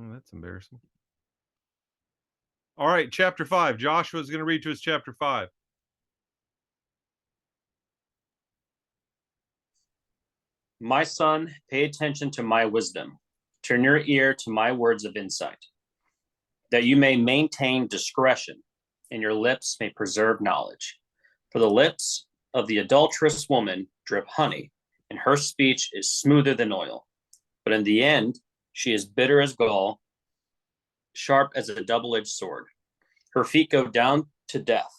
That's embarrassing. All right, chapter 5. Joshua's going to read to us chapter 5. My son, pay attention to my wisdom. Turn your ear to my words of insight, that you may maintain discretion, and your lips may preserve knowledge. For the lips of the adulterous woman drip honey, and her speech is smoother than oil. But in the end, she is bitter as gall, sharp as a double-edged sword. Her feet go down to death.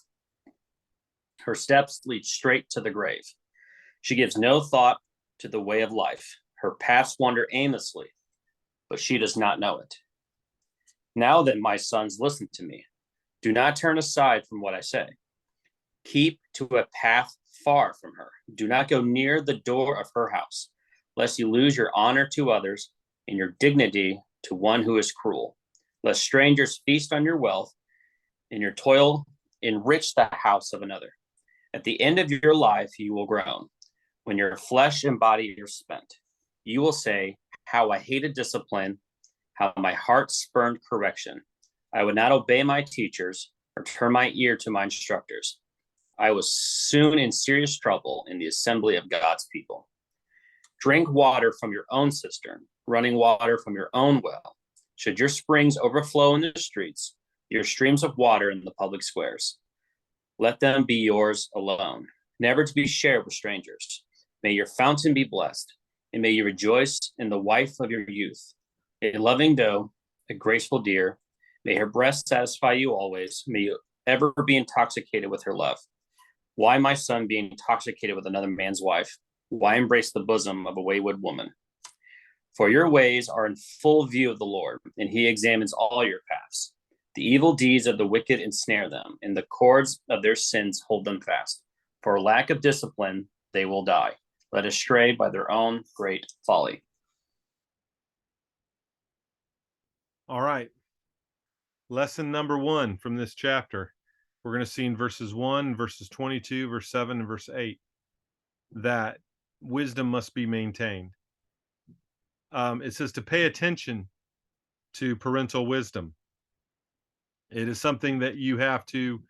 Her steps lead straight to the grave. She gives no thought to the way of life. Her paths wander aimlessly, but she does not know it. Now then, my sons, listen to me. Do not turn aside from what I say. Keep to a path far from her. Do not go near the door of her house, lest you lose your honor to others and your dignity to one who is cruel. Lest strangers feast on your wealth and your toil enrich the house of another. At the end of your life, you will groan. When your flesh and body are spent, you will say, how I hated discipline, how my heart spurned correction. I would not obey my teachers or turn my ear to my instructors. I was soon in serious trouble in the assembly of God's people. Drink water from your own cistern, running water from your own well. Should your springs overflow in the streets, your streams of water in the public squares, let them be yours alone, never to be shared with strangers. May your fountain be blessed, and may you rejoice in the wife of your youth, a loving doe, a graceful deer. May her breast satisfy you always. May you ever be intoxicated with her love. Why, my son, be intoxicated with another man's wife? Why embrace the bosom of a wayward woman? For your ways are in full view of the Lord, and he examines all your paths. The evil deeds of the wicked ensnare them, and the cords of their sins hold them fast. For lack of discipline, they will die, led astray by their own great folly. All right. Lesson number 1 from this chapter. We're going to see in verses 1, verses 22, verse 7, and verse 8 that wisdom must be maintained. It says to pay attention to parental wisdom. It is something that you have to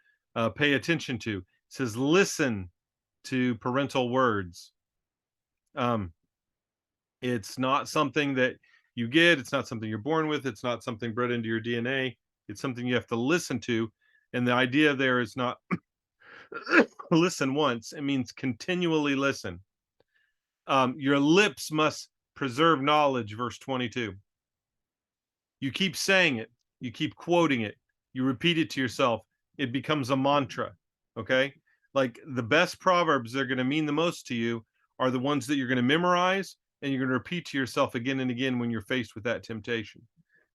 pay attention to. It says listen to parental words. It's not something that you get. It's not something you're born with. It's not something bred into your DNA. It's something you have to listen to. And the idea there is not listen once. It means continually listen. Your lips must preserve knowledge, verse 22. You keep saying it. You keep quoting it. You repeat it to yourself. It becomes a mantra, okay? Like the best proverbs that are going to mean the most to you are the ones that you're going to memorize and you're going to repeat to yourself again and again when you're faced with that temptation.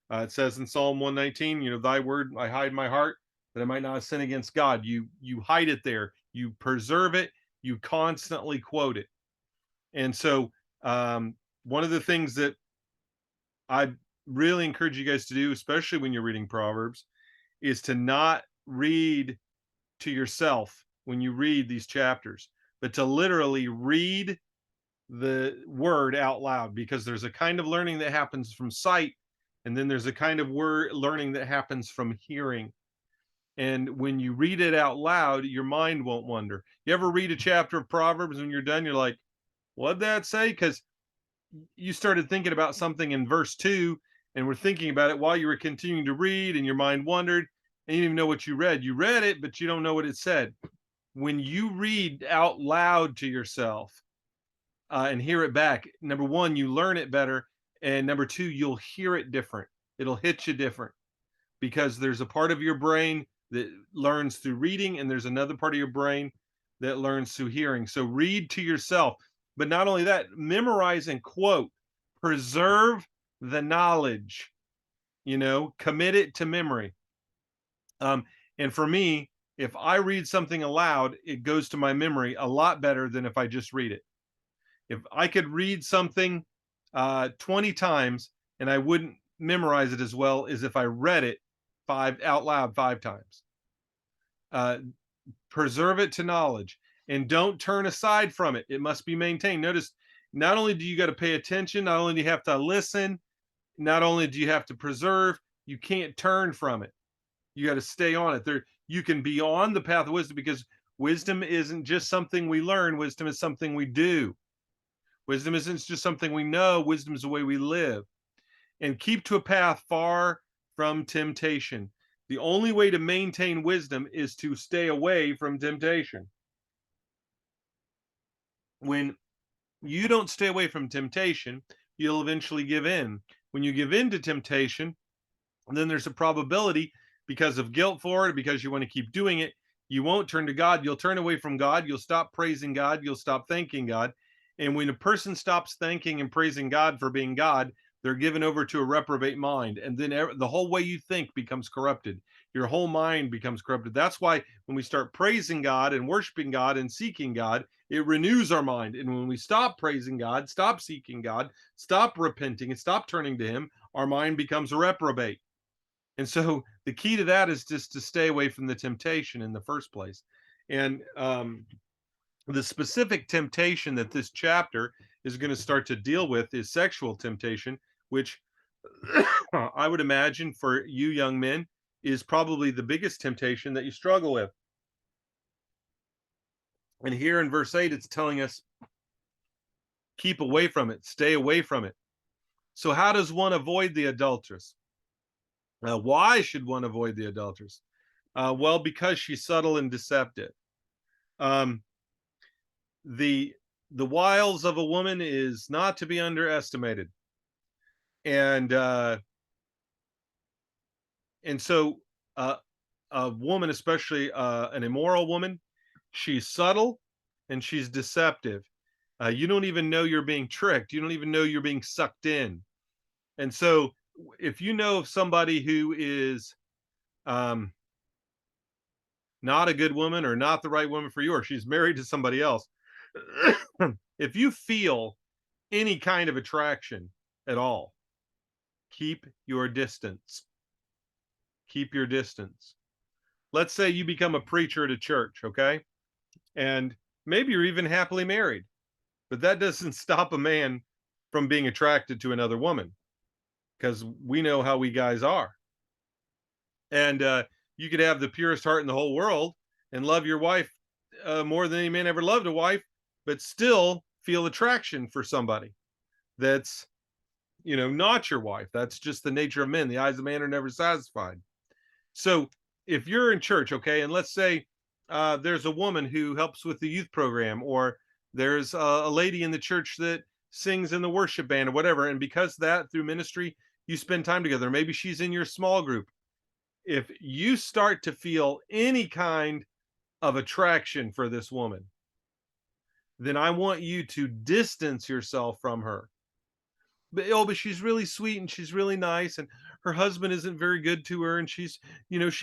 It says in Psalm 119, thy word I hide in my heart that I might not sin against God. You hide it there. You preserve it. You constantly quote it. And so one of the things that I really encourage you guys to do, especially when you're reading Proverbs, is to not read to yourself when you read these chapters, but to literally read the word out loud, because there's a kind of learning that happens from sight, and then there's a kind of word learning that happens from hearing. And when you read it out loud, your mind won't wander. You ever read a chapter of Proverbs, when you're done, you're like, what'd that say? Because you started thinking about something in verse 2 and were thinking about it while you were continuing to read, and your mind wandered and you didn't even know what you read. You read it, but you don't know what it said. When you read out loud to yourself and hear it back, number one, you learn it better. And number two, you'll hear it different. It'll hit you different, because there's a part of your brain that learns through reading, and there's another part of your brain that learns through hearing. So read to yourself. But not only that, memorize and quote. Preserve the knowledge, commit it to memory. And for me, if I read something aloud, it goes to my memory a lot better than if I just read it. If I could read something 20 times and I wouldn't memorize it as well as if I read it out loud 5 times. Preserve it to knowledge, and don't turn aside from it. It must be maintained. Notice, not only do you got to pay attention, not only do you have to listen, not only do you have to preserve, you can't turn from it. You got to stay on it. There, you can be on the path of wisdom because wisdom isn't just something we learn. Wisdom is something we do. Wisdom isn't just something we know. Wisdom is the way we live. And keep to a path far from temptation. The only way to maintain wisdom is to stay away from temptation. When you don't stay away from temptation, you'll eventually give in. When you give in to temptation, then there's a probability because of guilt for it, because you want to keep doing it, you won't turn to God. You'll turn away from God. You'll stop praising God. You'll stop thanking God. And when a person stops thanking and praising God for being God, they're given over to a reprobate mind. And then the whole way you think becomes corrupted. Your whole mind becomes corrupted. That's why when we start praising God and worshiping God and seeking God, it renews our mind. And when we stop praising God, stop seeking God, stop repenting, and stop turning to Him, our mind becomes a reprobate. And so the key to that is just to stay away from the temptation in the first place. And the specific temptation that this chapter is going to start to deal with is sexual temptation, which I would imagine for you young men is probably the biggest temptation that you struggle with. And here in verse 8, it's telling us keep away from it, stay away from it. So, how does one avoid the adulteress? Why should one avoid the adulteress? Well, because she's subtle and deceptive. Um, the the wiles of a woman is not to be underestimated, and so uh, a woman, especially an immoral woman, she's subtle and she's deceptive. You don't even know you're being tricked. You don't even know you're being sucked in. And so, if you know of somebody who is um, not a good woman or not the right woman for you, or she's married to somebody else, if you feel any kind of attraction at all, keep your distance. Keep your distance. Let's say you become a preacher at a church, okay? And maybe you're even happily married, but that doesn't stop a man from being attracted to another woman because we know how we guys are. And you could have the purest heart in the whole world and love your wife more than any man ever loved a wife, but still feel attraction for somebody that's not your wife. That's just the nature of men. The eyes of man are never satisfied. So if you're in church, okay, and let's say there's a woman who helps with the youth program, or there's a lady in the church that sings in the worship band or whatever, and because that through ministry you spend time together, maybe she's in your small group. If you start to feel any kind of attraction for this woman, then I want you to distance yourself from her. But she's really sweet and she's really nice, and her husband isn't very good to her, and she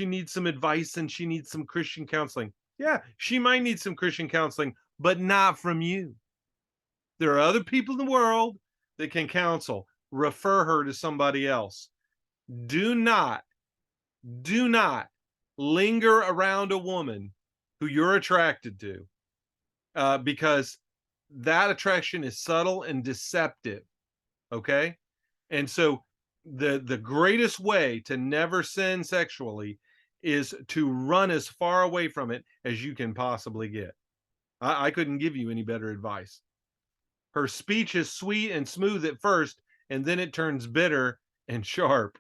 needs some advice and she needs some Christian counseling. Yeah, she might need some Christian counseling, but not from you. There are other people in the world that can counsel. Refer her to somebody else. Do not, do not linger around a woman who you're attracted to, because that attraction is subtle and deceptive. Okay. And so the greatest way to never sin sexually is to run as far away from it as you can possibly get. I couldn't give you any better advice. Her speech is sweet and smooth at first, and then it turns bitter and sharp.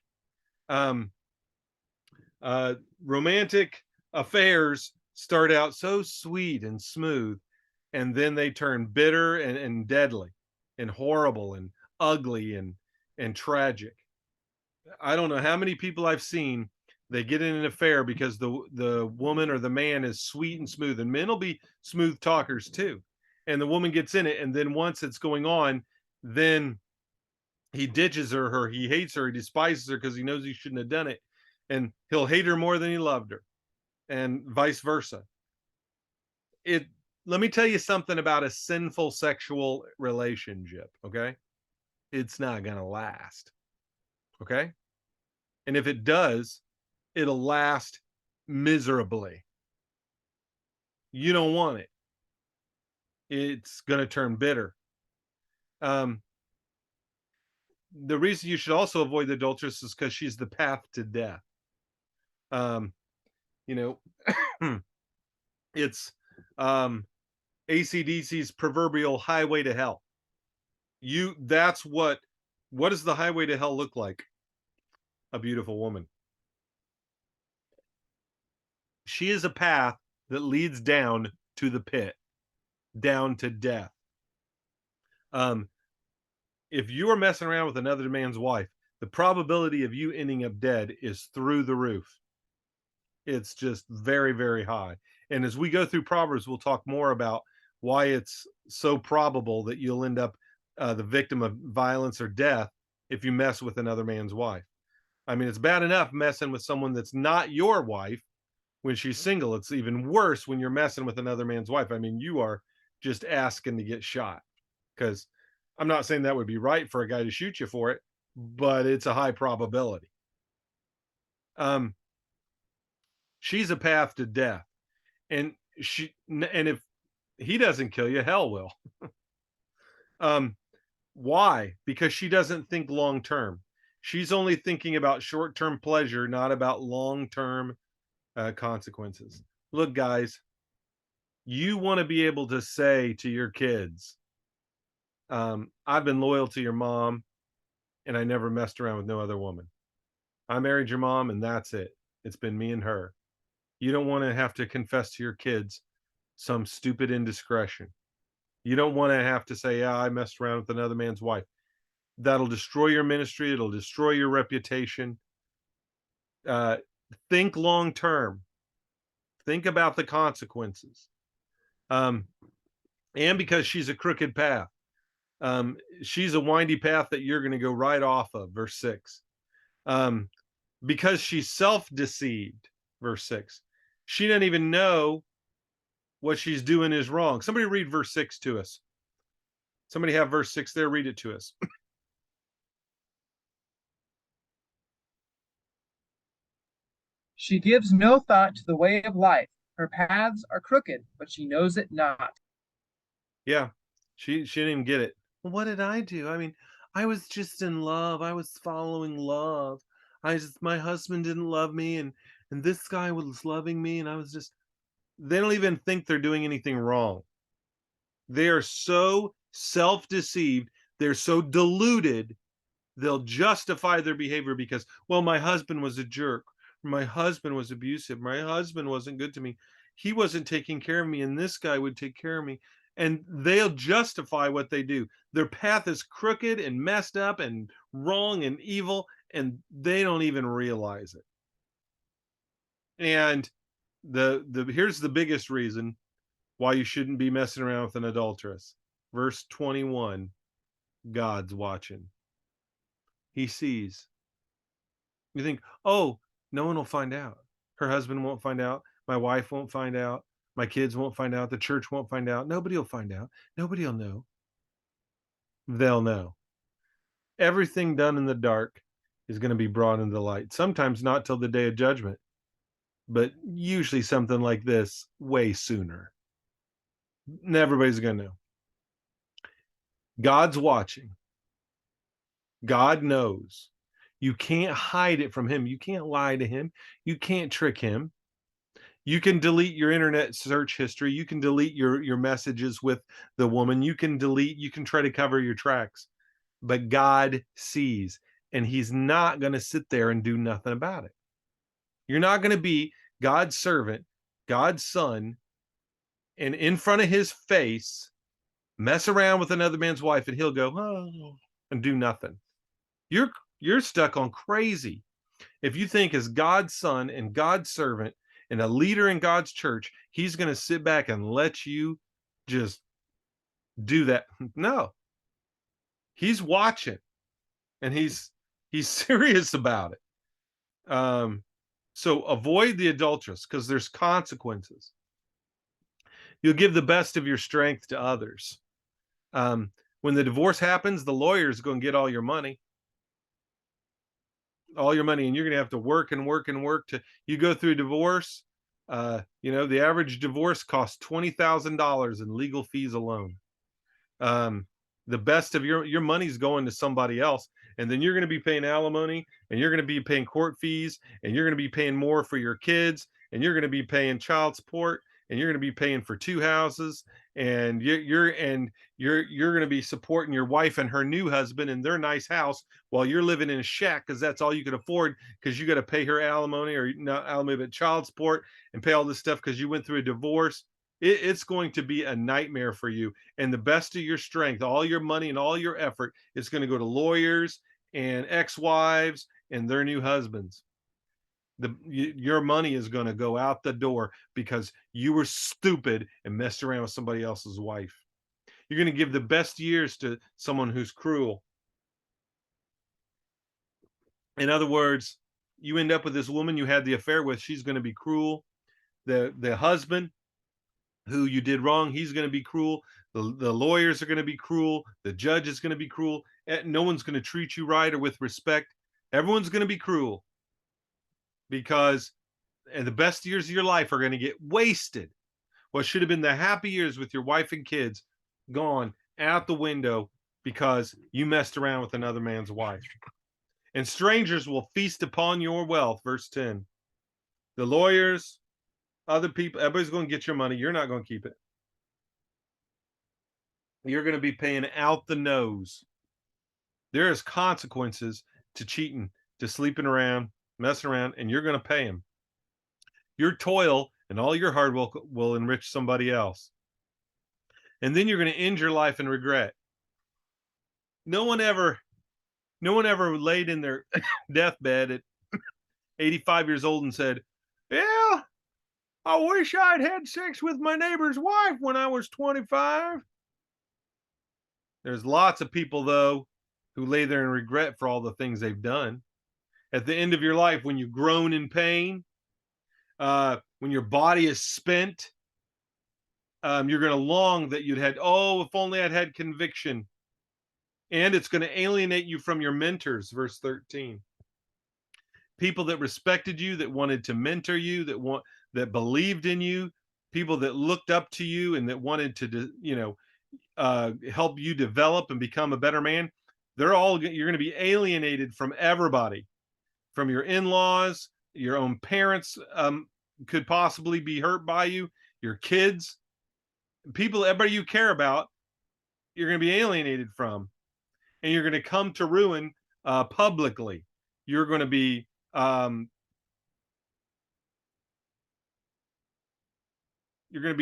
Um, Romantic affairs start out so sweet and smooth, and then they turn bitter and deadly and horrible and ugly and tragic. I don't know how many people I've seen. They get in an affair because the woman or the man is sweet and smooth, and men will be smooth talkers too. And the woman gets in it, and then once it's going on, then he ditches her, he hates her, he despises her because he knows he shouldn't have done it, and he'll hate her more than he loved her, and vice versa. It Let me tell you something about a sinful sexual relationship, okay? It's not gonna last, okay? And if it does, it'll last miserably. You don't want it. It's going to turn bitter. Um, The reason you should also avoid the adulteress is because she's the path to death. Um, you know, it's ACDC's proverbial highway to hell. That's what does the highway to hell look like? A beautiful woman. She is a path that leads down to the pit, down to death. Um, if you are messing around with another man's wife, the probability of you ending up dead is through the roof. It's just very, very high. And as we go through Proverbs, we'll talk more about why it's so probable that you'll end up the victim of violence or death if you mess with another man's wife. I mean, it's bad enough messing with someone that's not your wife when she's single. It's even worse when you're messing with another man's wife. I mean, you are just asking to get shot, because I'm not saying that would be right for a guy to shoot you for it, but it's a high probability. Um, she's a path to death, and if he doesn't kill you, hell will. Um, why? Because she doesn't think long term. She's only thinking about short term pleasure, not about long term consequences. Look, guys, you want to be able to say to your kids, I've been loyal to your mom and I never messed around with no other woman. I married your mom and that's it. It's been me and her. You don't want to have to confess to your kids some stupid indiscretion. You don't want to have to say, yeah, I messed around with another man's wife. That'll destroy your ministry. It'll destroy your reputation. Uh, think long term. Think about the consequences. Um, and because she's a crooked path, she's a windy path that you're going to go right off of. Verse 6. Because she's self deceived. Verse 6. She doesn't even know what she's doing is wrong. Somebody read verse 6 to us. Somebody have verse 6 there. Read it to us. She gives no thought to the way of life. Her paths are crooked, but she knows it not. Yeah, she didn't even get it. What did I do? I mean, I was just in love. I was following love. My husband didn't love me, and this guy was loving me, and I was just. They don't even think they're doing anything wrong. They are so self-deceived. They're so deluded. They'll justify their behavior because, well, my husband was a jerk. My husband was abusive. My husband wasn't good to me. He wasn't taking care of me, and this guy would take care of me. And they'll justify what they do. Their path is crooked and messed up and wrong and evil, and they don't even realize it. And the here's the biggest reason why you shouldn't be messing around with an adulteress. Verse 21, God's watching. He sees. You think, oh, no one will find out. Her husband won't find out. My wife won't find out. My kids won't find out. The church won't find out. Nobody will find out. Nobody will know. They'll know. Everything done in the dark is going to be brought into the light. Sometimes not till the day of judgment, but usually something like this way sooner. And everybody's going to know. God's watching. God knows. You can't hide it from him. You can't lie to him. You can't trick him. You can delete your internet search history. You can delete your messages with the woman. You can try to cover your tracks. But God sees, and he's not going to sit there and do nothing about it. You're not going to be God's servant, God's son, and in front of his face, mess around with another man's wife, and he'll go, oh, and do nothing. You're stuck on crazy. If you think as God's son and God's servant and a leader in God's church, he's going to sit back and let you just do that. No. He's watching, and he's serious about it. So avoid the adulteress because there's consequences. You'll give the best of your strength to others. When the divorce happens, the lawyer's going to get all your money, and you're going to have to work and work and work to. You go through divorce. The average divorce costs $20,000 in legal fees alone. the best of your money's going to somebody else, and then you're going to be paying alimony, and you're going to be paying court fees, and you're going to be paying more for your kids, and you're going to be paying child support, and you're going to be paying for two houses, and you're going to be supporting your wife and her new husband in their nice house while you're living in a shack because that's all you can afford, because you got to pay her alimony, or not alimony but child support, and pay all this stuff because you went through a divorce. It's going to be a nightmare for you, and the best of your strength, all your money and all your effort is going to go to lawyers and ex-wives and their new husbands. Your money is going to go out the door because you were stupid and messed around with somebody else's wife. You're going to give the best years to someone who's cruel. In other words, you end up with this woman you had the affair with, she's going to be cruel. The husband who you did wrong, he's going to be cruel. The lawyers are going to be cruel. The judge is going to be cruel. No one's going to treat you right or with respect. Everyone's going to be cruel, because the best years of your life are going to get wasted. What should have been the happy years with your wife and kids, gone out the window because you messed around with another man's wife. And strangers will feast upon your wealth. Verse 10. The lawyers, other people, everybody's going to get your money. You're not going to keep it. You're going to be paying out the nose. There is consequences to cheating, to sleeping around, messing around, and you're going to pay them. Your toil and all your hard work will enrich somebody else. And then you're going to end your life in regret. No one ever laid in their deathbed at 85 years old and said, "Yeah, I wish I'd had sex with my neighbor's wife when I was 25. There's lots of people, though, who lay there in regret for all the things they've done. At the end of your life, when you groan in pain, when your body is spent, you're going to long that you'd had, oh, if only I'd had conviction. And it's going to alienate you from your mentors, verse 13. People that respected you, that wanted to mentor you, that believed in you, people that looked up to you and that wanted to, help you develop and become a better man. You're going to be alienated from everybody, from your in-laws, your own parents could possibly be hurt by you, your kids, people, everybody you care about, you're going to be alienated from, and you're going to come to ruin publicly. You're going to be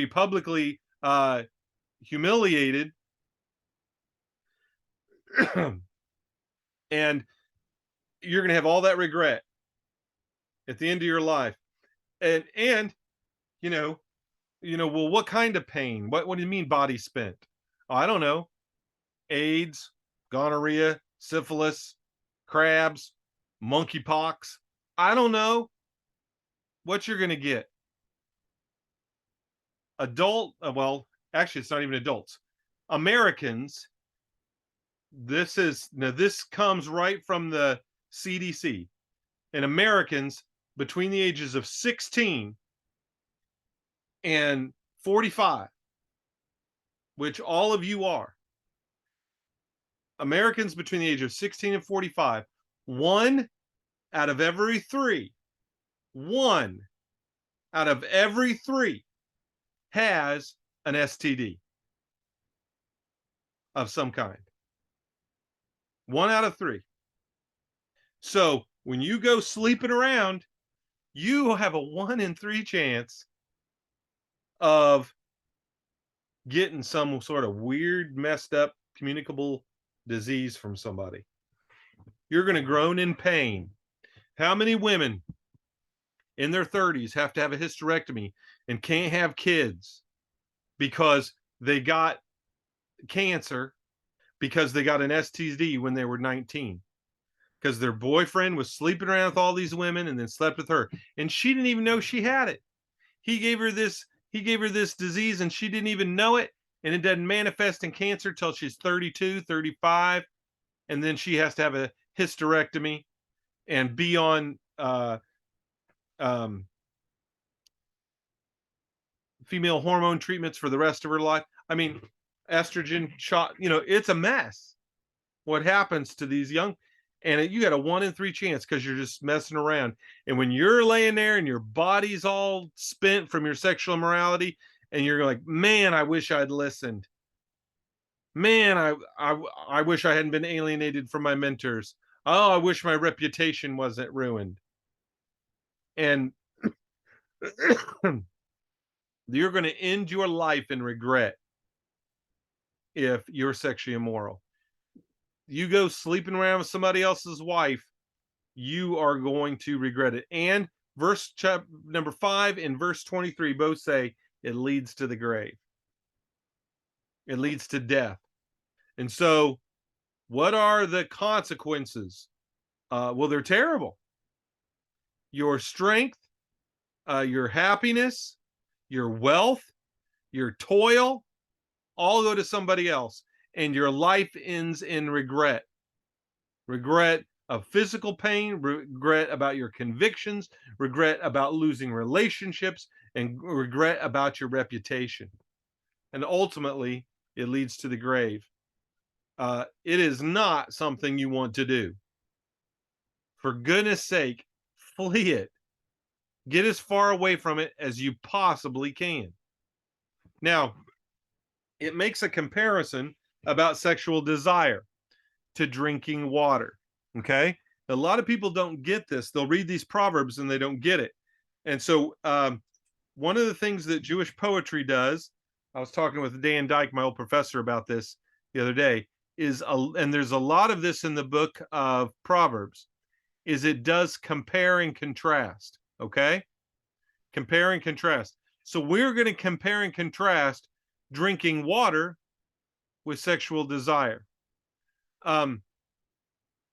publicly humiliated, and you're going to have all that regret at the end of your life. And well, what kind of pain? What do you mean body spent? Oh, I don't know. AIDS, gonorrhea, syphilis, crabs, monkeypox. I don't know what you're going to get. Well, actually, it's not even adults. Americans, this comes right from the CDC. And Americans between the ages of 16 and 45, which all of you are, Americans between the age of 16 and 45, one out of every three has an STD of some kind. 1 out of 3. So when you go sleeping around, you have a 1 in 3 chance of getting some sort of weird, messed up, communicable disease from somebody. You're going to groan in pain. How many women in their 30s have to have a hysterectomy and can't have kids because they got cancer, because they got an STD when they were 19? Because their boyfriend was sleeping around with all these women and then slept with her, and she didn't even know she had it. He gave her this disease and she didn't even know it, and it doesn't manifest in cancer till she's 32, 35, and then she has to have a hysterectomy and be on female hormone treatments for the rest of her life. I mean, estrogen shot, it's a mess what happens to these young, and you got a 1 in 3 chance because you're just messing around. And when you're laying there and your body's all spent from your sexual immorality, and you're like, man, I wish I'd listened. Man, I wish I hadn't been alienated from my mentors. Oh, I wish my reputation wasn't ruined. And you're going to end your life in regret if you're sexually immoral. You go sleeping around with somebody else's wife, you are going to regret it. And verse number 5 and verse 23 both say it leads to the grave. It leads to death. And so, what are the consequences? Well, they're terrible. Your strength, your happiness, your wealth, your toil, all go to somebody else, and your life ends in regret. Regret of physical pain, regret about your convictions, regret about losing relationships, and regret about your reputation. And ultimately, it leads to the grave. It is not something you want to do. For goodness sake, flee it. Get as far away from it as you possibly can. Now, it makes a comparison about sexual desire to drinking water. Okay. A lot of people don't get this. They'll read these proverbs and they don't get it. And so, one of the things that Jewish poetry does, I was talking with Dan Dyke, my old professor, about this the other day, and there's a lot of this in the book of Proverbs, is it does compare and contrast. Okay. Compare and contrast. So we're going to compare and contrast drinking water with sexual desire.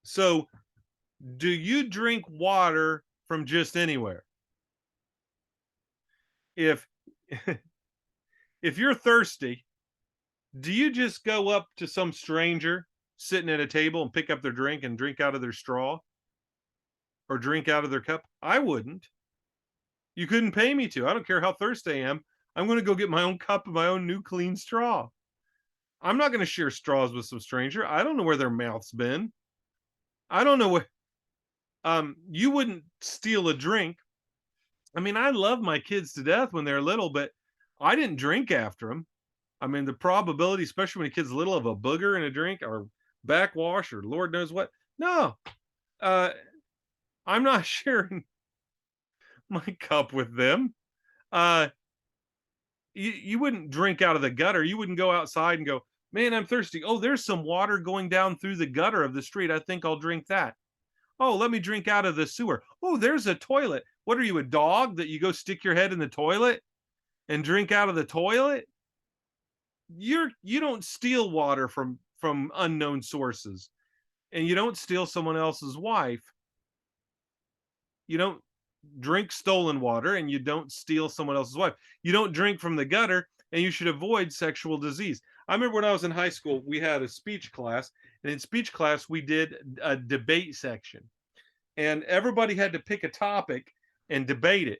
So do you drink water from just anywhere? If if you're thirsty, do you just go up to some stranger sitting at a table and pick up their drink and drink out of their straw or drink out of their cup? I wouldn't. You couldn't pay me to. I don't care how thirsty I am. I'm going to go get my own cup of my own new clean straw. I'm not going to share straws with some stranger. I don't know where their mouth's been. I don't know what. You wouldn't steal a drink. I mean, I love my kids to death when they're little, but I didn't drink after them. I mean, the probability, especially when a kid's little, of a booger in a drink or backwash or Lord knows what. No, uh, I'm not sharing my cup with them. Uh, you wouldn't drink out of the gutter. You wouldn't go outside and go, man, I'm thirsty. Oh, there's some water going down through the gutter of the street. I think I'll drink that. Oh, let me drink out of the sewer. Oh, there's a toilet. What are you, a dog that you go stick your head in the toilet and drink out of the toilet? You don't steal water from unknown sources, and you don't steal someone else's wife. You don't drink stolen water, and you don't steal someone else's wife. You don't drink from the gutter, and you should avoid sexual disease. I remember when I was in high school, we had a speech class, and in speech class, we did a debate section, and everybody had to pick a topic and debate it.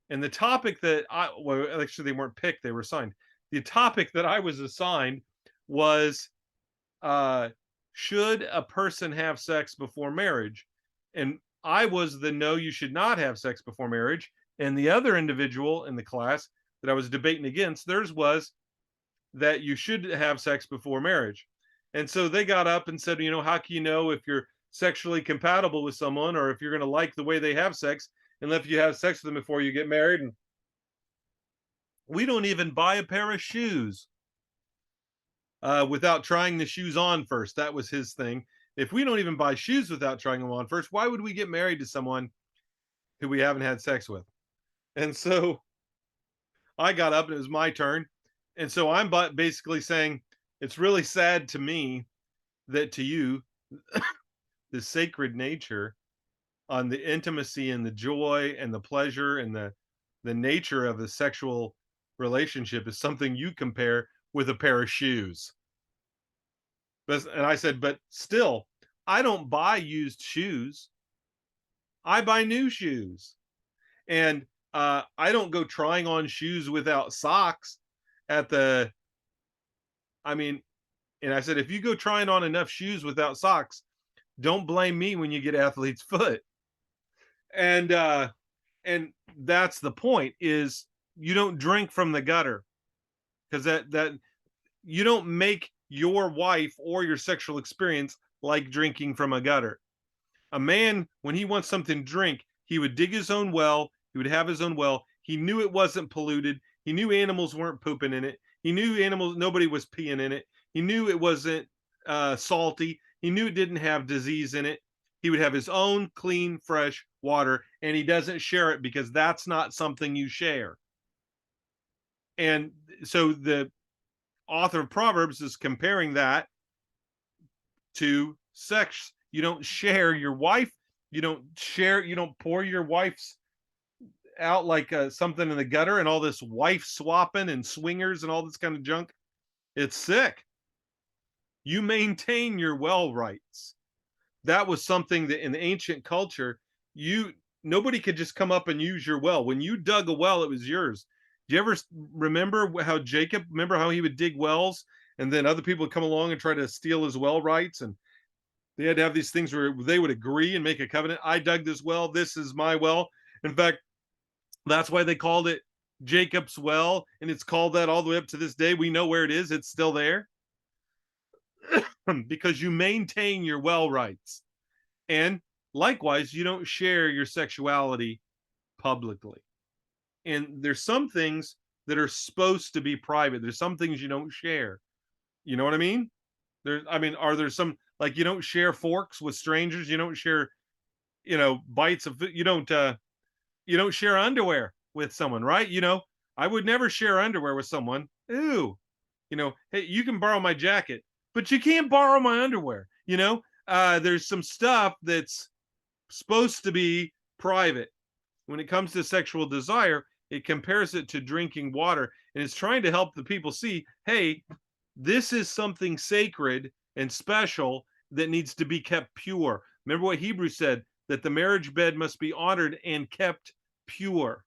And the topic that well, actually, they weren't picked, they were assigned. The topic that I was assigned was, should a person have sex before marriage? And I was the no, you should not have sex before marriage. And the other individual in the class that I was debating against, theirs was that you should have sex before marriage. And so they got up and said, how can you know if you're sexually compatible with someone or if you're going to like the way they have sex unless you have sex with them before you get married? And we don't even buy a pair of shoes without trying the shoes on first. That was his thing. If we don't even buy shoes without trying them on first, why would we get married to someone who we haven't had sex with? And so I got up and it was my turn. And so I'm basically saying it's really sad to me that to you, the sacred nature on the intimacy and the joy and the pleasure and the nature of a sexual relationship is something you compare with a pair of shoes. And I said, but still, I don't buy used shoes. I buy new shoes. And I don't go trying on shoes without socks at the I mean, and I said, if you go trying on enough shoes without socks, don't blame me when you get athlete's foot. And that's the point, is you don't drink from the gutter, because that you don't make your wife or your sexual experience like drinking from a gutter. A man, when he wants something to drink, he would dig his own well. He would have his own well. He knew it wasn't polluted. He knew animals weren't pooping in it. He knew nobody was peeing in it. He knew it wasn't salty. He knew it didn't have disease in it. He would have his own clean, fresh water, and he doesn't share it because that's not something you share. And so the author of Proverbs is comparing that to sex. You don't share your wife. You don't pour your wife's out like something in the gutter, and all this wife swapping and swingers and all this kind of junk. It's sick. You maintain your well rights. That was something that in the ancient culture, nobody could just come up and use your well. When you dug a well, it was yours. Do you ever remember how he would dig wells, and then other people would come along and try to steal his well rights, and they had to have these things where they would agree and make a covenant. I dug this well. This is my well. In fact, that's why they called it Jacob's well, and it's called that all the way up to this day. We know where it is. It's still there because you maintain your well rights. And likewise, you don't share your sexuality publicly. And there's some things that are supposed to be private. There's some things you don't share. You know what I mean? Are there some, like, you don't share forks with strangers? You don't share, bites of, you don't share underwear with someone, right? I would never share underwear with someone. Ooh, hey, you can borrow my jacket, but you can't borrow my underwear. There's some stuff that's supposed to be private. When it comes to sexual desire, it compares it to drinking water, and it's trying to help the people see, hey, this is something sacred and special that needs to be kept pure. Remember what Hebrews said, that the marriage bed must be honored and kept pure.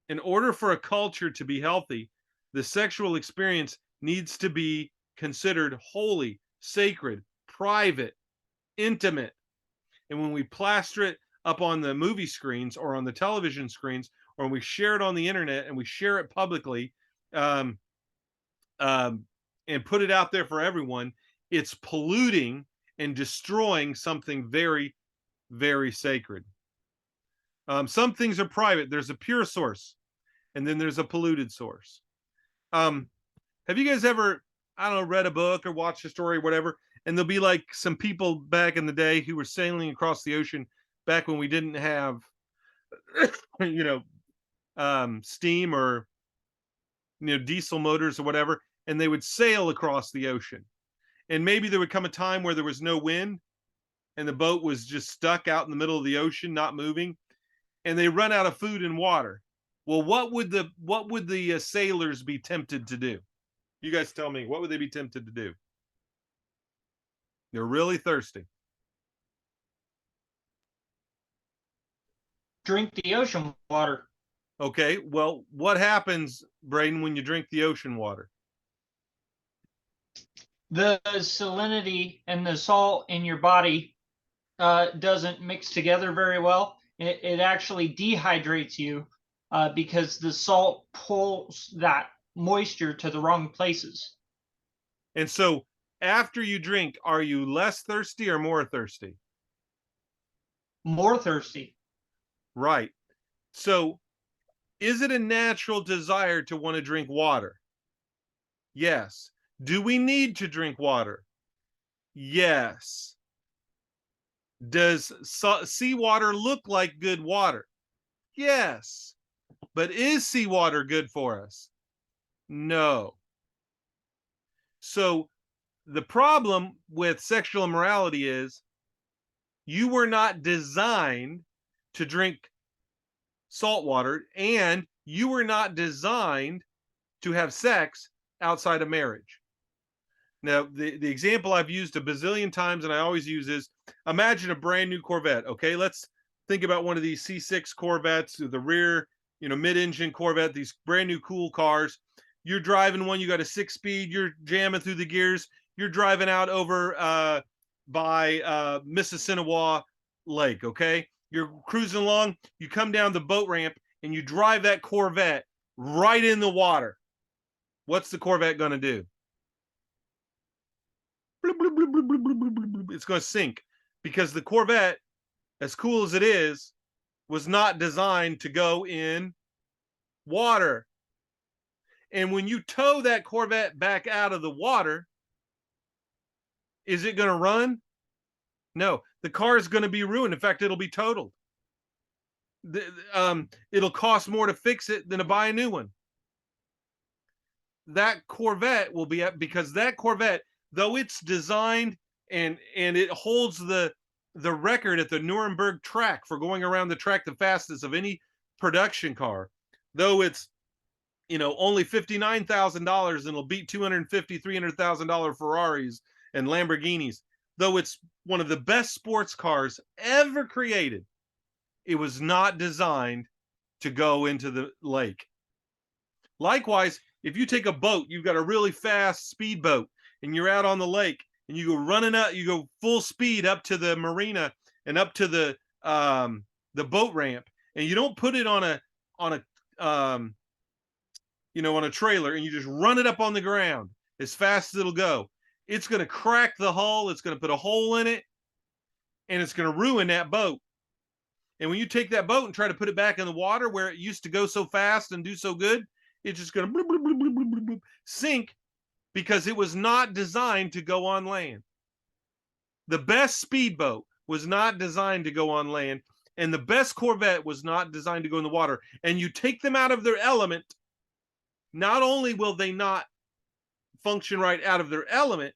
In order for a culture to be healthy, the sexual experience needs to be considered holy, sacred, private, intimate. And when we plaster it up on the movie screens or on the television screens, or we share it on the internet and we share it publicly, and put it out there for everyone, it's polluting and destroying something very, very sacred. Some things are private. There's a pure source, and then there's a polluted source. Have you guys ever, I don't know, read a book or watched a story or whatever, and there'll be like some people back in the day who were sailing across the ocean back when we didn't have, steam or, diesel motors or whatever, and they would sail across the ocean. And maybe there would come a time where there was no wind and the boat was just stuck out in the middle of the ocean, not moving, and they run out of food and water. Well, what would the sailors be tempted to do? You guys tell me, what would they be tempted to do? They're really thirsty. Drink the ocean water. Okay, well, what happens, Braden, when you drink the ocean water? The salinity and the salt in your body doesn't mix together very well. It actually dehydrates you because the salt pulls that moisture to the wrong places. And so after you drink, are you less thirsty or more thirsty? More thirsty. Right. So is it a natural desire to want to drink water? Yes. Do we need to drink water? Yes. Does seawater look like good water? Yes. But is seawater good for us? No. So the problem with sexual immorality is you were not designed to drink salt water, and you were not designed to have sex outside of marriage. Now, the example I've used a bazillion times and I always use is, imagine a brand new Corvette. Okay, let's think about one of these C6 Corvettes, the rear, mid-engine Corvette, these brand new cool cars. you're driving one, you got a 6-speed, you're jamming through the gears, you're driving out over by Mississinawa Lake, okay? You're cruising along, you come down the boat ramp and you drive that Corvette right in the water. What's the Corvette going to do? It's going to sink, because the Corvette, as cool as it is, was not designed to go in water. And when you tow that Corvette back out of the water, is it going to run? No, the car is going to be ruined. In fact, it'll be totaled. It'll cost more to fix it than to buy a new one. That Corvette will be because that Corvette, though it's designed and it holds the record at the Nuremberg track for going around the track the fastest of any production car, though it's only $59,000 and it'll beat $250,000-$300,000 Ferraris and Lamborghinis, though it's one of the best sports cars ever created, it was not designed to go into the lake. Likewise, if you take a boat, you've got a really fast speedboat, and you're out on the lake, and you go running out, you go full speed up to the marina and up to the boat ramp, and you don't put it on a trailer, and you just run it up on the ground as fast as it'll go. It's going to crack the hull. It's going to put a hole in it, and it's going to ruin that boat. And when you take that boat and try to put it back in the water where it used to go so fast and do so good, it's just going to sink, because it was not designed to go on land. The best speedboat was not designed to go on land, and the best Corvette was not designed to go in the water. And you take them out of their element, not only will they not function right out of their element,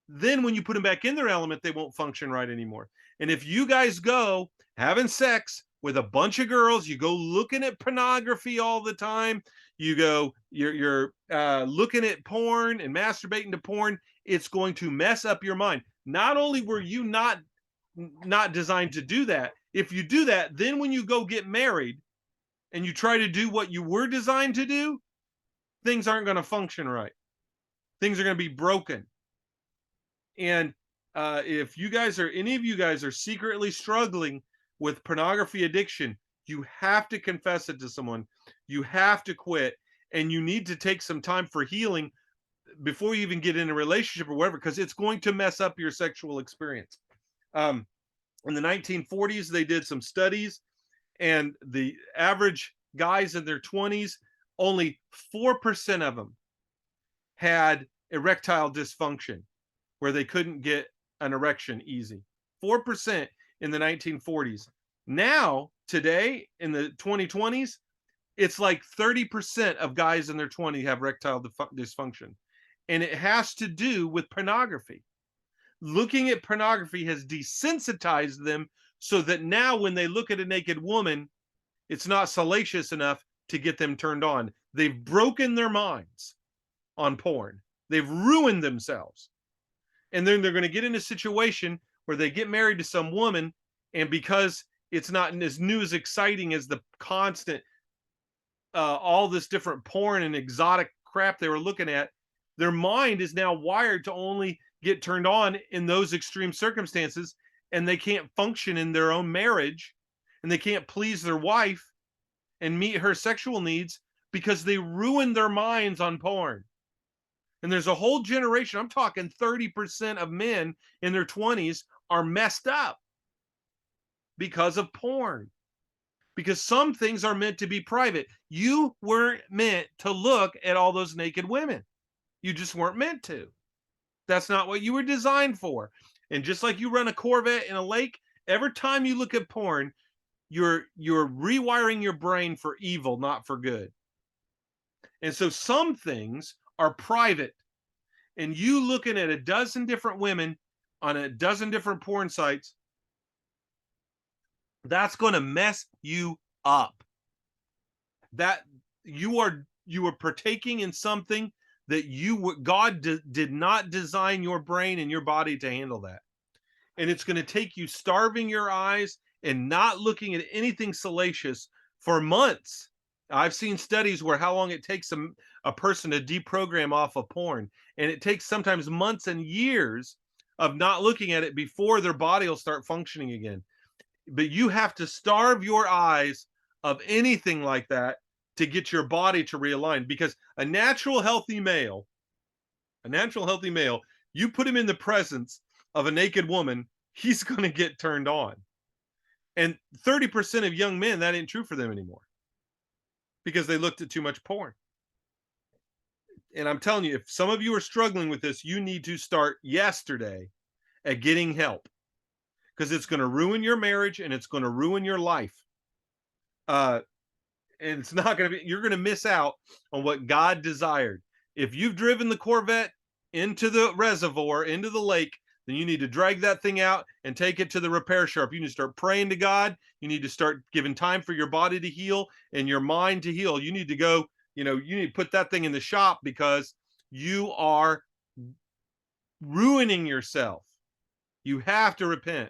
then when you put them back in their element, they won't function right anymore. And if you guys go having sex with a bunch of girls, you go looking at pornography all the time, you're looking at porn and masturbating to porn, it's going to mess up your mind. Not only were you not designed to do that, if you do that, then when you go get married and you try to do what you were designed to do, things aren't going to function right. Things are going to be broken. And if any of you guys are secretly struggling with pornography addiction, you have to confess it to someone. You have to quit, and you need to take some time for healing before you even get in a relationship or whatever, because it's going to mess up your sexual experience. In the 1940s, they did some studies, and the average guys in their 20s, only 4% of them had erectile dysfunction, where they couldn't get an erection easy. 4% in the 1940s. Now, today, in the 2020s, it's like 30% of guys in their 20s have erectile dysfunction. And it has to do with pornography. Looking at pornography has desensitized them, so that now when they look at a naked woman, it's not salacious enough to get them turned on. They've broken their minds on porn. They've ruined themselves. And then they're going to get in a situation where they get married to some woman, and because it's not as new as exciting as the constant all this different porn and exotic crap they were looking at, their mind is now wired to only get turned on in those extreme circumstances, and they can't function in their own marriage, and they can't please their wife and meet her sexual needs, because they ruined their minds on porn. And there's a whole generation, I'm talking 30% of men in their 20s are messed up because of porn. Because some things are meant to be private. You weren't meant to look at all those naked women. You just weren't meant to. That's not what you were designed for. And just like you run a Corvette in a lake, every time you look at porn, you're rewiring your brain for evil, not for good. And so some things are private. And you looking at a dozen different women on a dozen different porn sites, that's going to mess you up. That you are partaking in something that God did not design your brain and your body to handle that. And it's going to take you starving your eyes and not looking at anything salacious for months. I've seen studies where how long it takes a person to deprogram off of porn. And it takes sometimes months and years of not looking at it before their body will start functioning again. But you have to starve your eyes of anything like that to get your body to realign, because a natural healthy male, you put him in the presence of a naked woman, he's going to get turned on. And 30% of young men, that ain't true for them anymore because they looked at too much porn. And I'm telling you, if some of you are struggling with this, you need to start yesterday at getting help, because it's going to ruin your marriage and it's going to ruin your life. And it's not going to be, you're going to miss out on what God desired. If you've driven the Corvette into the reservoir, into the lake, then you need to drag that thing out and take it to the repair shop. You need to start praying to God. You need to start giving time for your body to heal and your mind to heal. You need to go, you need to put that thing in the shop, because you are ruining yourself. You have to repent.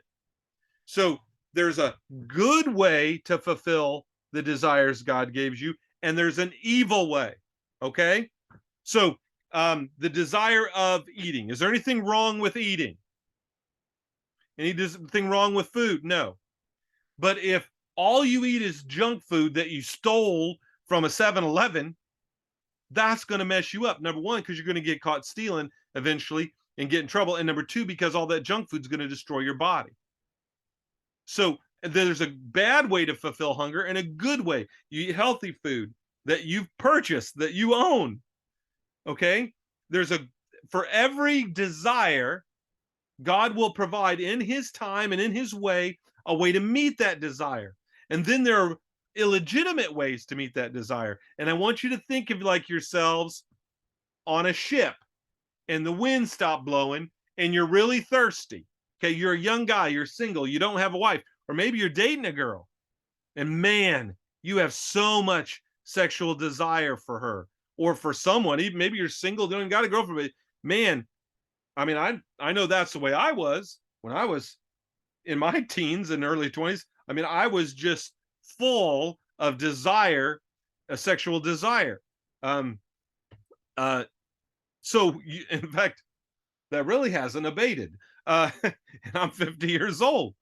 So there's a good way to fulfill the desires God gives you, and there's an evil way. Okay? So the desire of eating. Is there anything wrong with eating? Anything wrong with food? No. But if all you eat is junk food that you stole from a 7-Eleven, that's going to mess you up. Number one, because you're going to get caught stealing eventually and get in trouble. And number two, because all that junk food is going to destroy your body. So there's a bad way to fulfill hunger and a good way. You eat healthy food that you've purchased, that you own. Okay? For every desire, God will provide in his time and in his way a way to meet that desire. And then there are illegitimate ways to meet that desire. And I want you to think of like yourselves on a ship and the wind stopped blowing and you're really thirsty. Okay, you're a young guy, you're single, you don't have a wife, or maybe you're dating a girl. And man, you have so much sexual desire for her or for someone. Even maybe you're single, don't even got a girlfriend, but man, I mean, I know that's the way I was when I was in my teens and early 20s. I mean, I was just full of desire, a sexual desire. In fact, that really hasn't abated. And I'm 50 years old.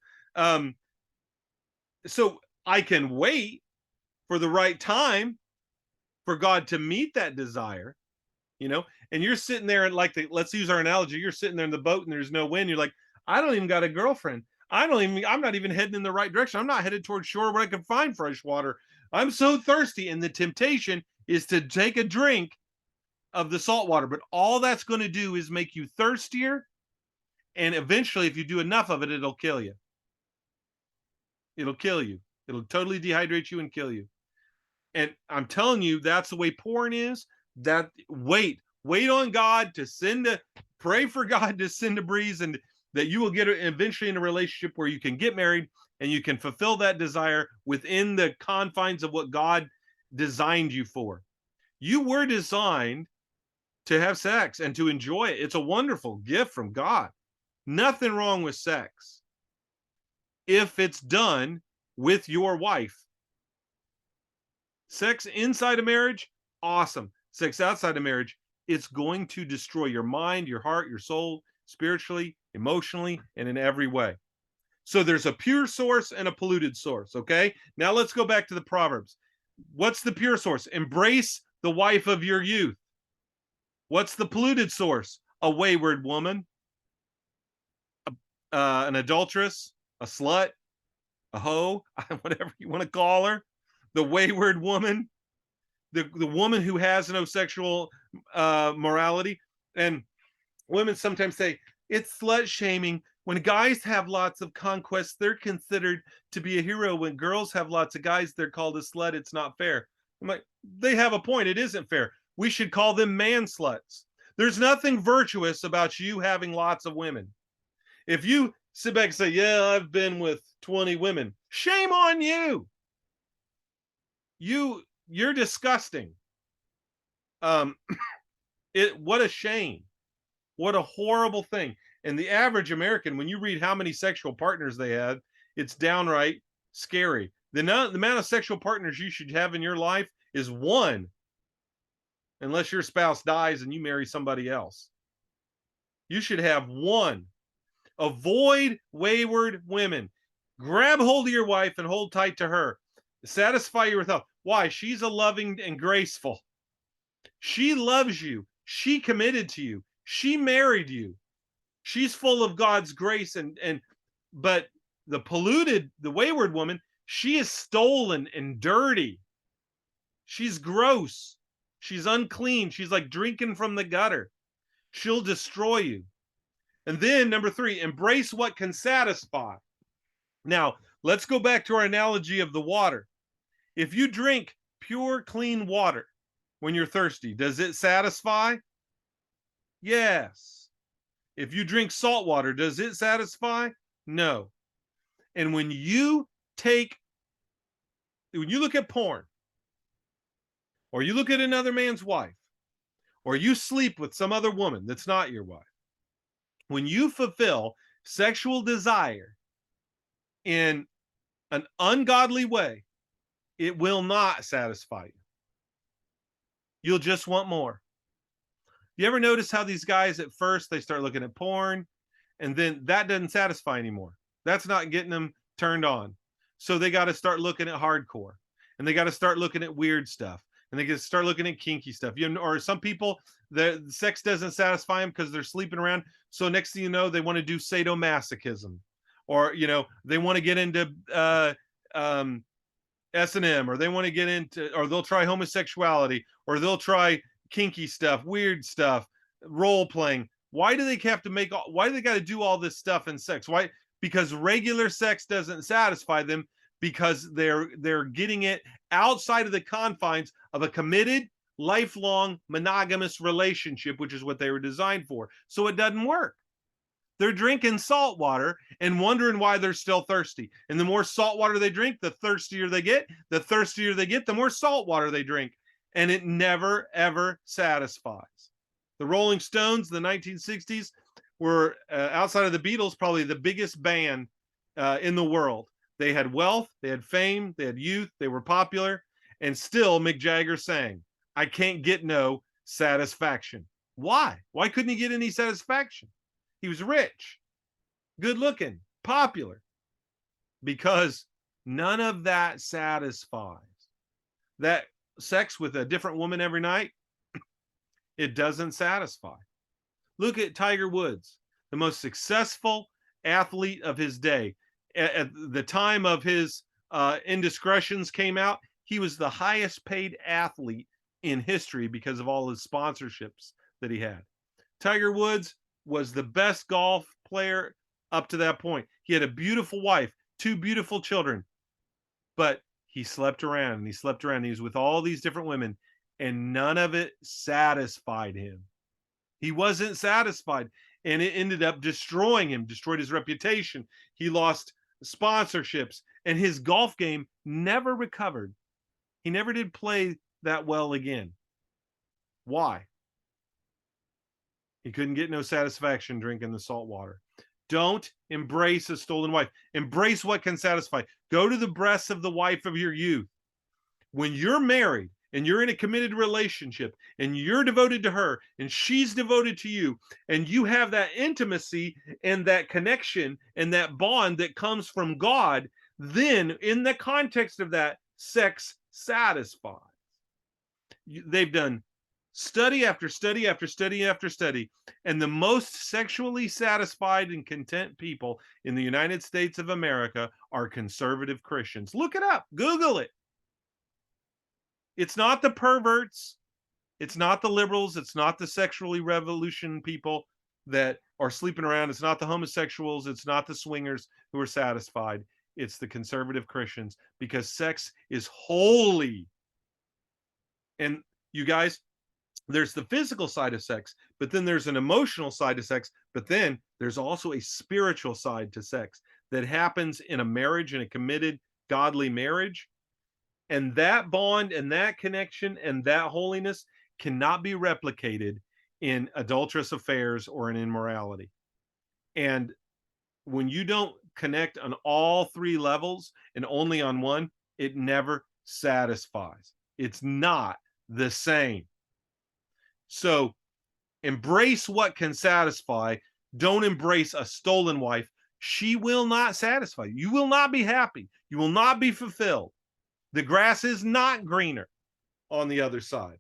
So I can wait for the right time for God to meet that desire, and you're sitting there and let's use our analogy. You're sitting there in the boat and there's no wind. You're like, I don't even got a girlfriend. I'm not even heading in the right direction. I'm not headed towards shore where I can find fresh water. I'm so thirsty. And the temptation is to take a drink of the salt water. But all that's going to do is make you thirstier. And eventually, if you do enough of it, it'll kill you. It'll kill you. It'll totally dehydrate you and kill you. And I'm telling you, that's the way porn is. That wait on God to pray for God to send a breeze, and that you will get eventually in a relationship where you can get married and you can fulfill that desire within the confines of what God designed you for. You were designed to have sex and to enjoy it. It's a wonderful gift from God. Nothing wrong with sex if it's done with your wife. Sex inside a marriage, awesome. Sex outside of marriage, it's going to destroy your mind, your heart, your soul, spiritually, emotionally, and in every way. So there's a pure source and a polluted source, okay? Now let's go back to the Proverbs. What's the pure source? Embrace the wife of your youth. What's the polluted source? A wayward woman, an adulteress, a slut, a hoe, whatever you want to call her. The wayward woman, the woman who has no sexual morality. And women sometimes say, it's slut shaming. When guys have lots of conquests, they're considered to be a hero. When girls have lots of guys, they're called a slut. It's not fair. I'm like, they have a point. It isn't fair. We should call them man sluts. There's nothing virtuous about you having lots of women. If you sit back and say, yeah, I've been with 20 women, shame on you. You're disgusting. What a shame. What a horrible thing. And the average American, when you read how many sexual partners they have, it's downright scary. The amount of sexual partners you should have in your life is one. unless your spouse dies and you marry somebody else. You should have one. Avoid wayward women. Grab hold of your wife and hold tight to her. Satisfy your thought. Why? She's a loving and graceful. She loves you. She committed to you. She married you. She's full of God's grace but the wayward woman, she is stolen and dirty. She's gross. She's unclean. She's like drinking from the gutter. She'll destroy you. And then number 3, embrace what can satisfy. Now, let's go back to our analogy of the water. If you drink pure, clean water when you're thirsty, does it satisfy? Yes. If you drink salt water, does it satisfy? No. And when you look at porn, or you look at another man's wife, or you sleep with some other woman that's not your wife, when you fulfill sexual desire in an ungodly way, it will not satisfy you. You'll just want more. You ever notice how these guys at first, they start looking at porn, and then that doesn't satisfy anymore? That's not getting them turned on. So they got to start looking at hardcore, and they got to start looking at weird stuff, and they got to start looking at kinky stuff. Or some people, the sex doesn't satisfy them because they're sleeping around. So next thing you know, they want to do sadomasochism, or they want to get into S&M, or they want to get into, or they'll try homosexuality, or they'll try kinky stuff, weird stuff, role playing. Why do they have to why do they got to do all this stuff in sex? Why? Because regular sex doesn't satisfy them, because they're getting it outside of the confines of a committed, lifelong, monogamous relationship, which is what they were designed for. So it doesn't work. They're drinking salt water and wondering why they're still thirsty. And the more salt water they drink, the thirstier they get. The thirstier they get, the more salt water they drink. And it never, ever satisfies. The Rolling Stones, the 1960s, were, outside of the Beatles, probably the biggest band in the world. They had wealth, they had fame, they had youth, they were popular, and still Mick Jagger sang, "I can't get no satisfaction." Why? Why couldn't he get any satisfaction? He was rich, good looking, popular. Because none of that satisfies. That sex with a different woman every night, it doesn't satisfy. Look at Tiger Woods, the most successful athlete of his day. At the time of his indiscretions came out, he was the highest paid athlete in history because of all his sponsorships that he had. Tiger Woods was the best golf player up to that point. He had a beautiful wife, 2 beautiful children, but he slept around and he slept around. He was with all these different women, and none of it satisfied him. He wasn't satisfied, and it ended up destroying him, destroyed his reputation. He lost sponsorships, and his golf game never recovered. He never did play that well again. Why? He couldn't get no satisfaction drinking the salt water. Don't embrace a stolen wife. Embrace what can satisfy. Go to the breasts of the wife of your youth. When you're married and you're in a committed relationship and you're devoted to her and she's devoted to you, and you have that intimacy and that connection and that bond that comes from God, then in the context of that, sex satisfies. They've done study after study after study after study, and the most sexually satisfied and content people in the United States of America are conservative Christians. Look it up. Google it. It's not the perverts. It's not the liberals. It's not the sexually revolution people that are sleeping around. It's not the homosexuals. It's not the swingers who are satisfied. It's the conservative Christians, because sex is holy. And you guys, there's the physical side of sex, but then there's an emotional side to sex, but then there's also a spiritual side to sex that happens in a marriage, in a committed, godly marriage. And that bond and that connection and that holiness cannot be replicated in adulterous affairs or in immorality. And when you don't connect on all 3 levels and only on one, it never satisfies. It's not the same. So embrace what can satisfy. Don't embrace a stolen wife. She will not satisfy you. You will not be happy. You will not be fulfilled. The grass is not greener on the other side.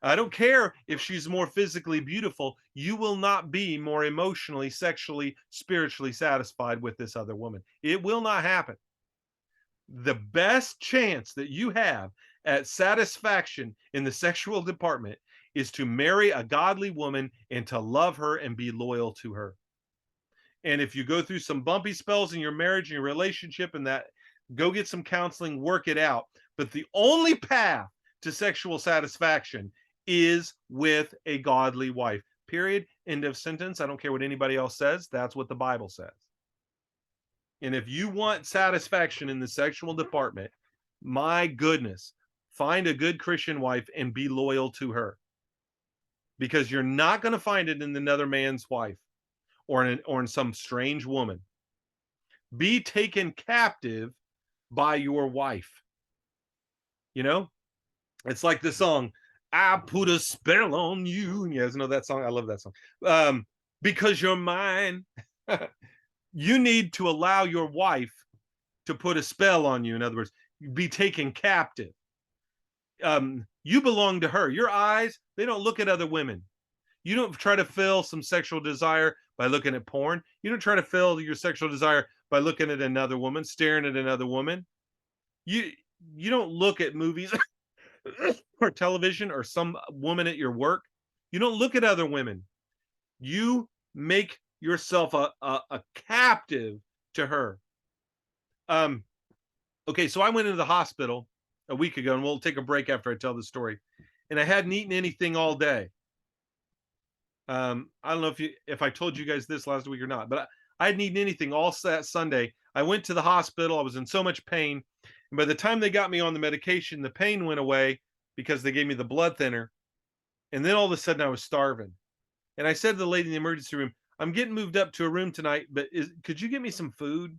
I don't care if she's more physically beautiful. You will not be more emotionally, sexually, spiritually satisfied with this other woman. It will not happen. The best chance that you have at satisfaction in the sexual department is to marry a godly woman and to love her and be loyal to her. And if you go through some bumpy spells in your marriage and your relationship and that, go get some counseling, work it out. But the only path to sexual satisfaction is with a godly wife. Period. End of sentence. I don't care what anybody else says. That's what the Bible says. And if you want satisfaction in the sexual department, my goodness, find a good Christian wife and be loyal to her. Because you're not going to find it in another man's wife or in some strange woman. Be taken captive by your wife. You know, it's like the song, I put a spell on you. You guys know that song? I love that song. Because you're mine. You need to allow your wife to put a spell on you. In other words, be taken captive. You belong to her. Your eyes, they don't look at other women. You don't try to fill some sexual desire by looking at porn. You don't try to fill your sexual desire by looking at another woman, staring at another woman. You don't look at movies or television or some woman at your work. You don't look at other women. You make yourself a captive to her. Okay, so I went into the hospital a week ago, and we'll take a break after I tell the story. And I hadn't eaten anything all day. I don't know if I told you guys this last week or not, but I hadn't eaten anything all that Sunday. I went to the hospital. I was in so much pain. And by the time they got me on the medication, the pain went away because they gave me the blood thinner. And then all of a sudden I was starving. And I said to the lady in the emergency room, I'm getting moved up to a room tonight, but could you get me some food?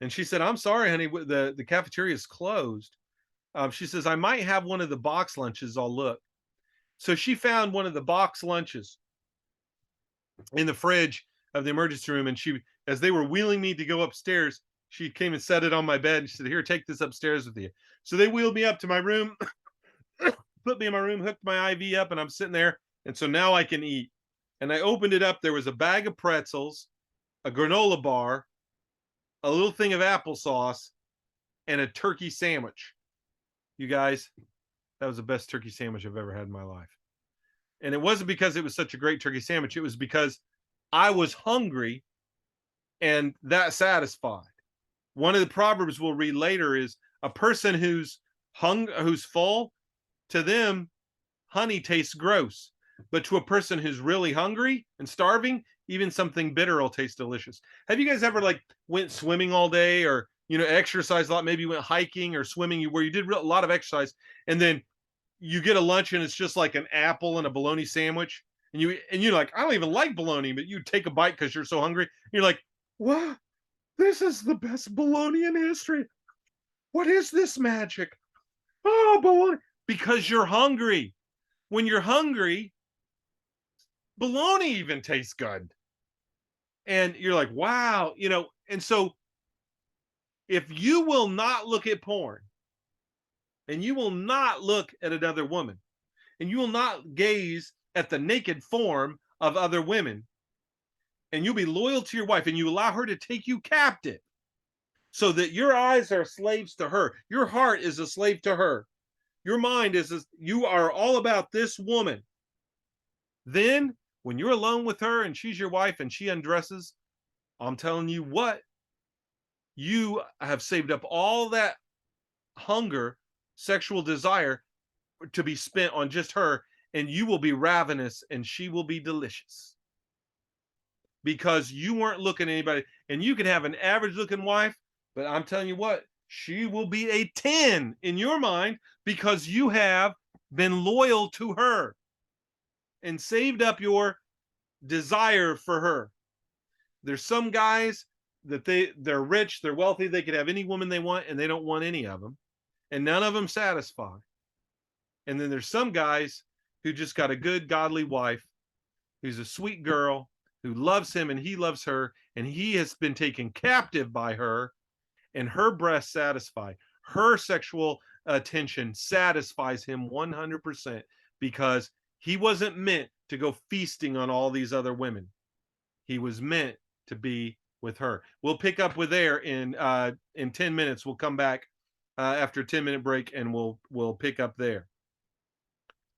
And she said, I'm sorry, honey, the cafeteria is closed. She says, I might have one of the box lunches. I'll look. So she found one of the box lunches in the fridge of the emergency room. And she, as they were wheeling me to go upstairs, she came and set it on my bed. And she said, here, take this upstairs with you. So they wheeled me up to my room, put me in my room, hooked my IV up, and I'm sitting there. And so now I can eat. And I opened it up. There was a bag of pretzels, a granola bar, a little thing of applesauce, and a turkey sandwich. You guys, that was the best turkey sandwich I've ever had in my life. And it wasn't because it was such a great turkey sandwich. It was because I was hungry and that satisfied. One of the Proverbs we'll read later is a person who's full, to them, honey tastes gross. But to a person who's really hungry and starving, even something bitter will taste delicious. Have you guys ever went swimming all day or, exercised a lot? Maybe you went hiking or swimming where you did a lot of exercise, and then you get a lunch and it's just like an apple and a bologna sandwich. And you're like, I don't even like bologna, but you take a bite because you're so hungry. You're like, wow, this is the best bologna in history. What is this magic? Oh, bologna. Because you're hungry. When you're hungry, bologna even tastes good. And you're like, wow, and so if you will not look at porn and you will not look at another woman and you will not gaze at the naked form of other women, and you'll be loyal to your wife and you allow her to take you captive so that your eyes are slaves to her, your heart is a slave to her, your mind you are all about this woman, then when you're alone with her and she's your wife and she undresses, I'm telling you what, you have saved up all that hunger, sexual desire to be spent on just her, and you will be ravenous and she will be delicious because you weren't looking at anybody. And you can have an average looking wife, but I'm telling you what, she will be a 10 in your mind because you have been loyal to her and saved up your desire for her. There's some guys that they're rich, they're wealthy, they could have any woman they want and they don't want any of them, and none of them satisfy. And then there's some guys who just got a good, godly wife, who's a sweet girl, who loves him and he loves her, and he has been taken captive by her, and her breasts satisfy. Her sexual attention satisfies him 100% because he wasn't meant to go feasting on all these other women. He was meant to be with her. We'll pick up with there in 10 minutes. We'll come back after a 10-minute break and we'll pick up there.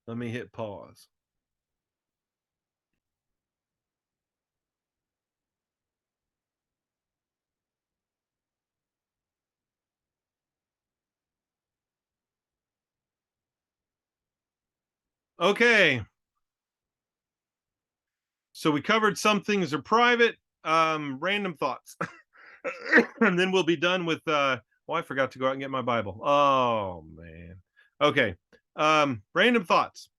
Let me hit pause. Okay. So we covered some things are private, random thoughts. And then we'll be done with I forgot to go out and get my Bible. Oh man. Okay. Random thoughts.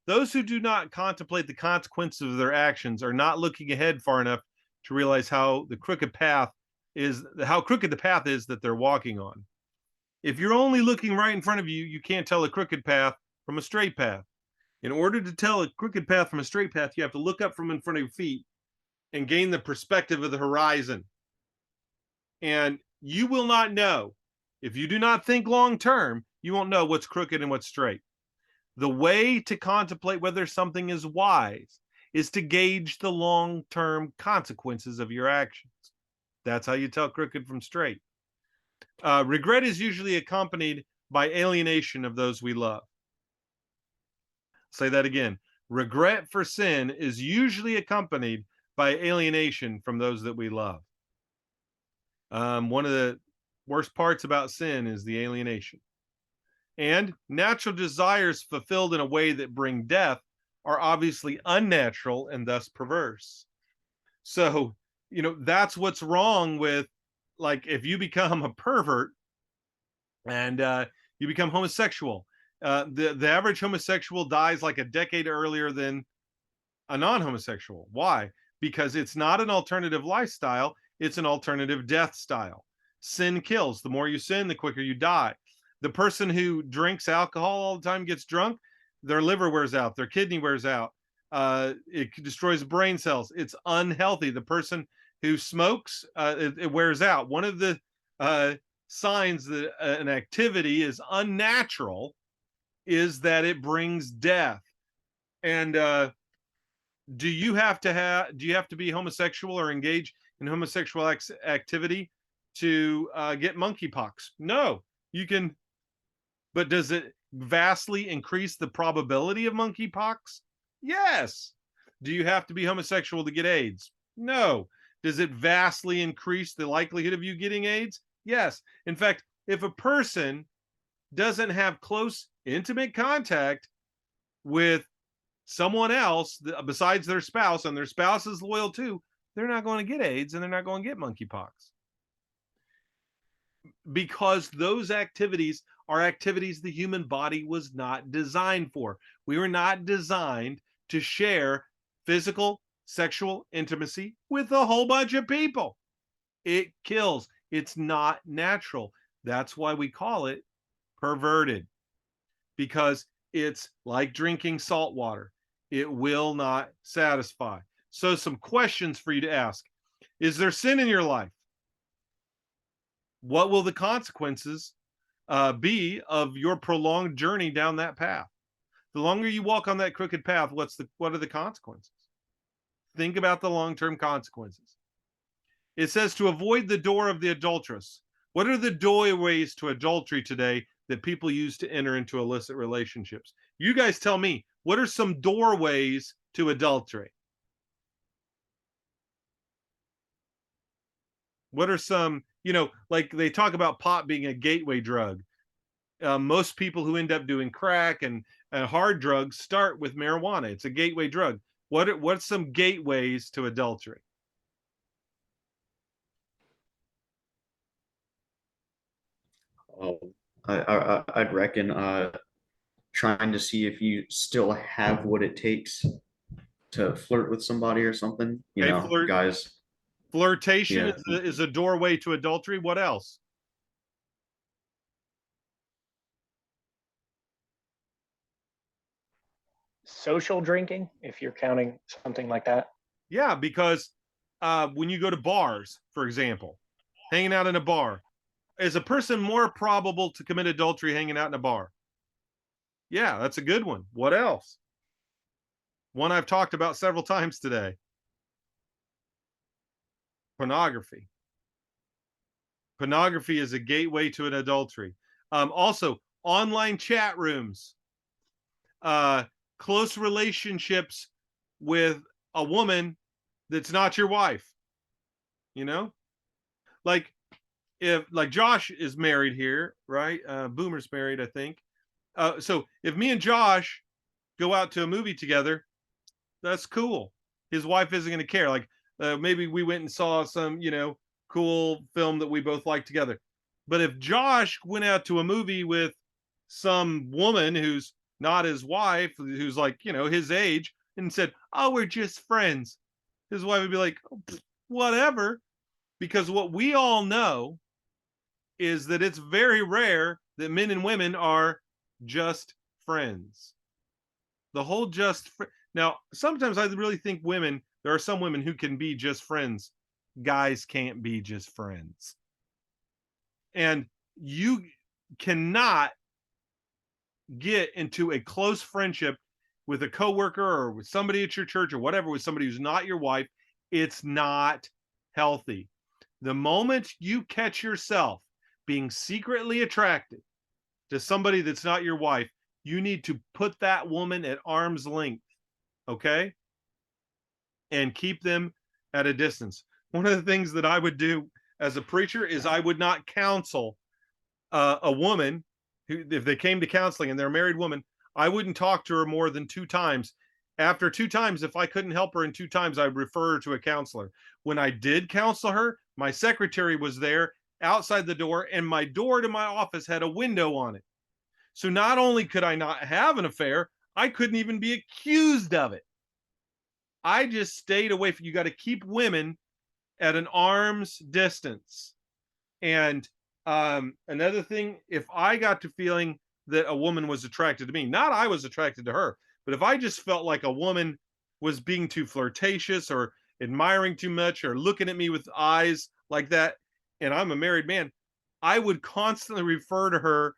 Those who do not contemplate the consequences of their actions are not looking ahead far enough to realize how crooked the path is that they're walking on. If you're only looking right in front of you, you can't tell a crooked path from a straight path. In order to tell a crooked path from a straight path, you have to look up from in front of your feet and gain the perspective of the horizon. And you will not know. If you do not think long term, you won't know what's crooked and what's straight. The way to contemplate whether something is wise is to gauge the long-term consequences of your actions. That's how you tell crooked from straight. Regret is usually accompanied by alienation of those we love. Say that again. Regret for sin is usually accompanied by alienation from those that we love. One of the worst parts about sin is the alienation. And natural desires fulfilled in a way that bring death are obviously unnatural and thus perverse. So, that's what's wrong with, like, if you become a pervert and you become homosexual, the average homosexual dies like a decade earlier than a non-homosexual. Why? Because it's not an alternative lifestyle, it's an alternative death style. Sin kills. The more you sin, the quicker you die. The person who drinks alcohol all the time, gets drunk, their liver wears out, their kidney wears out. It destroys brain cells. It's unhealthy. The person who smokes, it wears out. One of the signs that an activity is unnatural is that it brings death. And do you have to be homosexual or engage in homosexual activity to get monkeypox? No, you can. But does it vastly increase the probability of monkeypox? Yes. Do you have to be homosexual to get AIDS? No. Does it vastly increase the likelihood of you getting AIDS? Yes. In fact, if a person doesn't have close, intimate contact with someone else besides their spouse, and their spouse is loyal too, they're not going to get AIDS and they're not going to get monkeypox. Because those activities are activities the human body was not designed for. We were not designed to share physical, sexual intimacy with a whole bunch of people. It kills. It's not natural. That's why we call it perverted, because it's like drinking salt water. It will not satisfy. So some questions for you to ask. Is there sin in your life? What will the consequences be of your prolonged journey down that path? The longer you walk on that crooked path, what are the consequences? Think about the long-term consequences. It says to avoid the door of the adulteress. What are the doorways to adultery today that people use to enter into illicit relationships? You guys tell me, what are some doorways to adultery? What are some, like they talk about pot being a gateway drug. Most people who end up doing crack and hard drugs start with marijuana. It's a gateway drug. What's some gateways to adultery? I'd reckon trying to see if you still have what it takes to flirt with somebody or something. Guys. Flirtation Yeah. is a doorway to adultery. What else? social drinking, if you're counting something like that. Yeah, because when you go to bars, for example, hanging out in a bar, is a person more probable to commit adultery hanging out in a bar? Yeah, that's a good one. What else? One I've talked about several times today. Pornography. Pornography is a gateway to an adultery. Also, online chat rooms, close relationships with a woman that's not your wife. You know, like if like Josh is married here, right? Boomer's married, I think. So if me and Josh go out to a movie together, that's cool. His wife isn't going to care. Like maybe we went and saw some, cool film that we both like together. But if Josh went out to a movie with some woman who's not his wife, who's like, his age, and said, "Oh, we're just friends," his wife would be like, "Oh, whatever," because what we all know is that it's very rare that men and women are just friends. The whole now, sometimes I really think there are some women who can be just friends. Guys can't be just friends. And you cannot get into a close friendship with a coworker or with somebody at your church or whatever, with somebody who's not your wife. It's not healthy. The moment you catch yourself being secretly attracted to somebody that's not your wife, you need to put that woman at arm's length, okay? And keep them at a distance. One of the things that I would do as a preacher is I would not counsel a woman who, if they came to counseling and they're a married woman, I wouldn't talk to her more than 2 times. After 2 times, if I couldn't help her in 2 times, I'd refer her to a counselor. When I did counsel her, my secretary was there outside the door, and my door to my office had a window on it. So not only could I not have an affair, I couldn't even be accused of it. I just stayed away from. You got to keep women at an arm's distance. And another thing, if I got to feeling that a woman was attracted to me, not I was attracted to her, but if I just felt like a woman was being too flirtatious or admiring too much or looking at me with eyes like that, and I'm a married man, I would constantly refer to her.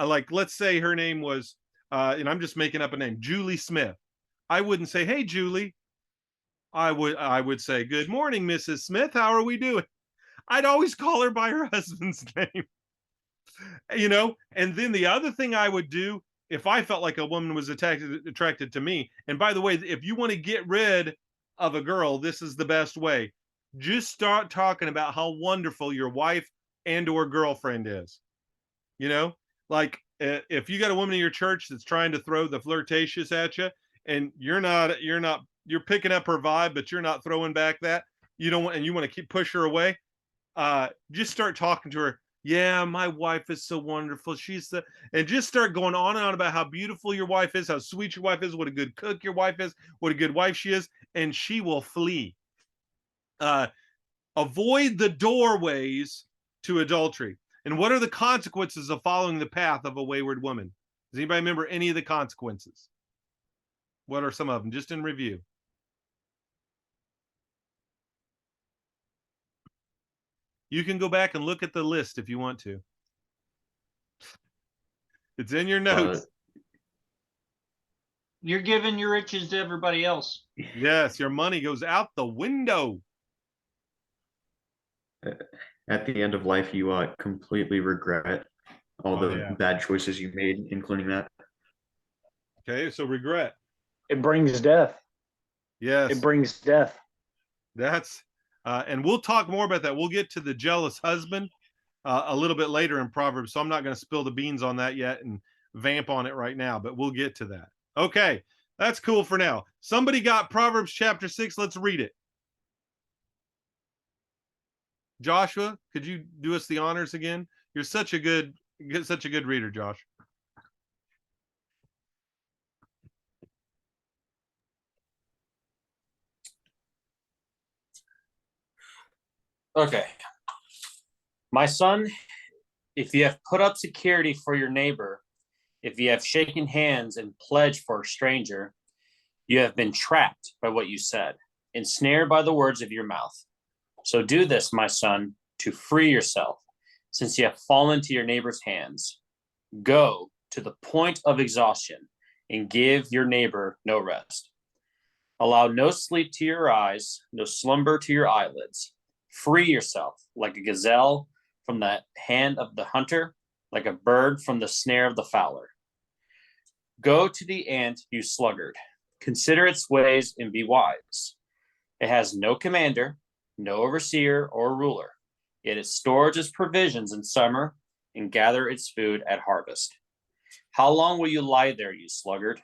Like, let's say her name was, and I'm just making up a name, Julie Smith. I wouldn't say, "Hey, Julie." I would say, "Good morning, Mrs. Smith. How are we doing?" I'd always call her by her husband's name, And then the other thing I would do if I felt like a woman was attracted to me, and by the way, if you want to get rid of a girl, this is the best way. Just start talking about how wonderful your wife and or girlfriend is. Like if you got a woman in your church that's trying to throw the flirtatious at you, and you're picking up her vibe, but you're not throwing back that you don't want, and you want to push her away. Just start talking to her. "Yeah, my wife is so wonderful. And just start going on and on about how beautiful your wife is, how sweet your wife is, what a good cook your wife is, what a good wife she is, and she will flee. Avoid the doorways to adultery. And what are the consequences of following the path of a wayward woman? Does anybody remember any of the consequences? What are some of them? Just in review. You can go back and look at the list if you want to. It's in your notes. You're giving your riches to everybody else. Yes, your money goes out the window. At the end of life, you completely regret all the bad choices you made, including that. Okay, so regret. It brings death. Yes. It brings death. That's and we'll talk more about that. We'll get to the jealous husband a little bit later in Proverbs, so I'm not going to spill the beans on that yet and vamp on it right now, but we'll get to that. Okay, that's cool for now. Somebody got Proverbs chapter 6. Let's read it. Joshua, could you do us the honors again? You're such a good reader, Josh. Okay. My son, if you have put up security for your neighbor, If you have shaken hands and pledged for a stranger, you have been trapped by what you said, ensnared by the words of your mouth. So do this, my son, to free yourself, since you have fallen to your neighbor's hands. Go to the point of exhaustion and give your neighbor no rest. Allow no sleep to your eyes, no slumber to your eyelids. Free yourself like a gazelle from the hand of the hunter, like a bird from the snare of the fowler. Go to the ant, you sluggard. Consider its ways and be wise. It has no commander, no overseer or ruler, yet it stores its provisions in summer and gather its food at harvest. How long will you lie there, you sluggard?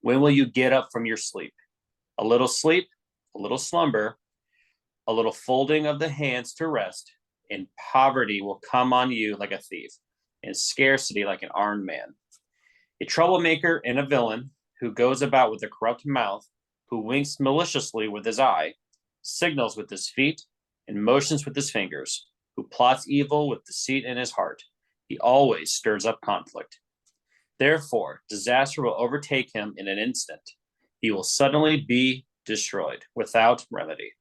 When will you get up from your sleep? A little sleep, a little slumber, a little folding of the hands to rest, and poverty will come on you like a thief, and scarcity like an armed man. A troublemaker and a villain who goes about with a corrupt mouth, who winks maliciously with his eye, signals with his feet, and motions with his fingers, who plots evil with deceit in his heart. He always stirs up conflict. Therefore, disaster will overtake him in an instant. He will suddenly be destroyed without remedy.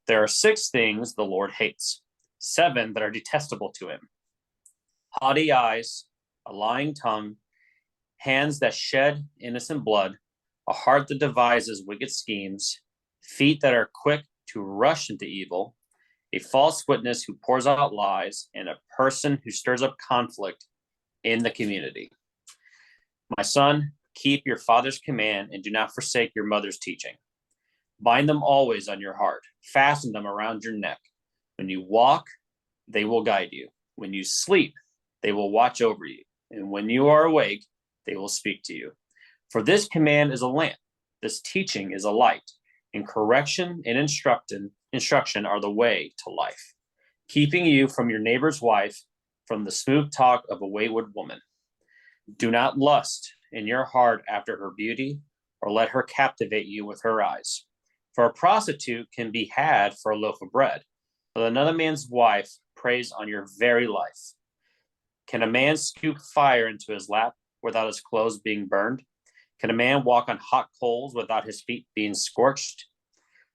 There are 6 things the Lord hates, 7 that are detestable to him: haughty eyes, a lying tongue, hands that shed innocent blood, a heart that devises wicked schemes, feet that are quick to rush into evil, a false witness who pours out lies, and a person who stirs up conflict in the community. My son, keep your father's command and do not forsake your mother's teaching. Bind them always on your heart. Fasten them around your neck. When you walk, they will guide you. When you sleep, they will watch over you. And when you are awake, they will speak to you. For this command is a lamp. This teaching is a light. And correction and instruction are the way to life, keeping you from your neighbor's wife, from the smooth talk of a wayward woman. Do not lust in your heart after her beauty, or let her captivate you with her eyes. For a prostitute can be had for a loaf of bread, but another man's wife preys on your very life. Can a man scoop fire into his lap without his clothes being burned? Can a man walk on hot coals without his feet being scorched?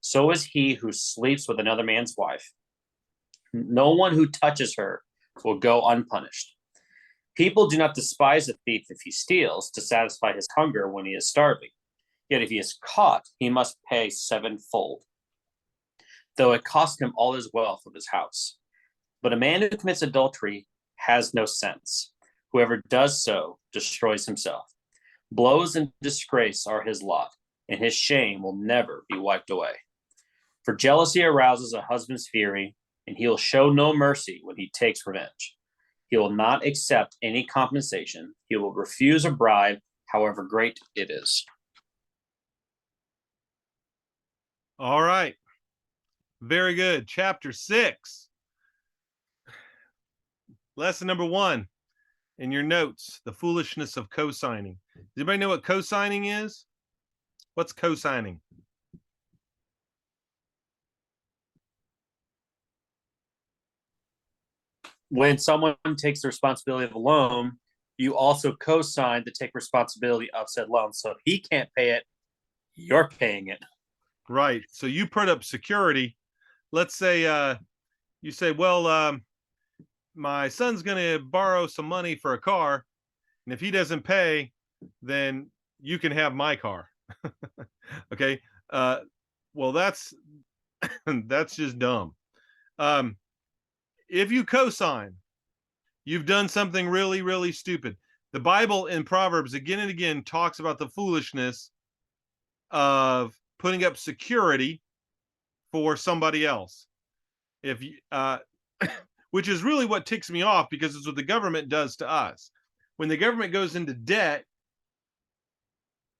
So is he who sleeps with another man's wife. No one who touches her will go unpunished. People do not despise a thief if he steals to satisfy his hunger when he is starving. Yet if he is caught, he must pay 7-fold, though it cost him all his wealth of his house. But a man who commits adultery has no sense. Whoever does so destroys himself. Blows and disgrace are his lot, and his shame will never be wiped away. For jealousy arouses a husband's fury, and he will show no mercy when he takes revenge. He will not accept any compensation. He will refuse a bribe, however great it is. All right. Very good. Chapter 6. Lesson number 1 in your notes, the foolishness of co-signing. Does anybody know what co-signing is? What's co-signing? When someone takes the responsibility of a loan, you also co-sign to take responsibility of said loan. So if he can't pay it, you're paying it. Right. So you put up security. Let's say you say, well, my son's going to borrow some money for a car, and if he doesn't pay, then you can have my car. Okay. Well, that's just dumb. If you co-sign, you've done something really, really stupid. The Bible in Proverbs again and again talks about the foolishness of putting up security for somebody else. If you, which is really what ticks me off, because it's what the government does to us. When the government goes into debt,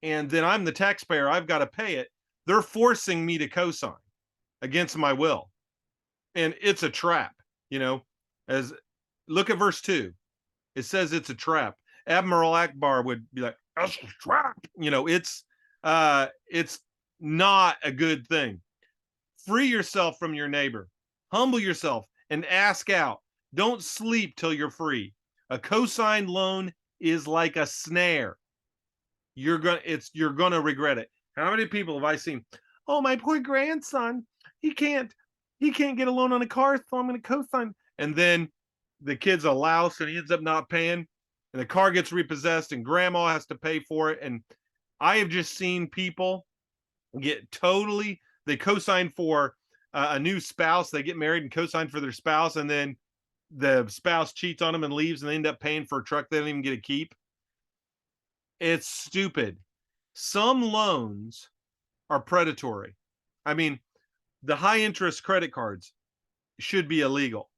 and then I'm the taxpayer, I've got to pay it. They're forcing me to co-sign against my will, and it's a trap. You know, as look at verse 2, it says it's a trap. Admiral Akbar would be like, "That's a trap." You know, it's not a good thing. Free yourself from your neighbor. Humble yourself and ask out. Don't sleep till you're free. A co-signed loan is like a snare. You're gonna regret it. How many people have I seen? Oh, my poor grandson, he can't get a loan on a car, so I'm gonna co-sign. And then the kid's a louse and he ends up not paying, and the car gets repossessed and grandma has to pay for it. And I have just seen people get totally, they co-sign for a new spouse, they get married and co-sign for their spouse, and then the spouse cheats on them and leaves, and they end up paying for a truck they don't even get to keep. It's stupid. Some loans are predatory. I mean, the high interest credit cards should be illegal.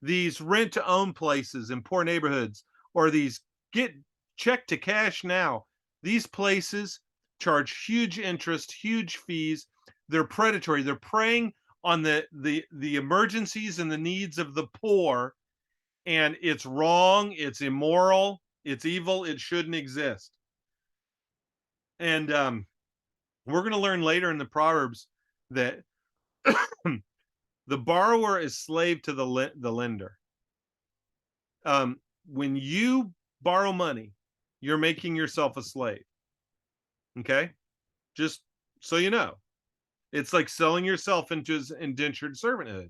These rent to own places in poor neighborhoods, or these get check to cash now, these places charge huge interest, huge fees. They're predatory. They're preying on the emergencies and the needs of the poor, and it's wrong, it's immoral, it's evil, it shouldn't exist. And we're going to learn later in the Proverbs that the borrower is slave to the lender. When you borrow money, you're making yourself a slave. Okay, just so you know, it's like selling yourself into indentured servanthood.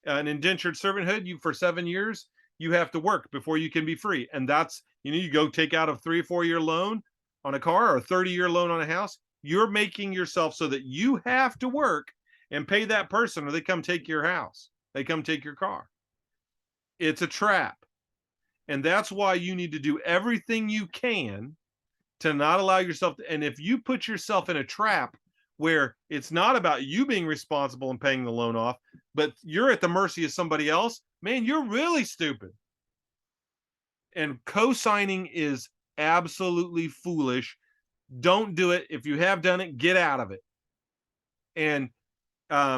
An indentured servanthood, you for 7 years, you have to work before you can be free, and that's, you go take out a 3 or 4 year loan on a car or a 30-year loan on a house. You're making yourself so that you have to work and pay that person, or they come take your house, they come take your car. It's a trap, and that's why you need to do everything you can to not allow yourself to, and if you put yourself in a trap where it's not about you being responsible and paying the loan off, but you're at the mercy of somebody else, man, you're really stupid. And co-signing is absolutely foolish. Don't do it. If you have done it, get out of it. And I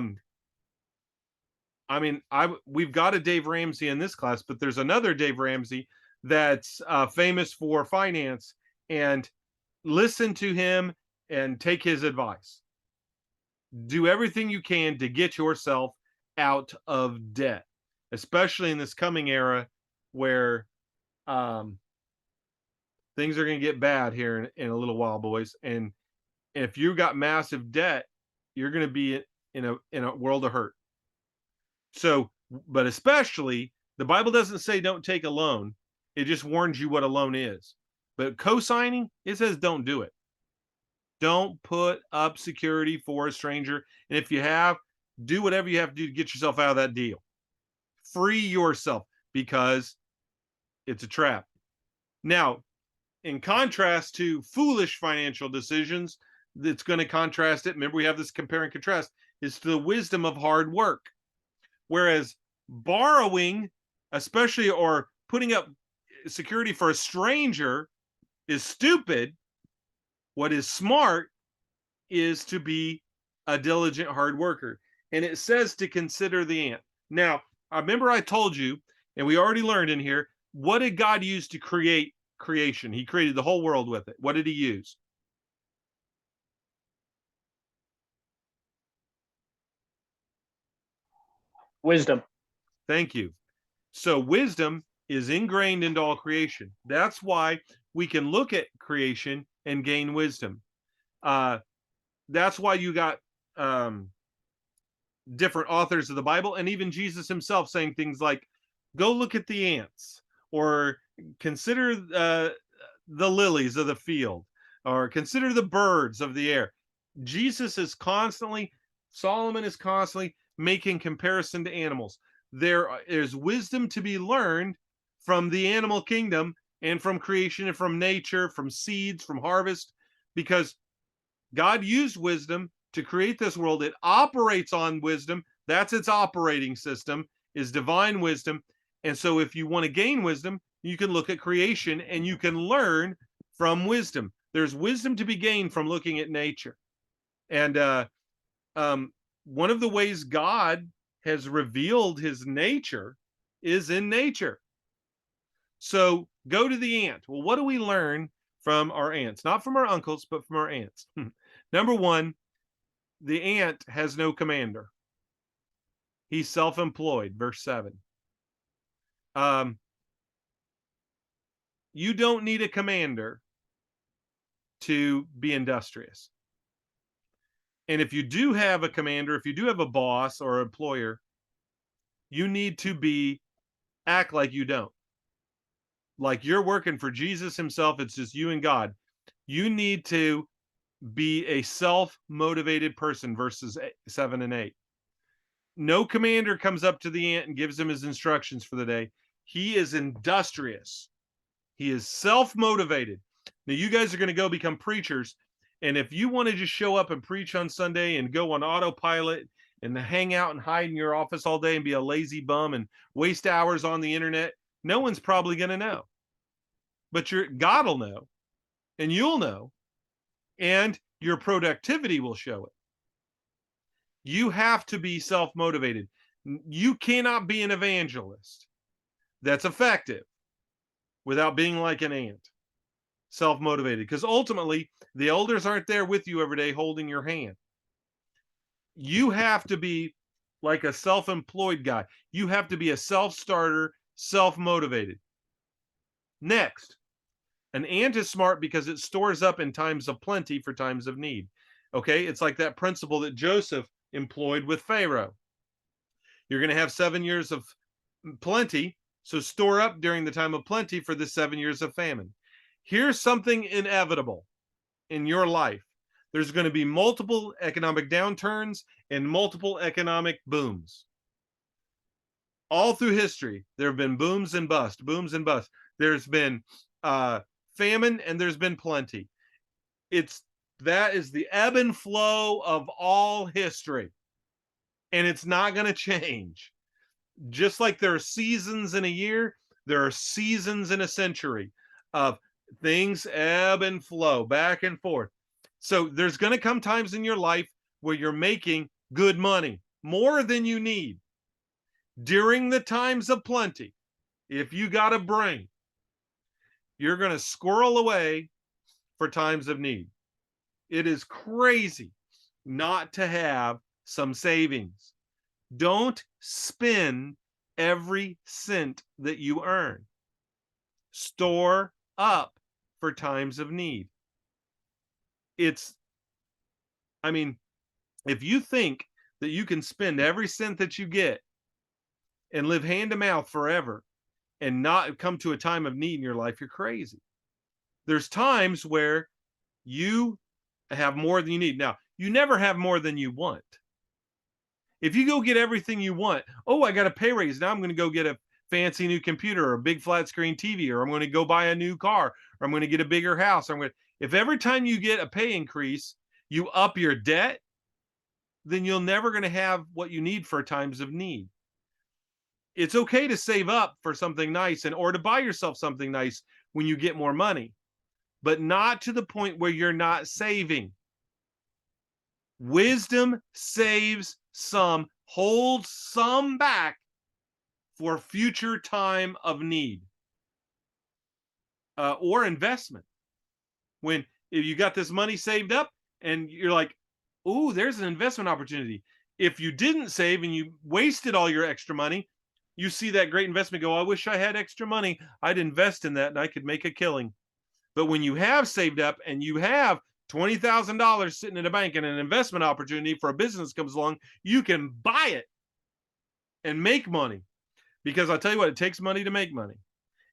mean, we've got a Dave Ramsey in this class, but there's another Dave Ramsey that's famous for finance, and listen to him and take his advice. Do everything you can to get yourself out of debt, especially in this coming era where things are going to get bad here in a little while, boys. And if you got massive debt, you're going to be in a world of hurt. So, but especially, the Bible doesn't say don't take a loan. It just warns you what a loan is. But co-signing, it says don't do it. Don't put up security for a stranger. And if you have, do whatever you have to do to get yourself out of that deal. Free yourself, because it's a trap. Now, in contrast to foolish financial decisions, that's going to contrast it. Remember, we have this compare and contrast, is to the wisdom of hard work. Whereas borrowing, especially, or putting up security for a stranger, is stupid. What is smart is to be a diligent hard worker. And it says to consider the ant. Now, I remember I told you, and we already learned in here, what did God use to create creation? He created the whole world with it. What did he use? Wisdom. Thank you. So wisdom is ingrained into all creation. That's why we can look at creation and gain wisdom. That's why you got different authors of the Bible, and even Jesus himself saying things like, go look at the ants, or consider the lilies of the field, or consider the birds of the air. Jesus is constantly, Solomon is constantly making comparison to animals. There is wisdom to be learned from the animal kingdom and from creation and from nature, from seeds, from harvest, because God used wisdom to create this world. It operates on wisdom. That's its operating system, is divine wisdom. And so if you want to gain wisdom, you can look at creation and you can learn from wisdom. There's wisdom to be gained from looking at nature. And one of the ways God has revealed his nature is in nature. So go to the ant. Well, what do we learn from our ants? Not from our uncles, but from our ants. Number one, the ant has no commander. He's self-employed, verse 7. You don't need a commander to be industrious. And if you do have a commander, if you do have a boss or employer, you need to act like you don't. Like you're working for Jesus himself. It's just you and God. You need to be a self-motivated person, verses 7 and 8. No commander comes up to the ant and gives him his instructions for the day. He is industrious. He is self-motivated. Now, you guys are going to go become preachers. And if you want to just show up and preach on Sunday and go on autopilot and hang out and hide in your office all day and be a lazy bum and waste hours on the internet, no one's probably going to know. But God will know, and you'll know, and your productivity will show it. You have to be self-motivated. You cannot be an evangelist that's effective without being like an ant, self-motivated, because ultimately the elders aren't there with you every day holding your hand. You have to be like a self-employed guy. You have to be a self-starter, self-motivated. Next, an ant is smart because it stores up in times of plenty for times of need. Okay, it's like that principle that Joseph employed with Pharaoh. You're going to have 7 years of plenty, so store up during the time of plenty for the 7 years of famine. Here's something inevitable in your life. There's going to be multiple economic downturns and multiple economic booms. All through history, there have been booms and busts, booms and busts. There's been famine and there's been plenty. That is the ebb and flow of all history. And it's not going to change. Just like there are seasons in a year, there are seasons in a century of things ebb and flow back and forth. So there's going to come times in your life where you're making good money, more than you need. During the times of plenty, if you got a brain, you're going to squirrel away for times of need. It is crazy not to have some savings. Don't spend every cent that you earn. Store up for times of need. If you think that you can spend every cent that you get and live hand to mouth forever and not come to a time of need in your life, you're crazy. There's times where you have more than you need. Now, you never have more than you want. If you go get everything you want, I got a pay raise. Now I'm going to go get a fancy new computer or a big flat screen TV, or I'm going to go buy a new car, or I'm going to get a bigger house. If every time you get a pay increase, you up your debt, then you're never going to have what you need for times of need. It's okay to save up for something nice or to buy yourself something nice when you get more money, but not to the point where you're not saving. Wisdom saves some, holds some back for future time of need or investment. If you got this money saved up and you're like, ooh, there's an investment opportunity. If you didn't save and you wasted all your extra money, you see that great investment go, I wish I had extra money. I'd invest in that and I could make a killing. But when you have saved up and you have $20,000 sitting in a bank and an investment opportunity for a business comes along, you can buy it and make money. Because I'll tell you what, it takes money to make money.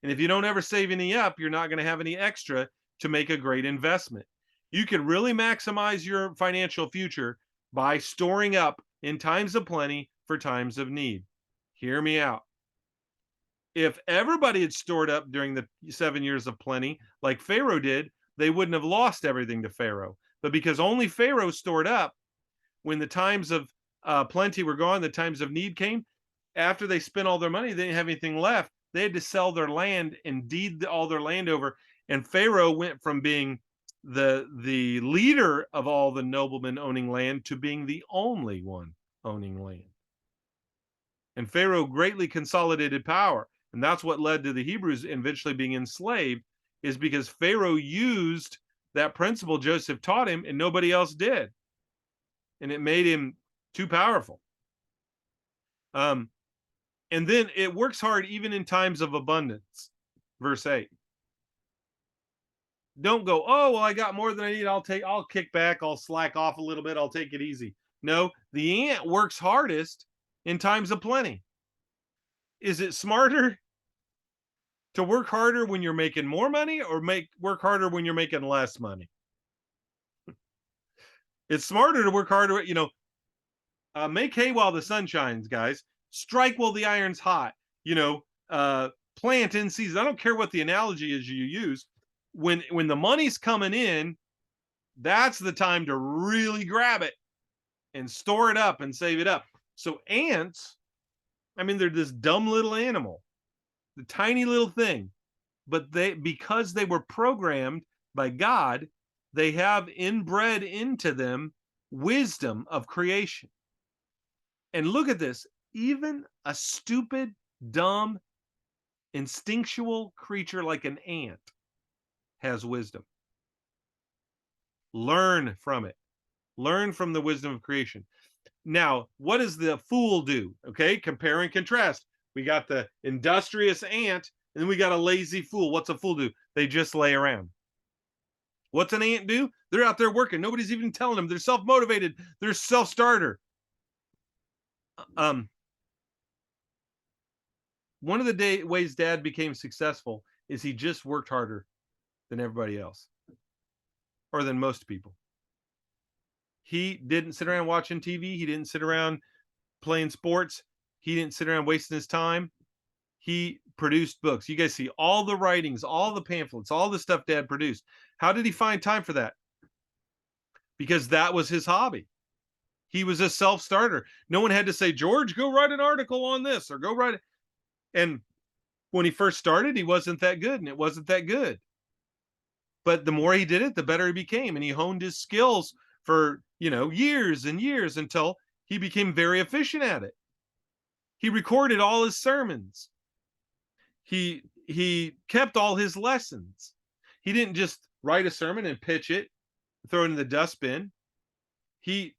And if you don't ever save any up, you're not going to have any extra to make a great investment. You can really maximize your financial future by storing up in times of plenty for times of need. Hear me out. If everybody had stored up during the 7 years of plenty, like Pharaoh did, they wouldn't have lost everything to Pharaoh. But because only Pharaoh stored up, when the times of plenty were gone, the times of need came, after they spent all their money, they didn't have anything left. They had to sell their land and deed all their land over. And Pharaoh went from being the leader of all the noblemen owning land to being the only one owning land. And Pharaoh greatly consolidated power. And that's what led to the Hebrews eventually being enslaved, is because Pharaoh used that principle Joseph taught him and nobody else did. And it made him too powerful. And then it works hard even in times of abundance. Verse 8. Don't go, oh, well, I got more than I need. I'll kick back. I'll slack off a little bit. I'll take it easy. No, the ant works hardest in times of plenty. Is it smarter to work harder when you're making more money or work harder when you're making less money? It's smarter to work harder, make hay while the sun shines, guys. Strike while the iron's hot. Plant in season. I don't care what the analogy is you use. When the money's coming in, that's the time to really grab it and store it up and save it up. So ants, they're this dumb little animal, the tiny little thing, but because they were programmed by God, they have inbred into them wisdom of creation. And look at this, even a stupid, dumb, instinctual creature like an ant has wisdom. Learn from it. Learn from the wisdom of creation. Now, what does the fool do? Okay, compare and contrast. We got the industrious ant, and then we got a lazy fool. What's a fool do? They just lay around. What's an ant do? They're out there working. Nobody's even telling them. They're self-motivated. They're self-starter. One of the ways Dad became successful is he just worked harder than everybody else, or than most people. He didn't sit around watching TV. He didn't sit around playing sports. He didn't sit around wasting his time. He produced books. You guys see all the writings, all the pamphlets, all the stuff Dad produced. How did he find time for that? Because that was his hobby. He was a self-starter. No one had to say, George, go write an article on this or go write it. And when he first started, he wasn't that good, and it wasn't that good. But the more he did it, the better he became. And he honed his skills for, years and years until he became very efficient at it. He recorded all his sermons. He kept all his lessons. He didn't just write a sermon and pitch it, throw it in the dustbin. He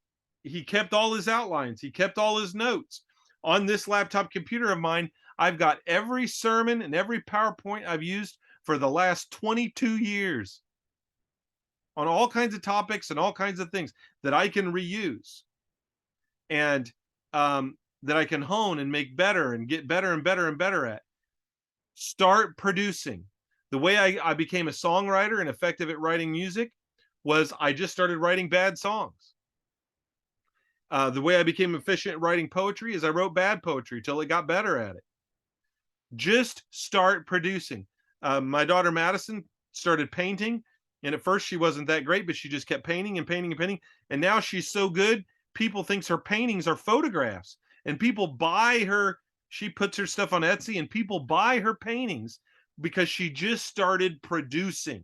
kept all his outlines. He kept all his notes. On this laptop computer of mine, I've got every sermon and every PowerPoint I've used for the last 22 years on all kinds of topics and all kinds of things that I can reuse and that I can hone and make better and get better and better and better at. Start producing. The way I became a songwriter and effective at writing music was I just started writing bad songs. The way I became efficient at writing poetry is I wrote bad poetry till it got better at it. Just start producing. My daughter Madison started painting, and at first she wasn't that great, but she just kept painting and painting and painting. And now she's so good, people think her paintings are photographs, and people buy her. She puts her stuff on Etsy, and people buy her paintings because she just started producing.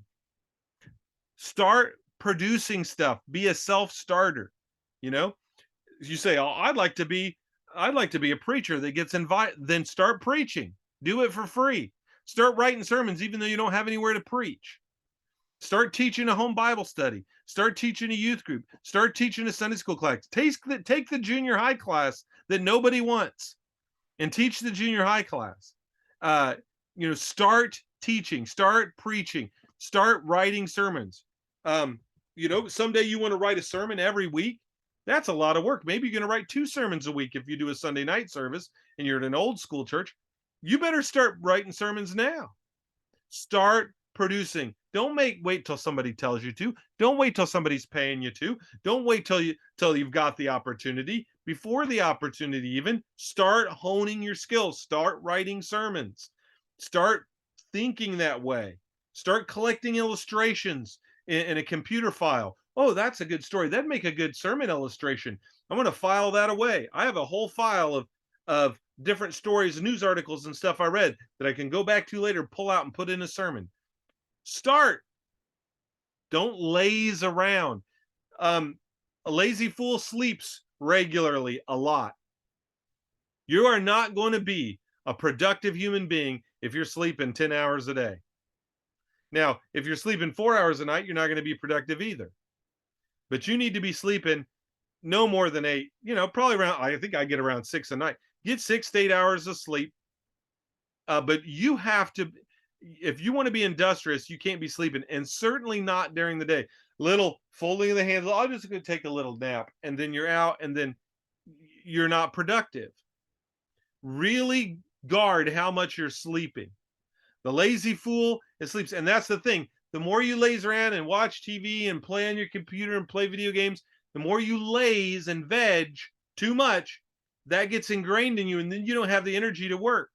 Start producing stuff. Be a self-starter. You say, "Oh, I'd like to be a preacher that gets invited." Then start preaching. Do it for free. Start writing sermons even though you don't have anywhere to preach. Start teaching a home Bible study. Start teaching a youth group. Start teaching a Sunday school class. Take the junior high class that nobody wants and teach the junior high class. Start teaching, start preaching, start writing sermons. Someday you want to write a sermon every week. That's a lot of work. Maybe you're going to write 2 sermons a week if you do a Sunday night service and you're at an old school church. You better start writing sermons now. Start producing. Don't wait till somebody tells you to. Don't wait till somebody's paying you to. Don't wait till you've got the opportunity. Before the opportunity even, start honing your skills. Start writing sermons. Start thinking that way. Start collecting illustrations in a computer file. Oh, that's a good story. That'd make a good sermon illustration. I'm going to file that away. I have a whole file of different stories, news articles, and stuff I read that I can go back to later, pull out, and put in a sermon. Start. Don't laze around. A lazy fool sleeps regularly a lot. You are not going to be a productive human being if you're sleeping 10 hours a day. Now, if you're sleeping 4 hours a night, you're not going to be productive either. But you need to be sleeping no more than 8, probably around, I think I get around 6 a night. Get 6 to 8 hours of sleep. But you have to, if you want to be industrious, you can't be sleeping, and certainly not during the day. Little folding of the hands. I'm just going to take a little nap, and then you're out, and then you're not productive. Really guard how much you're sleeping. The lazy fool is sleeps, and that's the thing. The more you laze around and watch TV and play on your computer and play video games, the more you laze and veg too much, that gets ingrained in you, and then you don't have the energy to work.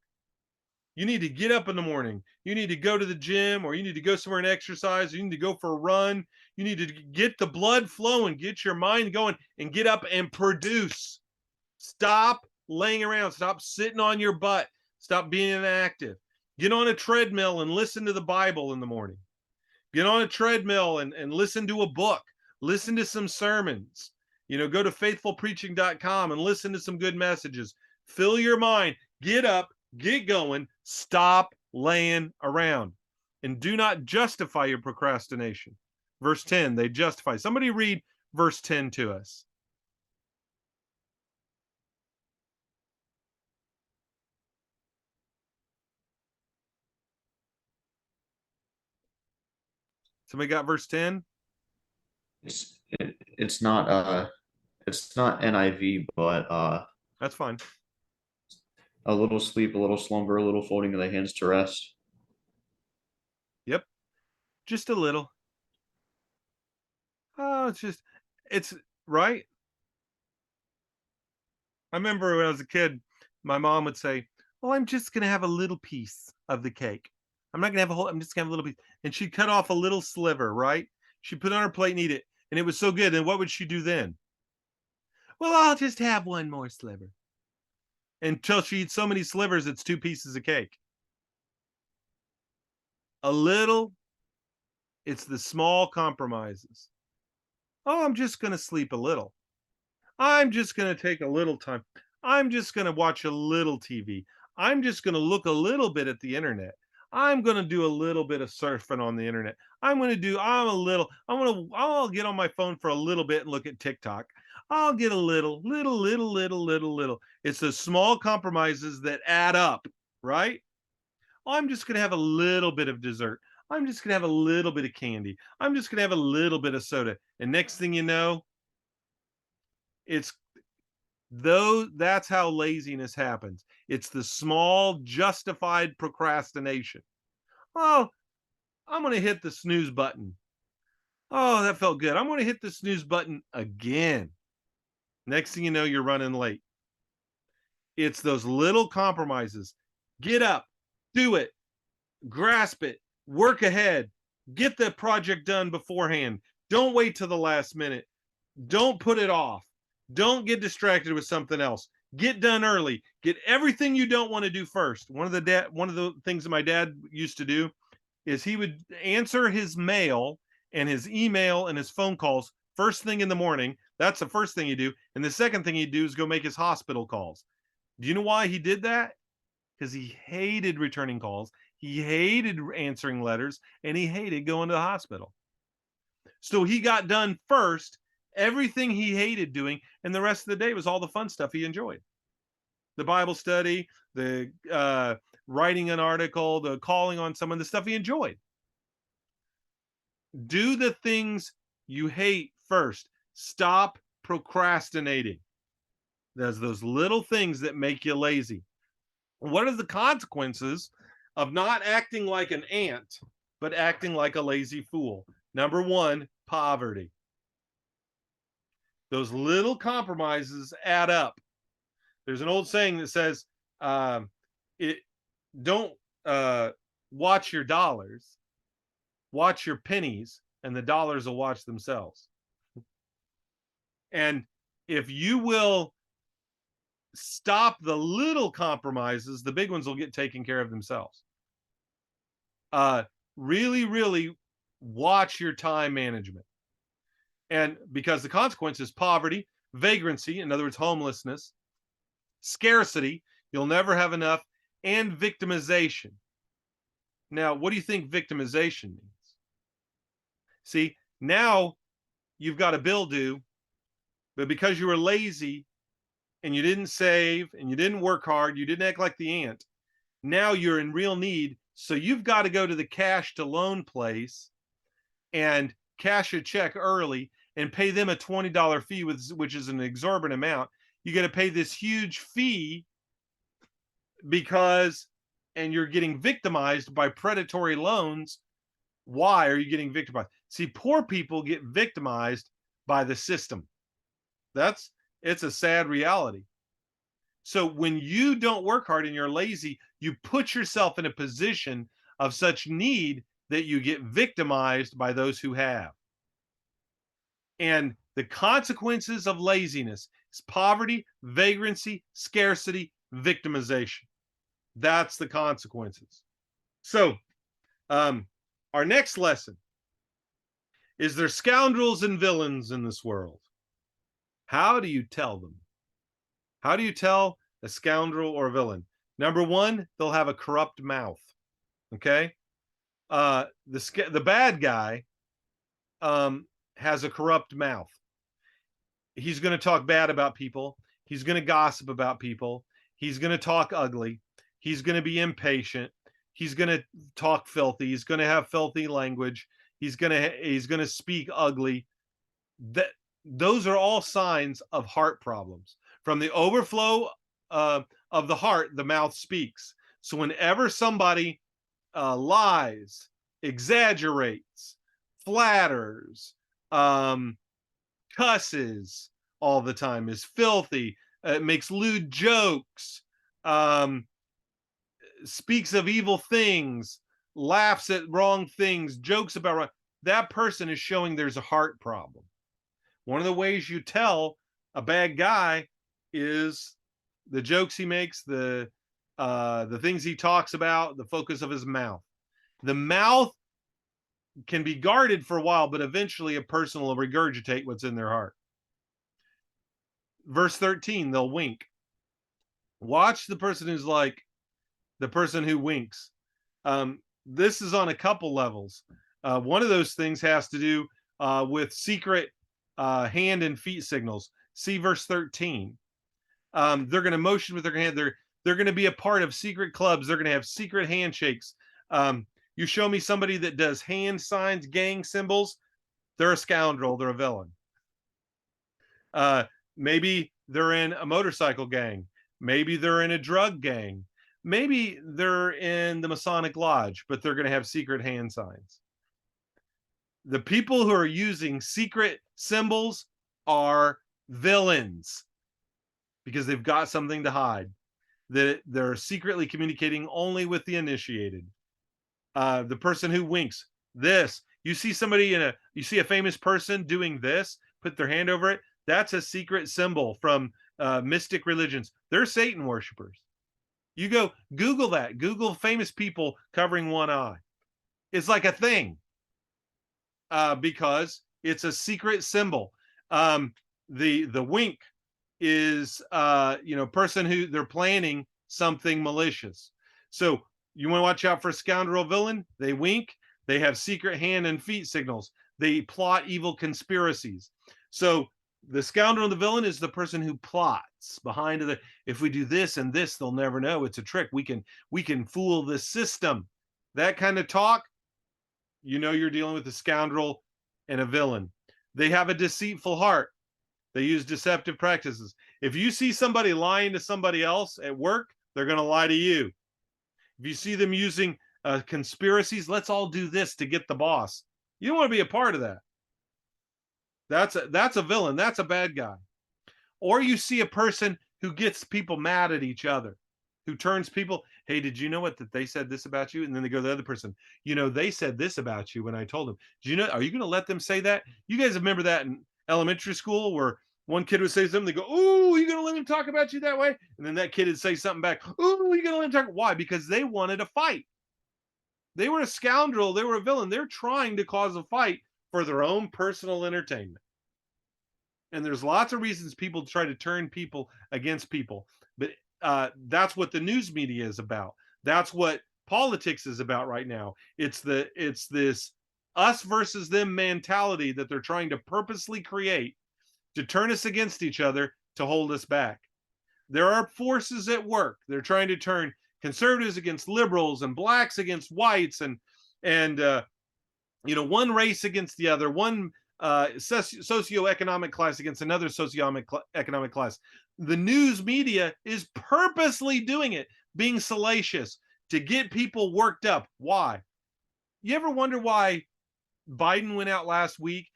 You need to get up in the morning. You need to go to the gym, or you need to go somewhere and exercise. You need to go for a run. You need to get the blood flowing, get your mind going, and get up and produce. Stop laying around. Stop sitting on your butt. Stop being inactive. Get on a treadmill and listen to the Bible in the morning. Get on a treadmill and listen to a book. Listen to some sermons. Go to faithfulpreaching.com and listen to some good messages. Fill your mind. Get up. Get going. Stop laying around. And do not justify your procrastination. Verse 10, they justify. Somebody read verse 10 to us. Somebody got verse 10? It's not NIV, but That's fine. a little sleep, a little slumber, a little folding of the hands to rest. Yep. Just a little. Oh, it's right. I remember when I was a kid, my mom would say, "Oh, I'm just going to have a little piece of the cake. I'm not going to have a whole, I'm just going to have a little piece." And she'd cut off a little sliver, right? She'd put it on her plate and eat it. And it was so good. And what would she do then? Well, I'll just have one more sliver. Until she eats so many slivers, it's 2 pieces of cake. A little, it's the small compromises. Oh, I'm just going to sleep a little. I'm just going to take a little time. I'm just going to watch a little TV. I'm just going to look a little bit at the internet. I'm going to do a little bit of surfing on the internet. I'll get on my phone for a little bit and look at TikTok. I'll get a little. It's the small compromises that add up, right? I'm just going to have a little bit of dessert. I'm just going to have a little bit of candy. I'm just going to have a little bit of soda. And next thing you know, that's how laziness happens. It's the small justified procrastination. Oh, I'm going to hit the snooze button. Oh, that felt good. I'm going to hit the snooze button again. Next thing you know, you're running late. It's those little compromises. Get up, do it, grasp it, work ahead, get the project done beforehand. Don't wait till the last minute. Don't put it off. Don't get distracted with something else. Get done early. Get everything you don't want to do first. One of the things that my dad used to do is he would answer his mail and his email and his phone calls first thing in the morning. That's the first thing he'd do. And the second thing he'd do is go make his hospital calls. Do you know why he did that? Because he hated returning calls. He hated answering letters, and he hated going to the hospital. So he got done first everything he hated doing, and the rest of the day was all the fun stuff he enjoyed. The Bible study, the writing an article, the calling on someone, the stuff he enjoyed. Do the things you hate first. Stop procrastinating. There's those little things that make you lazy. What are the consequences of not acting like an ant, but acting like a lazy fool? Number 1, poverty. Those little compromises add up. There's an old saying that says, don't watch your dollars, watch your pennies, and the dollars will watch themselves. And if you will stop the little compromises, the big ones will get taken care of themselves. Really, really watch your time management. And because the consequence is poverty, vagrancy, in other words, homelessness, scarcity, you'll never have enough, and victimization. Now, what do you think victimization means? See, now you've got a bill due, but because you were lazy and you didn't save and you didn't work hard, you didn't act like the ant, now you're in real need, So you've got to go to the cash to loan place and cash a check early and pay them a $20 fee, which is an exorbitant amount. You got to pay this huge fee and you're getting victimized by predatory loans. Why are you getting victimized? See, poor people get victimized by the system. It's a sad reality. So when you don't work hard and you're lazy, you put yourself in a position of such need that you get victimized by those who have. And the consequences of laziness is poverty, vagrancy, scarcity, victimization. That's the consequences. So our next lesson is there scoundrels and villains in this world. How do you tell them? How do you tell a scoundrel or a villain? Number one, they'll have a corrupt mouth. Okay. The bad guy has a corrupt mouth. He's going to talk bad about people. He's going to gossip about people. He's going to talk ugly. He's going to be impatient. He's going to talk filthy. He's going to have filthy language. He's going to speak ugly. Those are all signs of heart problems. From the overflow of the heart, the mouth speaks. So whenever somebody lies, exaggerates, flatters, cusses all the time, is filthy, makes lewd jokes, speaks of evil things, laughs at wrong things, jokes about wrong, that person is showing there's a heart problem. One of the ways you tell a bad guy is the jokes he makes, the things he talks about, the focus of his mouth. The mouth can be guarded for a while, but eventually a person will regurgitate what's in their heart. Verse 13, they'll wink. Watch the person who's like the person who winks. This is on a couple levels. One of those things has to do with secret hand and feet signals. See verse 13. They're going to motion with their hand. They're going to be a part of secret clubs. They're going to have secret handshakes. You show me somebody that does hand signs, gang symbols, they're a scoundrel. They're a villain. Maybe they're in a motorcycle gang. Maybe they're in a drug gang. Maybe they're in the Masonic Lodge, but they're going to have secret hand signs. The people who are using secret symbols are villains because they've got something to hide. They're secretly communicating only with the initiated. The person who winks, this, you see somebody you see a famous person doing this, put their hand over it. That's a secret symbol from mystic religions. They're Satan worshipers. You go Google that. Google famous people covering one eye. It's like a thing because it's a secret symbol. The wink is person who they're planning something malicious. So you want to watch out for scoundrel villain. They wink. They have secret hand and feet signals. They plot evil conspiracies. So the scoundrel and the villain is the person who plots behind the, if we do this and this, they'll never know. It's a trick. We can fool the system. That kind of talk, you're dealing with a scoundrel and a villain. They have a deceitful heart. They use deceptive practices. If you see somebody lying to somebody else at work, they're going to lie to you. If you see them using conspiracies, let's all do this to get the boss. You don't want to be a part of that. That's a villain. That's a bad guy. Or you see a person who gets people mad at each other, who turns people, hey, did you know that they said this about you? And then they go to the other person, they said this about you when I told them. Are you going to let them say that? You guys remember that in elementary school where one kid would say something, they go, "Ooh, you going to let him talk about you that way?" And then that kid would say something back, "Ooh, you going to let him talk?" Why? Because they wanted a fight. They were a scoundrel. They were a villain. They're trying to cause a fight for their own personal entertainment. And there's lots of reasons people try to turn people against people. But that's what the news media is about. That's what politics is about right now. It's this us versus them mentality that they're trying to purposely create to turn us against each other, to hold us back. There are forces at work. They're trying to turn conservatives against liberals, and blacks against whites, and one race against the other, one socioeconomic class against another socioeconomic class. The news media is purposely doing it, being salacious to get people worked up. Why? You ever wonder why Biden went out last week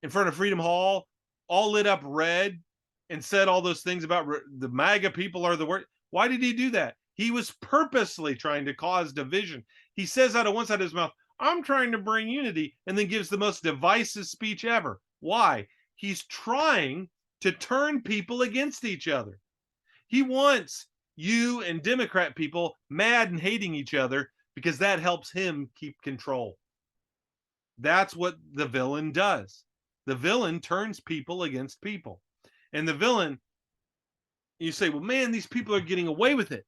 in front of Freedom Hall, all lit up red, and said all those things about the MAGA people are the worst? Why did he do that? He was purposely trying to cause division. He says out of one side of his mouth, I'm trying to bring unity, and then gives the most divisive speech ever. Why? He's trying to turn people against each other. He wants you and Democrat people mad and hating each other because that helps him keep control. That's what the villain does. The villain turns people against people. And the villain, you say, well, man, these people are getting away with it.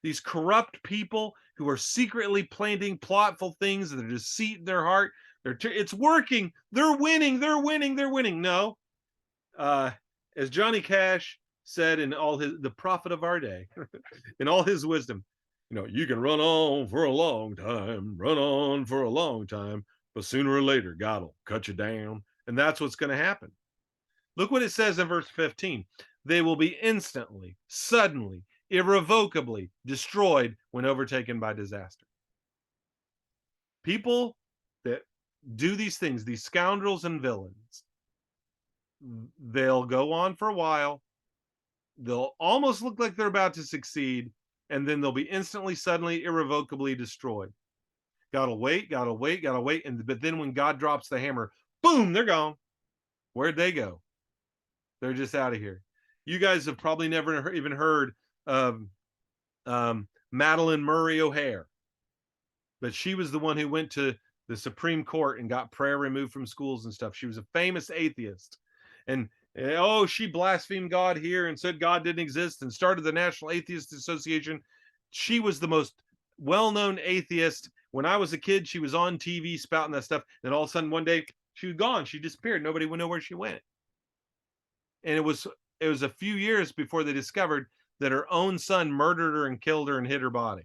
These corrupt people who are secretly planting plotful things, that are deceit in their heart. It's working. They're winning. They're winning. They're winning. No. As Johnny Cash said in the prophet of our day, in all his wisdom, you can run on for a long time, but sooner or later, God will cut you down. And that's what's going to happen. Look what it says in verse 15. They will be instantly, suddenly, irrevocably destroyed when overtaken by disaster. People that do these things, these scoundrels and villains, they'll go on for a while. They'll almost look like they're about to succeed, and then they'll be instantly, suddenly, irrevocably destroyed. Gotta wait. But then when God drops the hammer, boom, they're gone. Where'd they go? They're just out of here. You guys have probably never even heard of Madeleine Murray O'Hair, but she was the one who went to the Supreme Court and got prayer removed from schools and stuff. She was a famous atheist, and she blasphemed God here and said God didn't exist and started the National Atheist Association. She was the most well-known atheist. When I was a kid, she was on TV spouting that stuff, and all of a sudden one day she was gone. She disappeared. Nobody would know where she went. And it was a few years before they discovered that her own son murdered her and killed her and hid her body.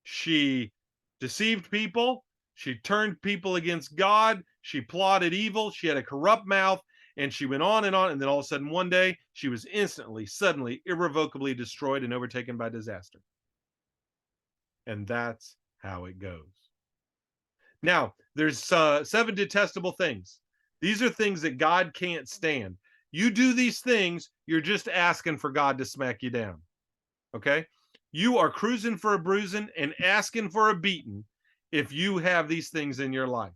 She deceived people. She turned people against God. She plotted evil. She had a corrupt mouth, and she went on. And then all of a sudden, one day, she was instantly, suddenly, irrevocably destroyed and overtaken by disaster. And that's how it goes. Now, there's 7 detestable things. These are things that God can't stand. You do these things, you're just asking for God to smack you down. Okay? You are cruising for a bruising and asking for a beating if you have these things in your life.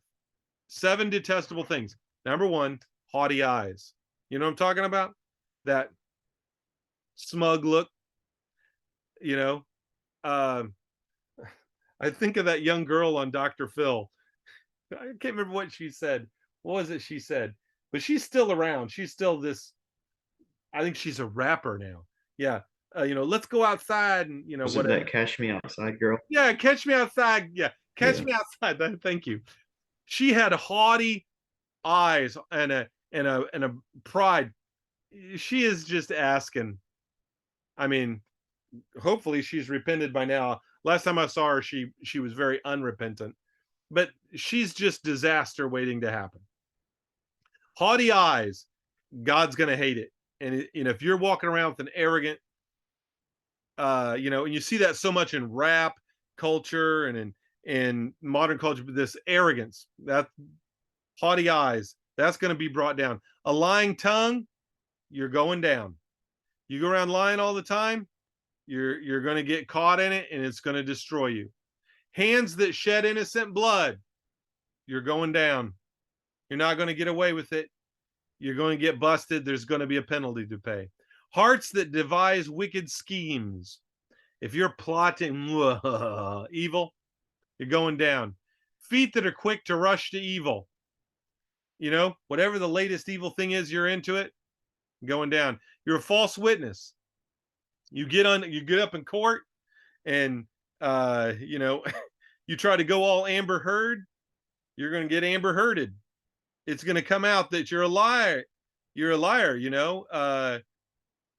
7 detestable things. Number 1, haughty eyes. You know what I'm talking about? That smug look. I think of that young girl on Dr. Phil. I can't remember what she said. What was it she said? But she's still around. She's still this, I think she's a rapper now. Yeah. Let's go outside and, Was whatever. it that Cash Me Outside girl? Yeah, Catch Me Outside. Yeah, Catch Me Outside. Thank you. She had haughty eyes and a pride. She is just asking. I mean, hopefully she's repented by now. Last time I saw her, she was very unrepentant. But she's just disaster waiting to happen. Haughty eyes, God's going to hate it. And if you're walking around with an arrogant, and you see that so much in rap culture and in modern culture, this arrogance, that haughty eyes, that's going to be brought down. A lying tongue, you're going down. You go around lying all the time, you're going to get caught in it, and it's going to destroy you. Hands that shed innocent blood, you're going down. You're not going to get away with it. You're going to get busted. There's going to be a penalty to pay. Hearts that devise wicked schemes. If you're plotting evil, you're going down. Feet that are quick to rush to evil. Whatever the latest evil thing is, you're into it, going down. You're a false witness. You get up in court and you try to go all Amber Heard, you're going to get Amber Hearded. It's going to come out that you're a liar. You're a liar,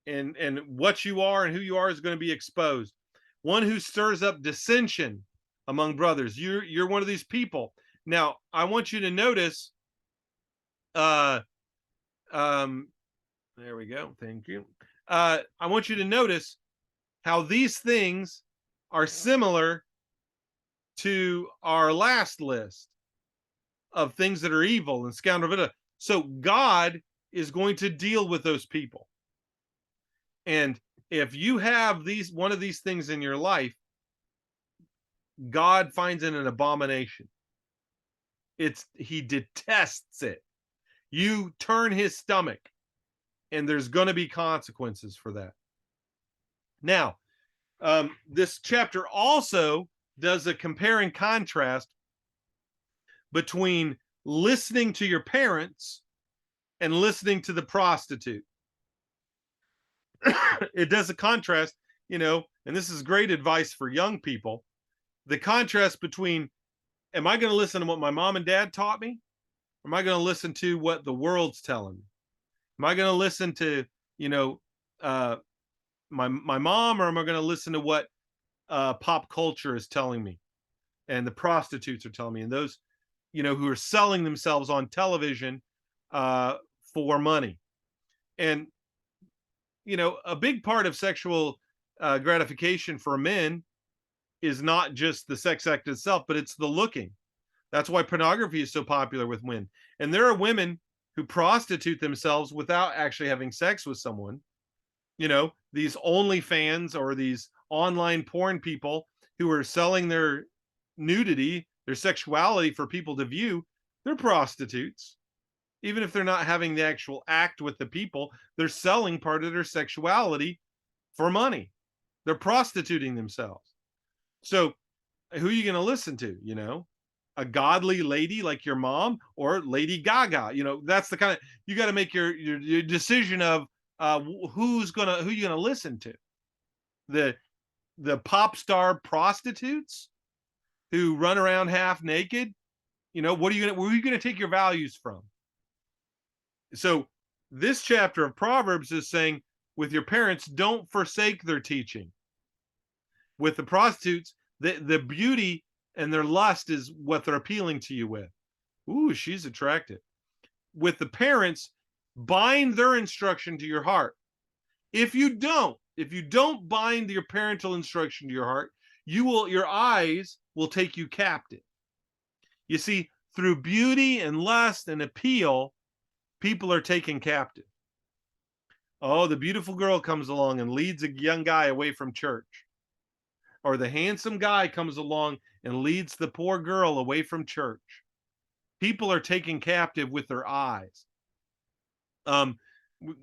and what you are and who you are is going to be exposed. One who stirs up dissension among brothers. You're one of these people. Now, I want you to notice, there we go. Thank you. I want you to notice how these things are similar to our last list of things that are evil and scoundrel. So God is going to deal with those people. And if you have one of these things in your life, God finds it an abomination. He detests it. You turn his stomach, and there's going to be consequences for that. Now, this chapter also does a compare and contrast between listening to your parents and listening to the prostitute. It does a contrast, and this is great advice for young people. The contrast between, am I going to listen to what my mom and dad taught me? Or am I going to listen to what the world's telling me? Am I going to listen to, my mom, or am I going to listen to what pop culture is telling me and the prostitutes are telling me, and those, who are selling themselves on television for money? And, a big part of sexual gratification for men is not just the sex act itself, but it's the looking. That's why pornography is so popular with women. And there are women who prostitute themselves without actually having sex with someone. These OnlyFans or these online porn people who are selling their nudity, their sexuality for people to view, they're prostitutes. Even if they're not having the actual act with the people, they're selling part of their sexuality for money. They're prostituting themselves. So who are you going to listen to? A godly lady like your mom, or Lady Gaga? That's the kind of, you got to make your decision of who you're going to listen to. The pop star prostitutes who run around half naked. Where are you going to take your values from? So this chapter of Proverbs is saying, with your parents, don't forsake their teaching. With the prostitutes, the beauty and their lust is what they're appealing to you with. Ooh, she's attractive. With the parents, bind their instruction to your heart. If you don't bind your parental instruction to your heart, your eyes will take you captive. You see, through beauty and lust and appeal, people are taken captive. Oh, the beautiful girl comes along and leads a young guy away from church. Or the handsome guy comes along and leads the poor girl away from church. People are taken captive with their eyes.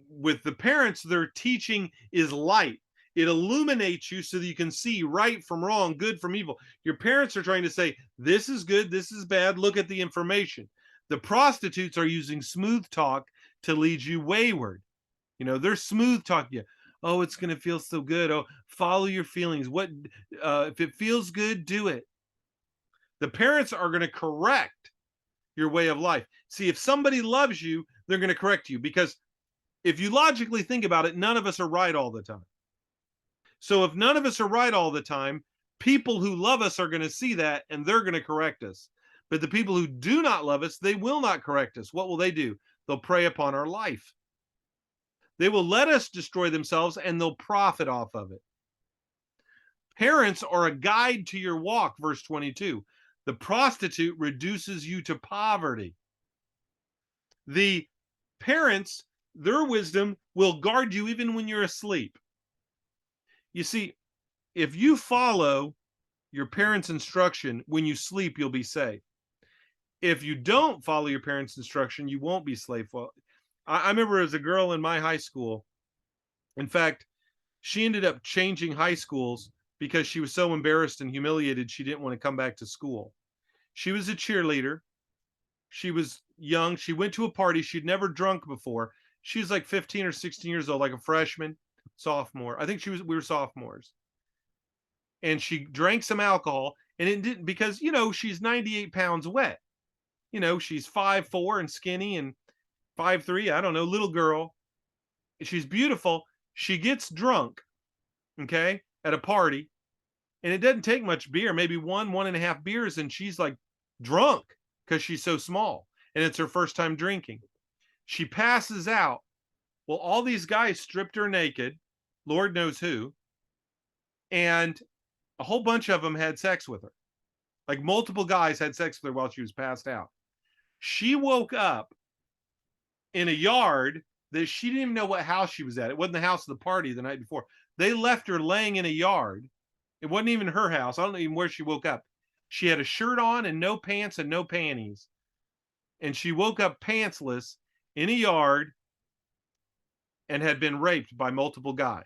With the parents, their teaching is light. It illuminates you so that you can see right from wrong, good from evil. Your parents are trying to say, this is good, this is bad, look at the information. The prostitutes are using smooth talk to lead you wayward. They're smooth talking you. Oh, it's going to feel so good. Oh, follow your feelings. If it feels good, do it. The parents are going to correct your way of life. See, if somebody loves you, they're going to correct you, because if you logically think about it, none of us are right all the time. So if none of us are right all the time, people who love us are going to see that and they're going to correct us. But the people who do not love us, they will not correct us. What will they do? They'll prey upon our life. They will let us destroy themselves, and they'll profit off of it. Parents are a guide to your walk, verse 22. The prostitute reduces you to poverty. The parents, their wisdom will guard you even when you're asleep. You see, if you follow your parents' instruction when you sleep, you'll be safe. If you don't follow your parents' instruction, you won't be safe. Well, I remember as a girl in my high school, in fact, she ended up changing high schools because she was so embarrassed and humiliated she didn't want to come back to school. She was a cheerleader. She was young. She went to a party. She'd never drunk before. She was like 15 or 16 years old, like a freshman, sophomore. I think we were sophomores. And she drank some alcohol, and it didn't, because, she's 98 pounds wet. She's 5'4" and skinny and 5'3", I don't know, little girl. She's beautiful, She gets drunk, okay, at a party, and it doesn't take much beer, maybe 1.5 beers, and she's like drunk because she's so small, and it's her first time drinking. She passes out. Well, all these guys stripped her naked, Lord knows who, and a whole bunch of them had sex with her. Like multiple guys had sex with her while she was passed out. She woke up in a yard that she didn't even know what house she was at. It wasn't the house of the party the night before. They left her laying in a yard. It wasn't even her house. I don't know even where she woke up. She had a shirt on and no pants and no panties. And she woke up pantsless in a yard and had been raped by multiple guys.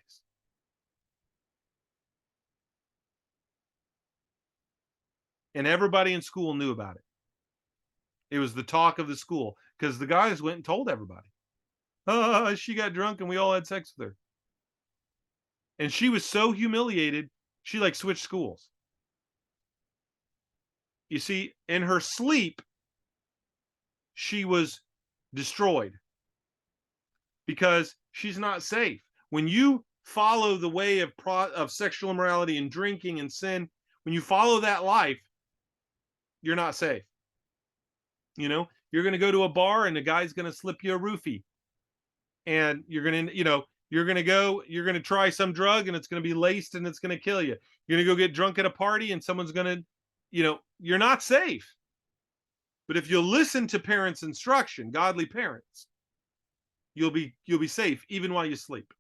And everybody in school knew about it. It was the talk of the school because the guys went and told everybody. Oh, she got drunk and we all had sex with her. And she was so humiliated, she like switched schools. You see, in her sleep, she was destroyed because she's not safe. When you follow the way of sexual immorality and drinking and sin, when you follow that life, you're not safe. You know, you're going to go to a bar and the guy's going to slip you a roofie. And you're going to, you're going to try some drug and it's going to be laced and it's going to kill you. You're going to go get drunk at a party and someone's going to, you're not safe. But if you'll listen to parents' instruction, godly parents, you'll be safe even while you sleep.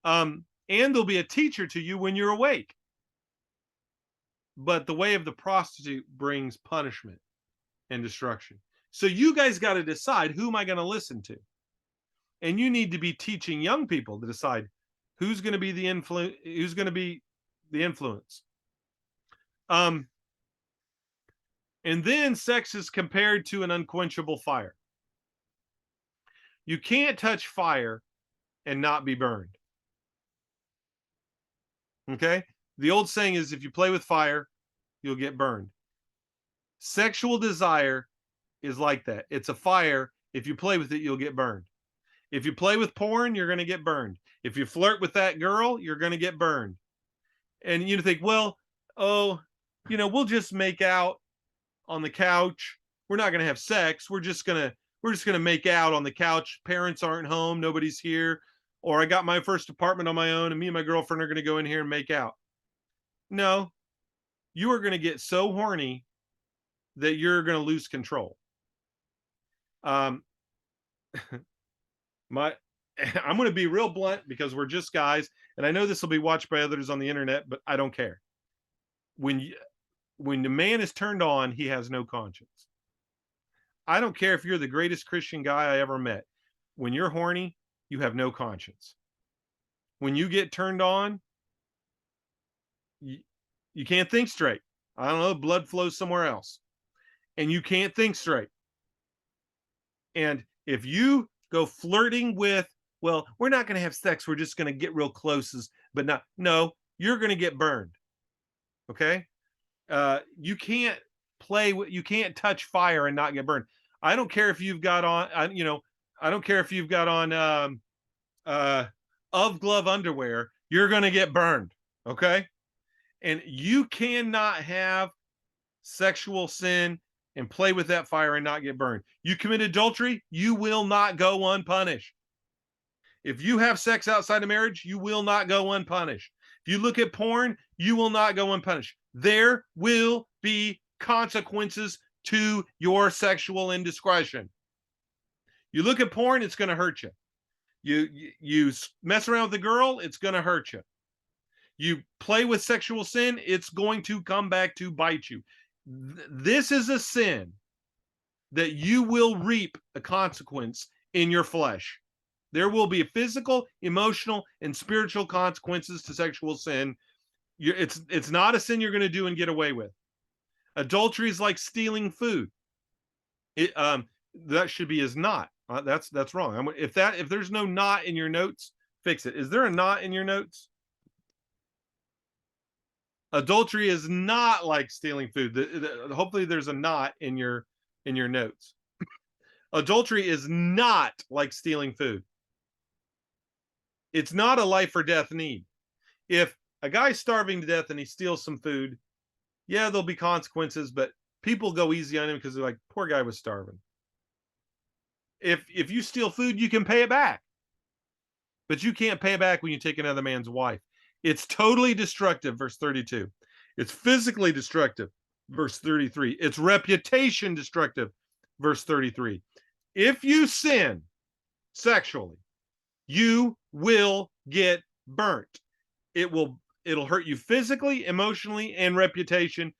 And there'll be a teacher to you when you're awake. But the way of the prostitute brings punishment and destruction. So you guys got to decide, who am I going to listen to? And you need to be teaching young people to decide who's going to be the influence. And then sex is compared to an unquenchable fire. You can't touch fire and not be burned. Okay? The old saying is, if you play with fire, you'll get burned. Sexual desire is like that. It's a fire. If you play with it, you'll get burned. If you play with porn, you're going to get burned. If you flirt with that girl, you're going to get burned. And you think, well, we'll just make out on the couch. We're not going to have sex. We're just going to make out on the couch. Parents aren't home. Nobody's here. Or I got my first apartment on my own and me and my girlfriend are going to go in here and make out. No, you are going to get so horny that you're going to lose control. I'm going to be real blunt because we're just guys, and I know this will be watched by others on the internet, but I don't care. When the man is turned on, he has no conscience. I don't care if you're the greatest Christian guy I ever met. When you're horny, you have no conscience. When you get turned on, you can't think straight. I don't know, blood flows somewhere else. And you can't think straight. And if you go flirting with, well, we're not going to have sex, we're just going to get real close, but not, no, you're going to get burned. Okay? You can't you can't touch fire and not get burned. I don't care if you've got on, I don't care if you've got on of glove underwear, you're going to get burned. Okay? And you cannot have sexual sin and play with that fire and not get burned. You commit adultery, you will not go unpunished. If you have sex outside of marriage, you will not go unpunished. If you look at porn, you will not go unpunished. There will be consequences to your sexual indiscretion. You look at porn, it's going to hurt you. You mess around with a girl, it's going to hurt you. You play with sexual sin, it's going to come back to bite you. This is a sin that you will reap a consequence in your flesh. There will be physical, emotional, and spiritual consequences to sexual sin. It's not a sin you're going to do and get away with. Adultery is like stealing food. That should be as not. That's wrong. If there's no not in your notes, fix it. Is there a not in your notes? Adultery is not like stealing food. Hopefully there's a not in your notes. Adultery is not like stealing food. It's not a life or death need. If a guy's starving to death and he steals some food, yeah, there'll be consequences, but people go easy on him because they're like, poor guy was starving. If you steal food, you can pay it back. But you can't pay it back when you take another man's wife. It's totally destructive, verse 32. It's physically destructive, verse 33. It's reputation destructive, verse 33. If you sin sexually, you will get burnt. It'll hurt you physically, emotionally, and reputation.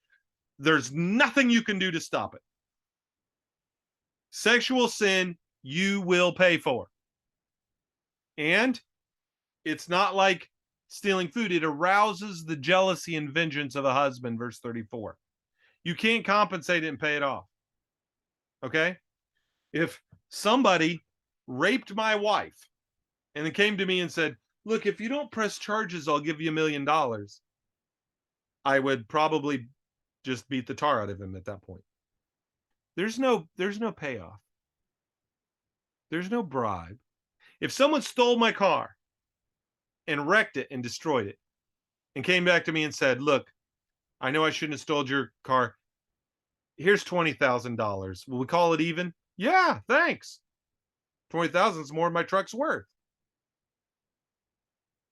There's nothing you can do to stop it. Sexual sin, you will pay for. And it's not like stealing food. It arouses the jealousy and vengeance of a husband, verse 34. You can't compensate it and pay it off. Okay? If somebody raped my wife and then came to me and said, look, if you don't press charges, I'll give you $1 million, I would probably just beat the tar out of him at that point. There's no payoff. There's no bribe. If someone stole my car and wrecked it and destroyed it and came back to me and said, look, I know I shouldn't have stole your car. Here's $20,000. Will we call it even? Yeah, thanks. 20,000 is more than my truck's worth.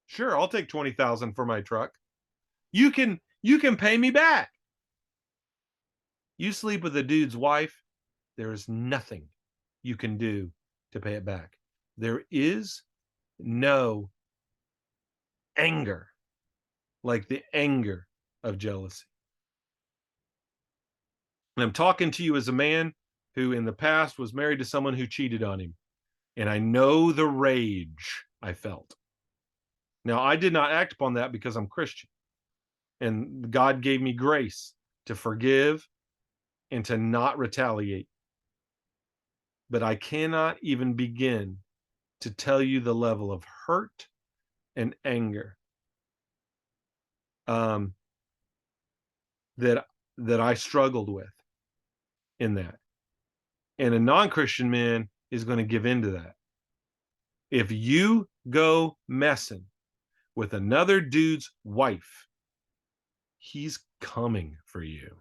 Sure, I'll take 20,000 for my truck. You can pay me back. You sleep with a dude's wife, there is nothing you can do to pay it back. There is no anger like the anger of jealousy. And I'm talking to you as a man who in the past was married to someone who cheated on him. And I know the rage I felt. Now, I did not act upon that because I'm Christian. And God gave me grace to forgive and to not retaliate. But I cannot even begin to tell you the level of hurt and anger that I struggled with in that. And a non-Christian man is going to give into that. If you go messing with another dude's wife, he's coming for you.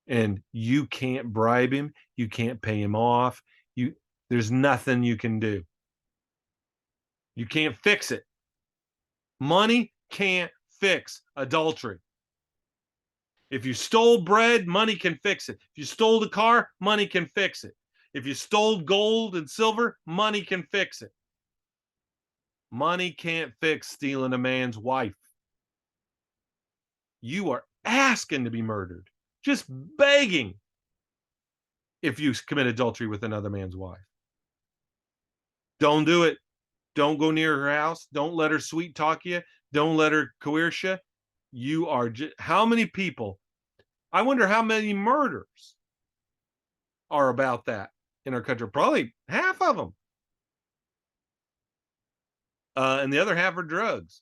And you can't bribe him. You can't pay him off. There's nothing you can do. You can't fix it. Money can't fix adultery. If you stole bread, money can fix it. If you stole the car, money can fix it. If you stole gold and silver, money can fix it. Money can't fix stealing a man's wife. You are asking to be murdered, just begging if you commit adultery with another man's wife. Don't do it. Don't go near her house. Don't let her sweet talk you. Don't let her coerce you. You are how many people? I wonder how many murders are about that in our country. Probably half of them. And the other half are drugs.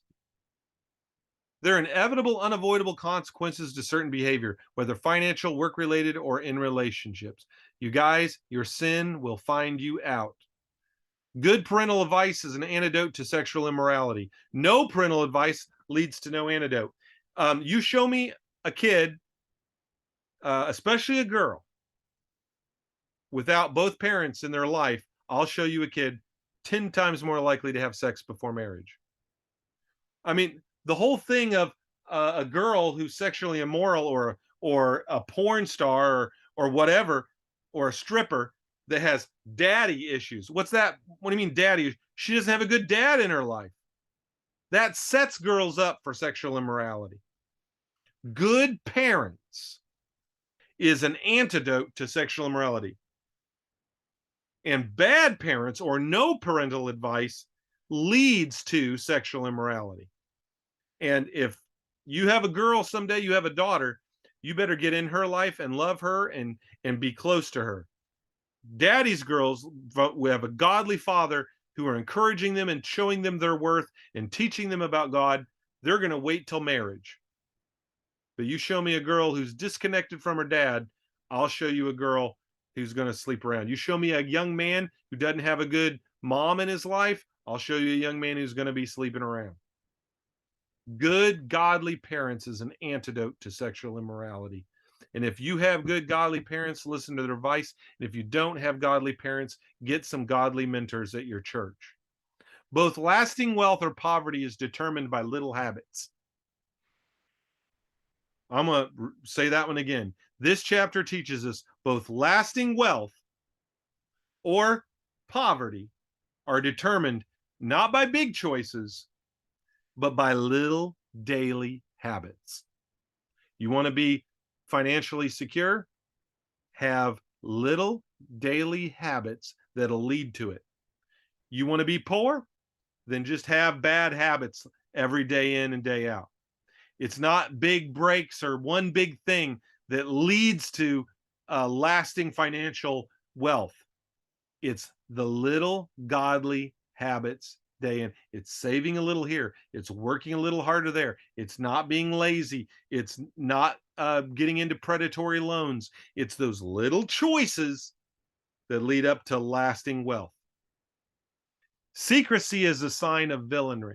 There are inevitable, unavoidable consequences to certain behavior, whether financial, work-related, or in relationships. You guys, your sin will find you out. Good parental advice is an antidote to sexual immorality. No parental advice leads to no antidote. You show me a kid, especially a girl, without both parents in their life, I'll show you a kid 10 times more likely to have sex before marriage. I mean, the whole thing of a girl who's sexually immoral or a porn star or whatever, or a stripper that has daddy issues. What's that? What do you mean daddy? She doesn't have a good dad in her life. That sets girls up for sexual immorality. Good parents is an antidote to sexual immorality. And bad parents or no parental advice leads to sexual immorality. And if you have a girl someday, you have a daughter, you better get in her life and love her and be close to her. Daddy's girls we have a godly father who are encouraging them and showing them their worth and teaching them about God. They're going to wait till marriage. But you show me a girl who's disconnected from her dad, I'll show you a girl who's going to sleep around. You show me a young man who doesn't have a good mom in his life, I'll show you a young man who's going to be sleeping around. Good, godly parents is an antidote to sexual immorality. And if you have good, godly parents, listen to their advice. And if you don't have godly parents, get some godly mentors at your church. Both lasting wealth or poverty is determined by little habits. I'm going to say that one again. This chapter teaches us both lasting wealth or poverty are determined not by big choices, but by little daily habits. You want to be financially secure? Have little daily habits that'll lead to it. You want to be poor? Then just have bad habits every day in and day out. It's not big breaks or one big thing that leads to lasting financial wealth. It's the little godly habits day in. It's saving a little here. It's working a little harder there. It's not being lazy. It's not getting into predatory loans. It's those little choices that lead up to lasting wealth. Secrecy is a sign of villainy.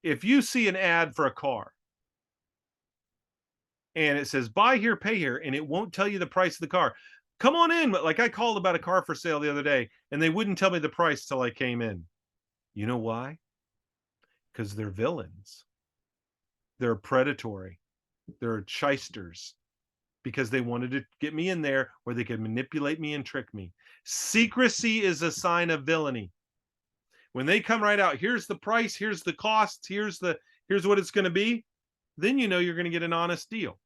If you see an ad for a car and it says buy here, pay here, and it won't tell you the price of the car, come on in. But like I called about a car for sale the other day and they wouldn't tell me the price till I came in. You know why? Because they're villains. They're predatory. They're shysters because they wanted to get me in there where they could manipulate me and trick me. Secrecy is a sign of villainy. When they come right out, here's the price, here's the cost, here's what it's going to be, then you know you're going to get an honest deal.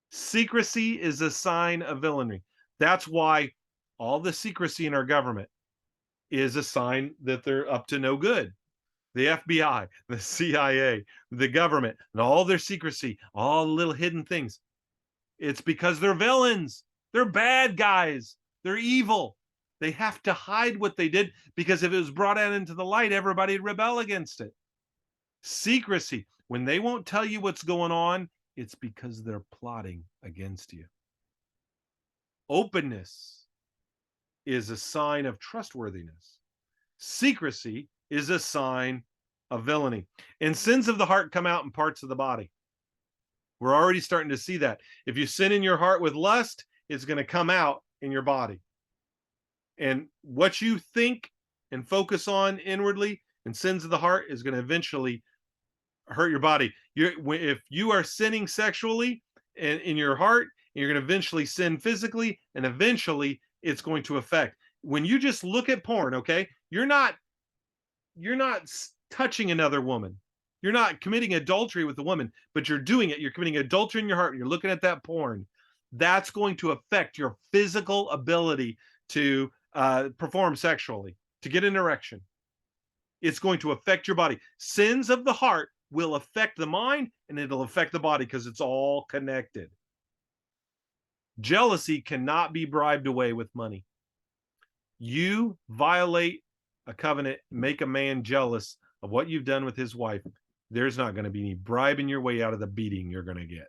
Secrecy is a sign of villainy. That's why all the secrecy in our government is a sign that they're up to no good. The FBI, the CIA, the government, and all their secrecy, all the little hidden things. It's because they're villains. They're bad guys. They're evil. They have to hide what they did because if it was brought out into the light, everybody would rebel against it. Secrecy. When they won't tell you what's going on, it's because they're plotting against you. Openness is a sign of trustworthiness. Secrecy is a sign of villainy. And sins of the heart come out in parts of the body. We're already starting to see that. If you sin in your heart with lust, it's going to come out in your body. And what you think and focus on inwardly and sins of the heart is going to eventually hurt your body. If you are sinning sexually in your heart, you're going to eventually sin physically, and eventually it's going to affect. When you just look at porn, okay, you're not touching another woman. You're not committing adultery with a woman, but you're doing it. You're committing adultery in your heart. You're looking at that porn. That's going to affect your physical ability to perform sexually, to get an erection. It's going to affect your body. Sins of the heart will affect the mind and it'll affect the body because it's all connected. Jealousy cannot be bribed away with money. You violate a covenant, make a man jealous of what you've done with his wife. There's not going to be any bribing your way out of the beating you're going to get.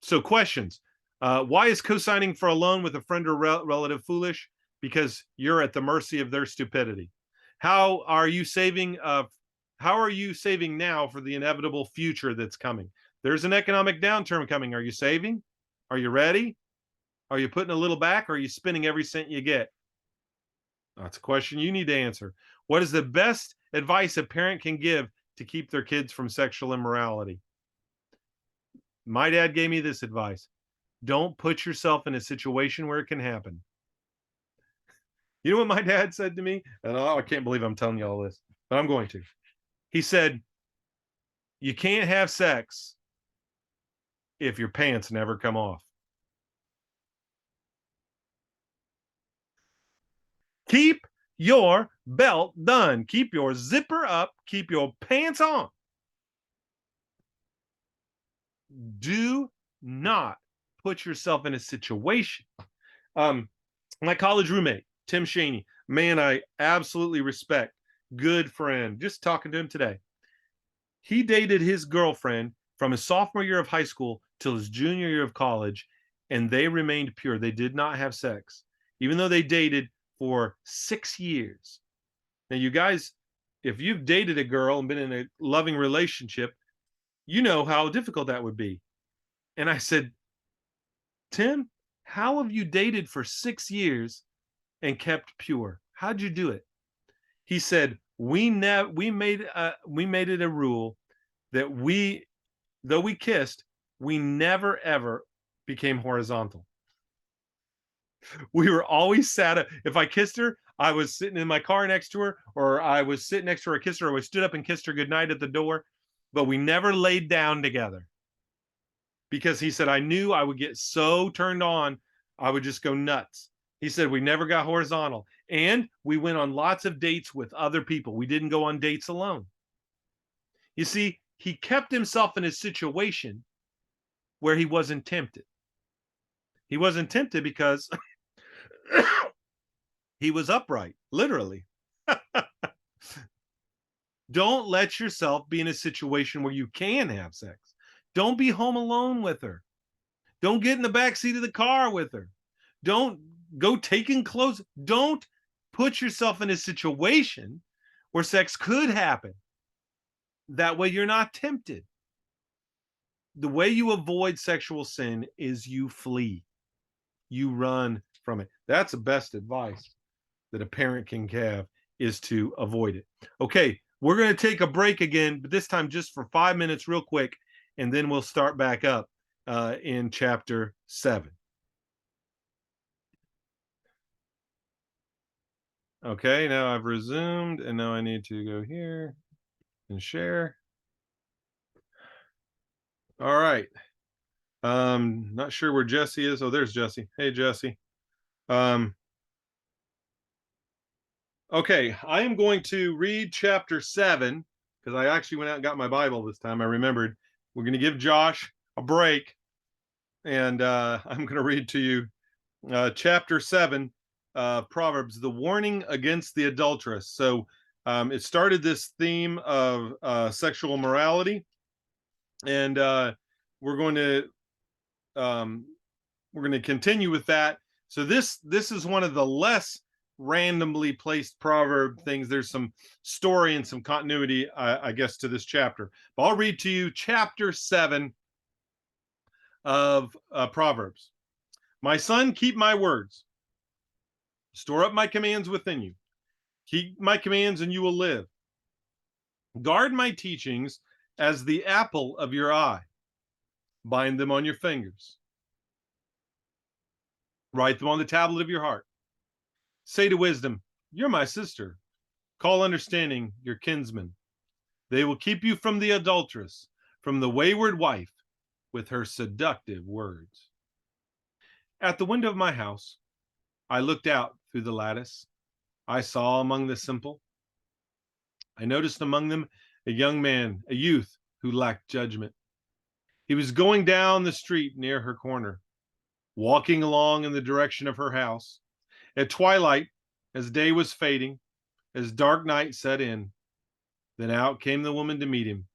So questions. Why is co-signing for a loan with a friend or relative foolish? Because you're at the mercy of their stupidity. How are you saving now for the inevitable future that's coming? There's an economic downturn coming. Are you saving? Are you ready? Are you putting a little back or are you spending every cent you get? That's a question you need to answer. What is the best advice a parent can give to keep their kids from sexual immorality? My dad gave me this advice. Don't put yourself in a situation where it can happen. You know what my dad said to me? And I can't believe I'm telling you all this, but I'm going to. He said, you can't have sex if your pants never come off. Keep your belt done. Keep your zipper up. Keep your pants on. Do not put yourself in a situation. My college roommate, Tim Shaney, man, I absolutely respect. Good friend. Just talking to him today. He dated his girlfriend from his sophomore year of high school till his junior year of college. and they remained pure. They did not have sex, even though they dated for 6 years. Now, you guys, if you've dated a girl and been in a loving relationship, you know how difficult that would be. And I said, Tim, how have you dated for 6 years and kept pure? How'd you do it? He said, we made it a rule that though we kissed, we never ever became horizontal. We were always sat up. If I kissed her, I was sitting in my car next to her, or I was sitting next to her, I kissed her, or I stood up and kissed her goodnight at the door, but we never laid down together. Because he said, I knew I would get so turned on, I would just go nuts. He said, we never got horizontal. And we went on lots of dates with other people. We didn't go on dates alone. You see, he kept himself in a situation where he wasn't tempted. He wasn't tempted because he was upright, literally. Don't let yourself be in a situation where you can have sex. Don't be home alone with her. Don't get in the back seat of the car with her. Don't go taking clothes. Don't put yourself in a situation where sex could happen. That way you're not tempted. The way you avoid sexual sin is you flee. You run from it. That's the best advice that a parent can have, is to avoid it. Okay, we're going to take a break again, but this time just for 5 minutes real quick, and then we'll start back up in chapter 7. Okay, now I've resumed, and now I need to go here and share. All right. Not sure where Jesse is. Oh, there's Jesse. Hey, Jesse. Okay, I am going to read chapter 7 because I actually went out and got my Bible this time. I remembered. We're going to give Josh a break, and I'm going to read to you chapter 7, Proverbs, the warning against the adulteress. So it started this theme of sexual morality, and we're going to continue with that. So this is one of the less randomly placed proverb things. There's some story and some continuity, I guess, to this chapter. But I'll read to you chapter 7 of Proverbs. My son, keep my words. Store up my commands within you. Keep my commands and you will live. Guard my teachings as the apple of your eye. Bind them on your fingers. Write them on the tablet of your heart. Say to wisdom, you're my sister. Call understanding your kinsman. They will keep you from the adulteress, from the wayward wife, with her seductive words. At the window of my house, I looked out through the lattice. I saw among the simple. I noticed among them a young man, a youth who lacked judgment. He was going down the street near her corner, walking along in the direction of her house. At twilight, as day was fading, as dark night set in, then out came the woman to meet him,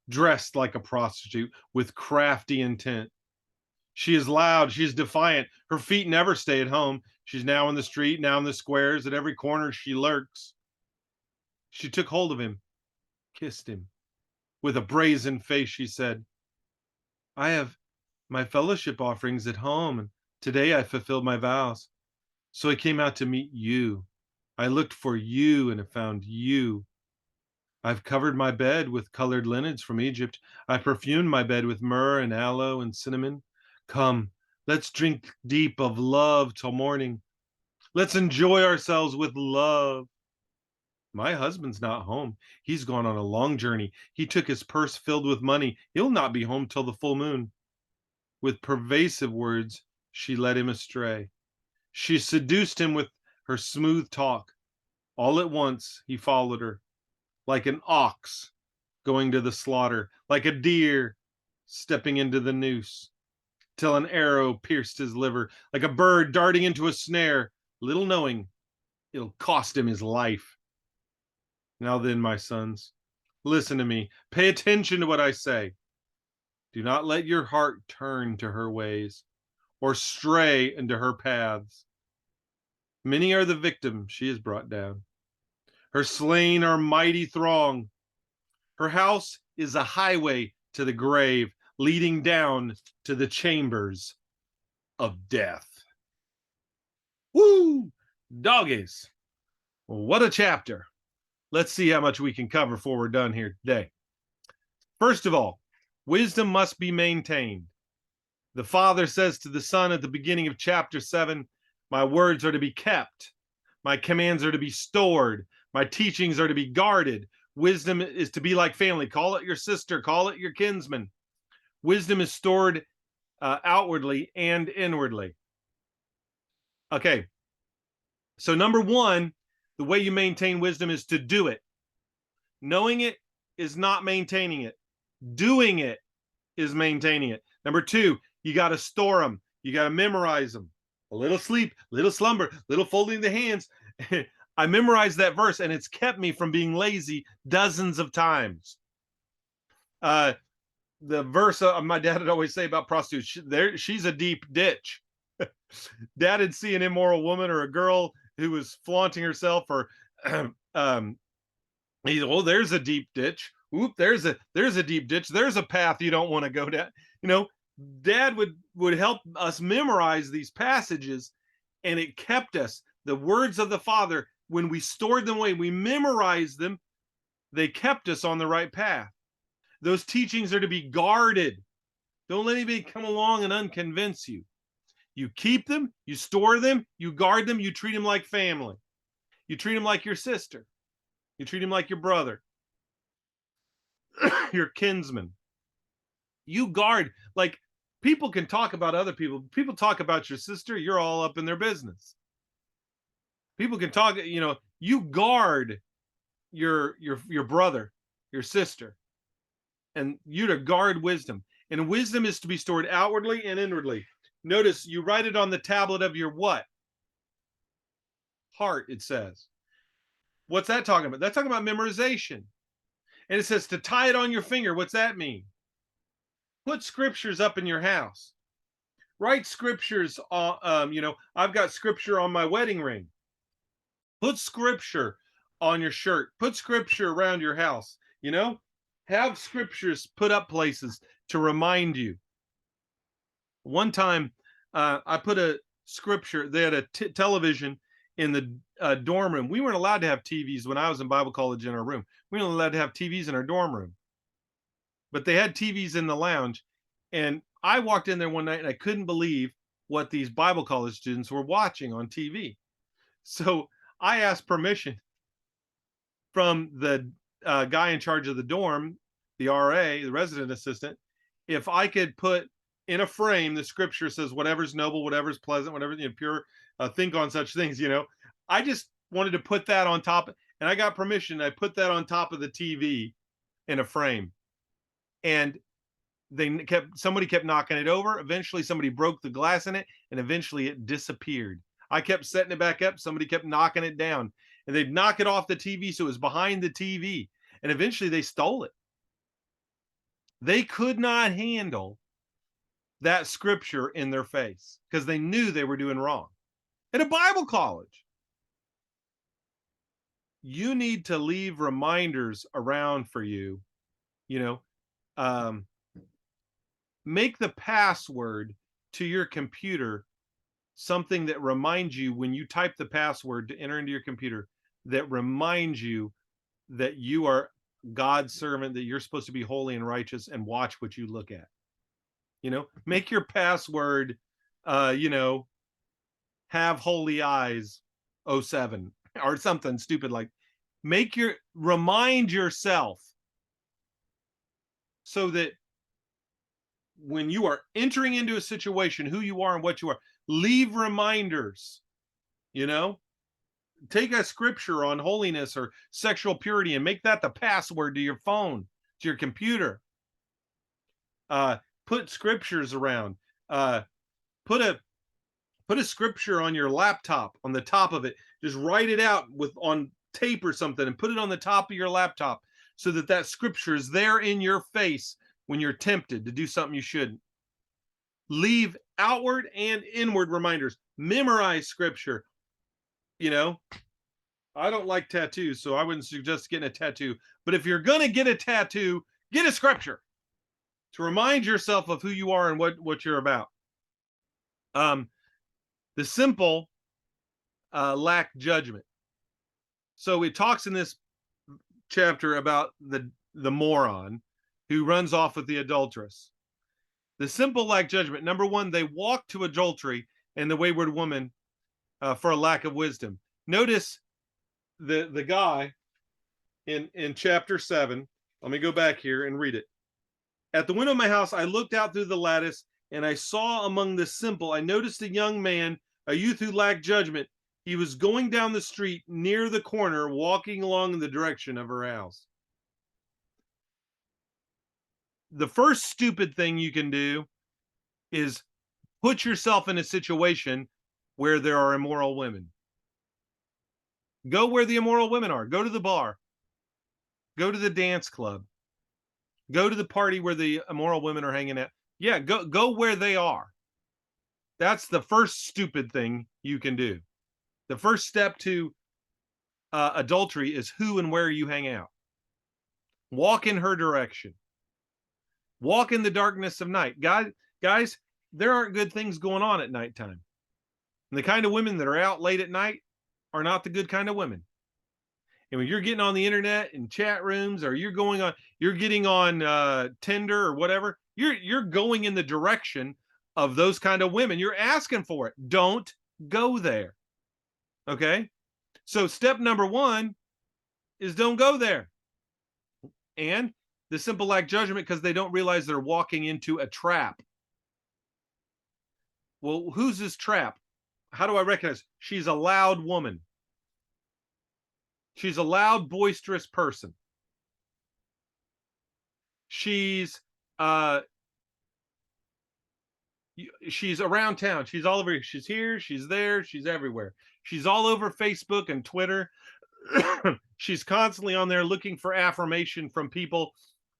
dressed like a prostitute with crafty intent. She is loud, she is defiant. Her feet never stay at home. She's now in the street, now in the squares. At every corner she lurks. She took hold of him, kissed him. With a brazen face she said, I have my fellowship offerings at home, and today I fulfilled my vows. So I came out to meet you. I looked for you and have found you. I've covered my bed with colored linens from Egypt. I perfumed my bed with myrrh and aloe and cinnamon. Come, let's drink deep of love till morning. Let's enjoy ourselves with love. My husband's not home. He's gone on a long journey. He took his purse filled with money. He'll not be home till the full moon. With pervasive words, she led him astray. She seduced him with her smooth talk. All at once, he followed her, like an ox going to the slaughter, like a deer stepping into the noose, till an arrow pierced his liver, like a bird darting into a snare, little knowing it'll cost him his life. Now then, my sons, listen to me. Pay attention to what I say. Do not let your heart turn to her ways, or stray into her paths. Many are the victims she has brought down. Her slain are mighty throng. Her house is a highway to the grave, leading down to the chambers of death. Woo! Doggies. What a chapter. Let's see how much we can cover before we're done here today. First of all, wisdom must be maintained. The Father says to the Son at the beginning of chapter 7, my words are to be kept. My commands are to be stored. My teachings are to be guarded. Wisdom is to be like family. Call it your sister. Call it your kinsman. Wisdom is stored outwardly and inwardly. Okay. So number one, the way you maintain wisdom is to do it. Knowing it is not maintaining it. Doing it is maintaining it. Number two, you got to store them. You got to memorize them. A little sleep, little slumber, little folding the hands. I memorized that verse and it's kept me from being lazy dozens of times. The verse my dad would always say about prostitutes, she's a deep ditch. Dad would see an immoral woman or a girl who was flaunting herself, or he's, oh, there's a deep ditch. Oop, there's a deep ditch. There's a path you don't want to go down. You know, Dad would help us memorize these passages, and it kept us. The words of the Father, when we stored them away, we memorized them, they kept us on the right path. Those teachings are to be guarded. Don't let anybody come along and unconvince you. You keep them, you store them, you guard them, you treat them like family. You treat them like your sister. You treat them like your brother, your kinsman. You guard, like, people can talk about other people. People talk about your sister, you're all up in their business. People can talk, you know, you guard your brother, your sister, and you to guard wisdom. And wisdom is to be stored outwardly and inwardly. Notice you write it on the tablet of your what? Heart, it says. What's that talking about? That's talking about memorization. And it says to tie it on your finger. What's that mean? Put scriptures up in your house. Write scriptures. You know, I've got scripture on my wedding ring. Put scripture on your shirt. Put scripture around your house. You know, have scriptures put up places to remind you. One time, I put a scripture. They had a television in the dorm room. We weren't allowed to have TVs when I was in Bible college in our room. We weren't allowed to have TVs in our dorm room. But they had TVs in the lounge. And I walked in there one night and I couldn't believe what these Bible college students were watching on TV. So I asked permission from the guy in charge of the dorm, the RA, the resident assistant, if I could put in a frame, the scripture says, whatever's noble, whatever's pleasant, whatever, you know, pure, think on such things, you know. I just wanted to put that on top, and I got permission. I put that on top of the TV in a frame. And somebody kept knocking it over. Eventually somebody broke the glass in it, and eventually it disappeared. I kept setting it back up. Somebody kept knocking it down, and they'd knock it off the TV. So it was behind the TV, and eventually they stole it. They could not handle that scripture in their face because they knew they were doing wrong. At a Bible college, you need to leave reminders around for you, you know, make the password to your computer something that reminds you when you type the password to enter into your computer, that reminds you that you are God's servant, that you're supposed to be holy and righteous, and watch what you look at. You know, make your password, you know, have holy eyes 07 or something stupid like. Remind yourself so that when you are entering into a situation, who you are and what you are, leave reminders, you know. Take a scripture on holiness or sexual purity and make that the password to your phone, to your computer. Put scriptures around. Put a scripture on your laptop, on the top of it. Just write it out on tape or something and put it on the top of your laptop so that scripture is there in your face when you're tempted to do something you shouldn't. Leave outward and inward reminders. Memorize scripture. You know, I don't like tattoos, so I wouldn't suggest getting a tattoo. But if you're going to get a tattoo, get a scripture to remind yourself of who you are and what you're about. The simple lack judgment. So it talks in this chapter about the moron who runs off with the adulteress. The simple lack judgment. Number one, they walk to adultery, and the wayward woman for a lack of wisdom. Notice the guy in chapter 7. Let me go back here and read it. At the window of my house, I looked out through the lattice, and I saw among the simple, I noticed a young man, a youth who lacked judgment. He was going down the street near the corner, walking along in the direction of her house. The first stupid thing you can do is put yourself in a situation where there are immoral women. Go where the immoral women are. Go to the bar. Go to the dance club. Go to the party where the immoral women are hanging out. Yeah, go where they are. That's the first stupid thing you can do. The first step to adultery is who and where you hang out. Walk in her direction. Walk in the darkness of night. Guys, there aren't good things going on at nighttime. And the kind of women that are out late at night are not the good kind of women. And when you're getting on the internet and chat rooms, or you're getting on Tinder or whatever, you're going in the direction of those kind of women. You're asking for it. Don't go there. Okay? So step number one is don't go there. And the simple lack judgment because they don't realize they're walking into a trap. Well, who's this trap? How do I recognize? She's a loud woman. She's a loud, boisterous person. She's around town. She's all over. She's here. She's there. She's everywhere. She's all over Facebook and Twitter. She's constantly on there looking for affirmation from people,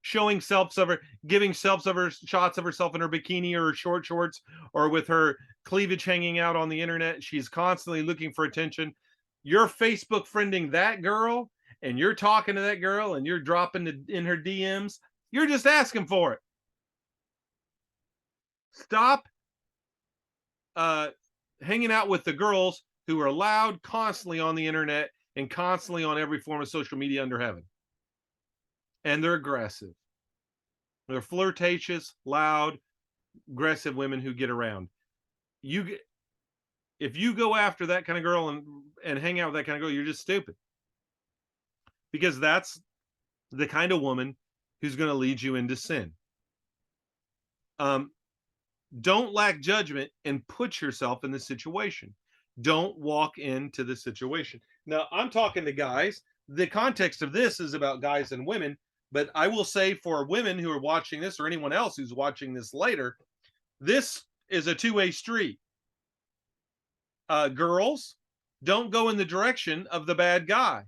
showing selves of her, giving selves of her shots of herself in her bikini or her short shorts or with her cleavage hanging out on the internet. She's constantly looking for attention. You're Facebook friending that girl, and you're talking to that girl, and you're dropping in her DMs. You're just asking for it. Stop hanging out with the girls who are loud constantly on the internet and constantly on every form of social media under heaven. And they're aggressive. They're flirtatious, loud, aggressive women who get around. If you go after that kind of girl and hang out with that kind of girl, you're just stupid. Because that's the kind of woman who's going to lead you into sin. Don't lack judgment and put yourself in the situation. Don't walk into the situation. Now, I'm talking to guys. The context of this is about guys and women, but I will say for women who are watching this or anyone else who's watching this later, this is a two-way street. Girls, don't go in the direction of the bad guy.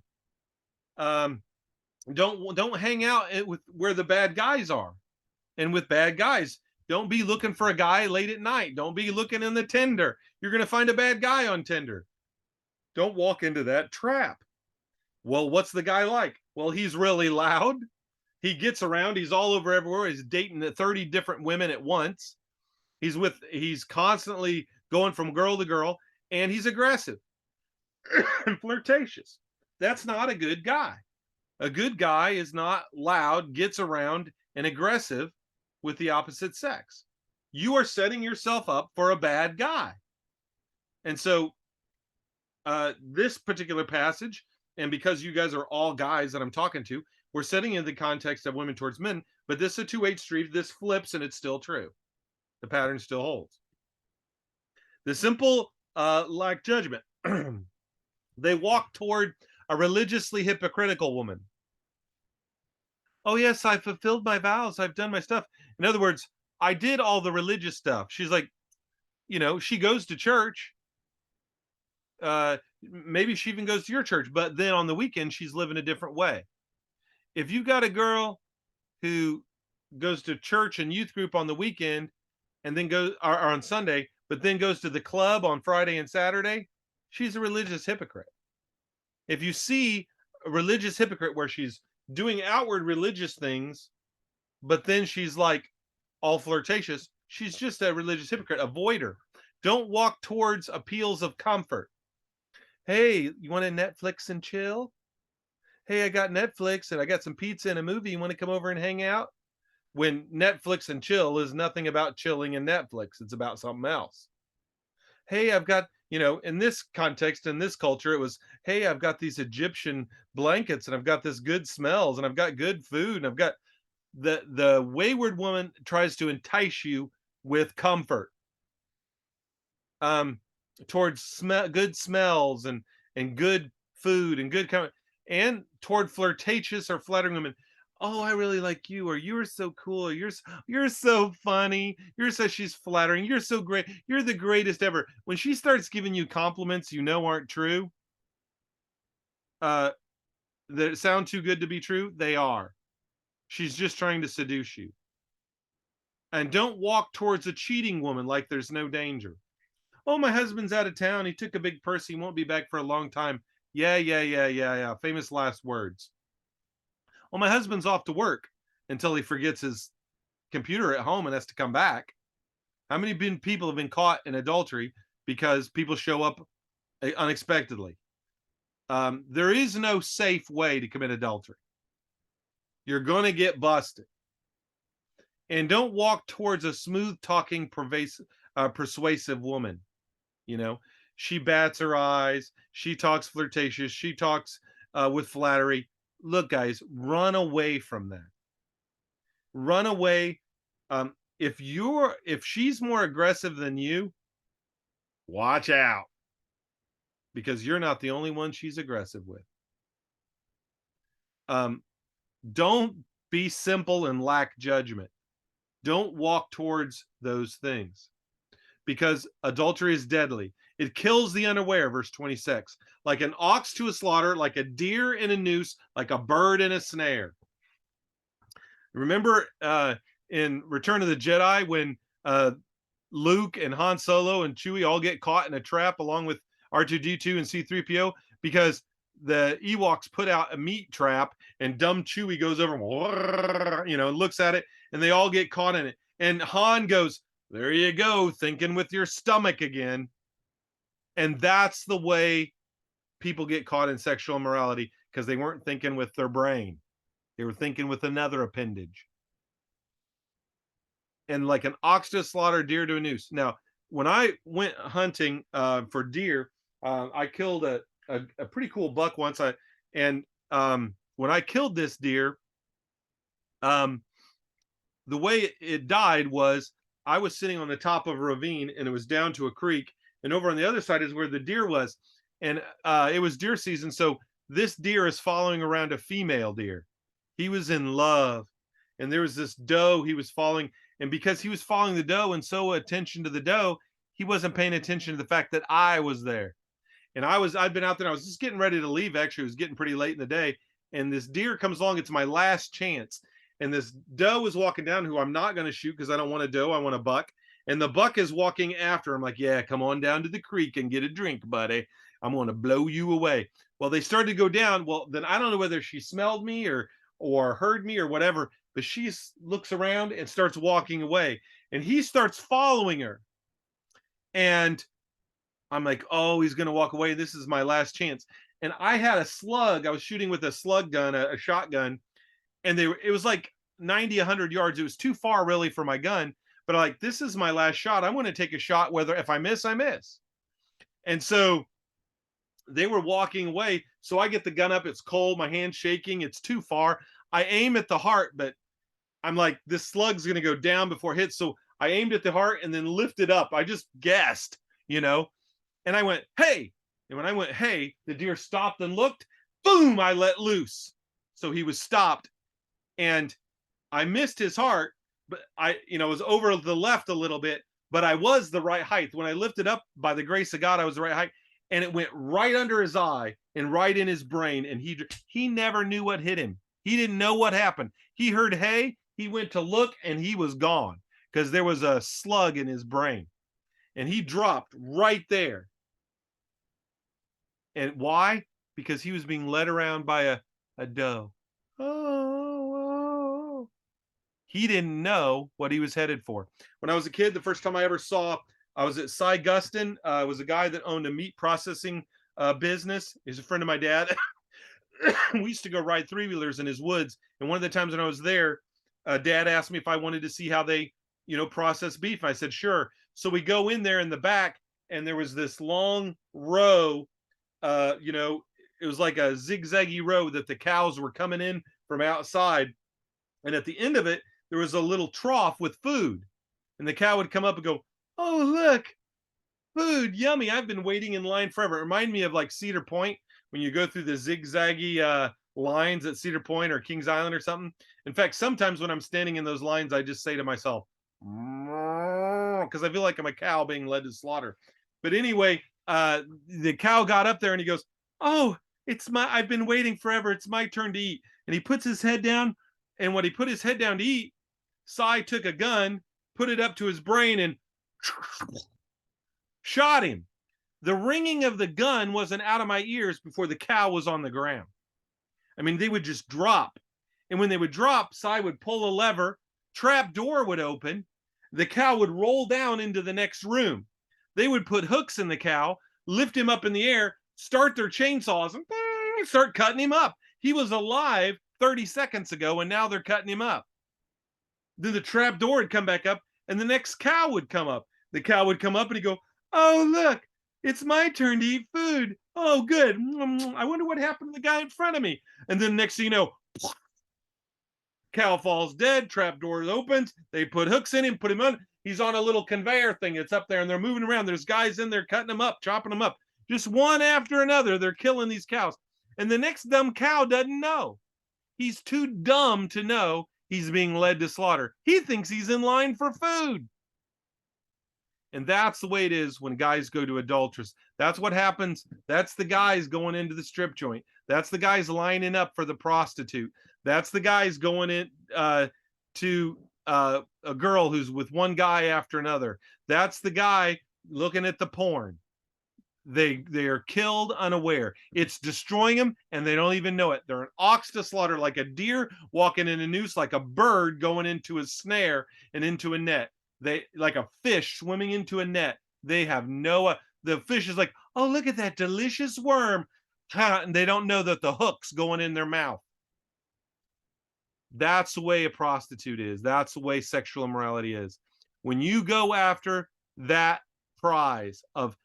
Don't hang out with where the bad guys are. And with bad guys, don't be looking for a guy late at night. Don't be looking in the Tinder. You're going to find a bad guy on Tinder. Don't walk into that trap. Well, what's the guy like? Well, he's really loud. He gets around. He's all over everywhere. He's dating 30 different women at once. He's constantly going from girl to girl, and he's aggressive and flirtatious. That's not a good guy. A good guy is not loud, gets around, and aggressive with the opposite sex. You are setting yourself up for a bad guy. And so this particular passage, and because you guys are all guys that I'm talking to, we're setting in the context of women towards men, but this is a 2-8 street. This flips and it's still true. The pattern still holds. The simple lack judgment. They walk toward a religiously hypocritical woman. Oh, yes, I fulfilled my vows. I've done my stuff. In other words, I did all the religious stuff. She's like, she goes to church. Maybe she even goes to your church, but then on the weekend, she's living a different way. If you got a girl who goes to church and youth group on the weekend and then goes or on Sunday, but then goes to the club on Friday and Saturday, she's a religious hypocrite. If you see a religious hypocrite where she's doing outward religious things, but then she's like all flirtatious, she's just a religious hypocrite. Avoid her. Don't walk towards appeals of comfort. Hey, you want to Netflix and chill? Hey, I got Netflix and I got some pizza and a movie. You want to come over and hang out? When Netflix and chill is nothing about chilling and Netflix, it's about something else. Hey, I've got, in this context, in this culture, it was, hey, I've got these Egyptian blankets and I've got this good smells and I've got good food and I've got the wayward woman tries to entice you with comfort, towards good smells and good food and good and toward flirtatious or flattering women. Oh, I really like you, or you're so cool, or you're so funny, she's flattering, you're so great, you're the greatest ever. When she starts giving you compliments aren't true, that sound too good to be true, they are. She's just trying to seduce you. And don't walk towards a cheating woman like there's no danger. Oh, my husband's out of town, he took a big purse, he won't be back for a long time. Yeah. Famous last words. Well, my husband's off to work until he forgets his computer at home and has to come back. How many people have been caught in adultery because people show up unexpectedly? There is no safe way to commit adultery. You're going to get busted. And don't walk towards a smooth talking, persuasive woman. She bats her eyes. She talks flirtatious. She talks with flattery. Look, guys, run away from that. Run away. If she's more aggressive than you, watch out, because you're not the only one she's aggressive with. Don't be simple and lack judgment. Don't walk towards those things, because adultery is deadly. It kills the unaware, verse 26, like an ox to a slaughter, like a deer in a noose, like a bird in a snare. Remember in Return of the Jedi when Luke and Han Solo and Chewie all get caught in a trap along with R2-D2 and C-3PO, because the Ewoks put out a meat trap and dumb Chewie goes over and looks at it, and they all get caught in it. And Han goes, there you go, thinking with your stomach again. And that's the way people get caught in sexual immorality, because they weren't thinking with their brain. They were thinking with another appendage. And like an ox to a slaughter, deer to a noose. Now, when I went hunting for deer, I killed a pretty cool buck once. When I killed this deer, the way it died was I was sitting on the top of a ravine and it was down to a creek, and over on the other side is where the deer was. And it was deer season. So this deer is following around a female deer. He was in love. And there was this doe he was following. And because he was following the doe and so attention to the doe, he wasn't paying attention to the fact that I was there. And I'd been out there. I was just getting ready to leave. Actually, it was getting pretty late in the day. And this deer comes along. It's my last chance. And this doe is walking down, who I'm not going to shoot because I don't want a doe. I want a buck. And the buck is walking after. I'm like, yeah, come on down to the creek and get a drink, buddy. I'm going to blow you away. Well, they started to go down. Well, then I don't know whether she smelled me or heard me or whatever, but she looks around and starts walking away. And he starts following her. And I'm like, oh, he's going to walk away. This is my last chance. And I had a slug. I was shooting with a slug gun, a shotgun. And it was like 90, 100 yards. It was too far really for my gun. But I'm like, this is my last shot. I'm going to take a shot. Whether if I miss, I miss. And so they were walking away. So I get the gun up. It's cold. My hand's shaking. It's too far. I aim at the heart, but I'm like, this slug's going to go down before it hits. So I aimed at the heart and then lifted up. I just guessed, and I went, hey. And when I went, hey, the deer stopped and looked. Boom, I let loose. So he was stopped. And I missed his heart, but I was over the left a little bit, but I was the right height. When I lifted up, by the grace of God, I was the right height. And it went right under his eye and right in his brain. And he never knew what hit him. He didn't know what happened. He heard, hey, he went to look and he was gone. because there was a slug in his brain, and he dropped right there. And why? Because he was being led around by a doe. Oh. He didn't know what he was headed for. When I was a kid, the first time I ever saw, I was at Cy Gustin. It was a guy that owned a meat processing business. He's a friend of my dad. We used to go ride three-wheelers in his woods. And one of the times when I was there, Dad asked me if I wanted to see how they, process beef. I said, sure. So we go in there in the back, and there was this long row, it was like a zigzaggy row that the cows were coming in from outside. And at the end of it, there was a little trough with food. And the cow would come up and go, oh, look, food, yummy. I've been waiting in line forever. It reminded me of like Cedar Point, when you go through the zigzaggy lines at Cedar Point or Kings Island or something. In fact, sometimes when I'm standing in those lines, I just say to myself, because I feel like I'm a cow being led to slaughter. But anyway, the cow got up there and he goes, oh, I've been waiting forever. It's my turn to eat. And he puts his head down. And when he put his head down to eat, Cy took a gun, put it up to his brain, and shot him. The ringing of the gun wasn't out of my ears before the cow was on the ground. I mean, they would just drop. And when they would drop, Cy would pull a lever, trap door would open, the cow would roll down into the next room. They would put hooks in the cow, lift him up in the air, start their chainsaws, and start cutting him up. He was alive 30 seconds ago, and now they're cutting him up. Then the trap door would come back up, and the next cow would come up. The cow would come up, and he'd go, oh, look, it's my turn to eat food. Oh, good. I wonder what happened to the guy in front of me. And then next thing you know, cow falls dead, trap door opens, they put hooks in him, put him on. He's on a little conveyor thing. It's up there, and they're moving around. There's guys in there cutting them up, chopping them up. Just one after another, they're killing these cows. And the next dumb cow doesn't know. He's too dumb to know he's being led to slaughter. He thinks he's in line for food. And that's the way it is when guys go to adulteress. That's what happens. That's the guys going into the strip joint. That's the guys lining up for the prostitute. That's the guys going in to a girl who's with one guy after another. That's the guy looking at the porn. They are killed unaware. It's destroying them, and they don't even know it. They're an ox to slaughter, like a deer walking in a noose, like a bird going into a snare and into a net. They like a fish swimming into a net. They have no. The fish is like, oh, look at that delicious worm, and they don't know that the hook's going in their mouth. That's the way a prostitute is. That's the way sexual immorality is. When you go after that prize of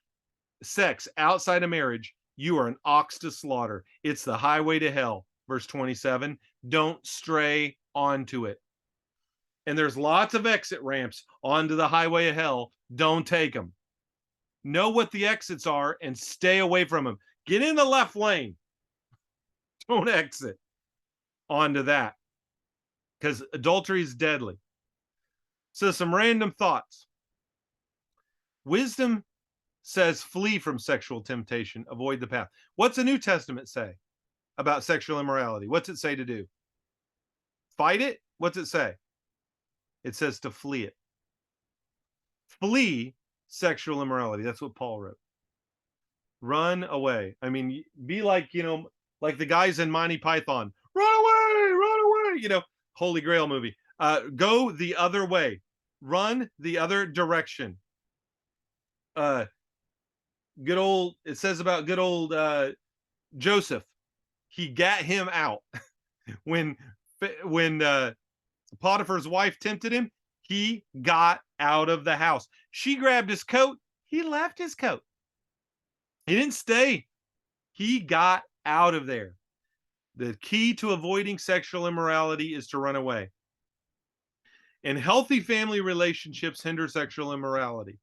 sex outside of marriage, you are an ox to slaughter. It's the highway to hell. Verse 27, don't stray onto it. And there's lots of exit ramps onto the highway of hell. Don't take them. Know what the exits are and stay away from them. Get in the left lane. Don't exit onto that, because adultery is deadly. So some random thoughts. Wisdom says flee from sexual temptation, avoid the path. What's the New Testament say about sexual immorality? What's it say to do? Fight it? What's it say? It says to flee it. Flee sexual immorality. That's what Paul wrote. Run away. I mean, be like, like the guys in Monty Python. Run away, Holy Grail movie. Go the other way. Run the other direction. It says about good old Joseph. He got him out. when Potiphar's wife tempted him, he got out of the house. She grabbed his coat. He left his coat. He didn't stay. He got out of there. The key to avoiding sexual immorality is to run away. And healthy family relationships hinder sexual immorality.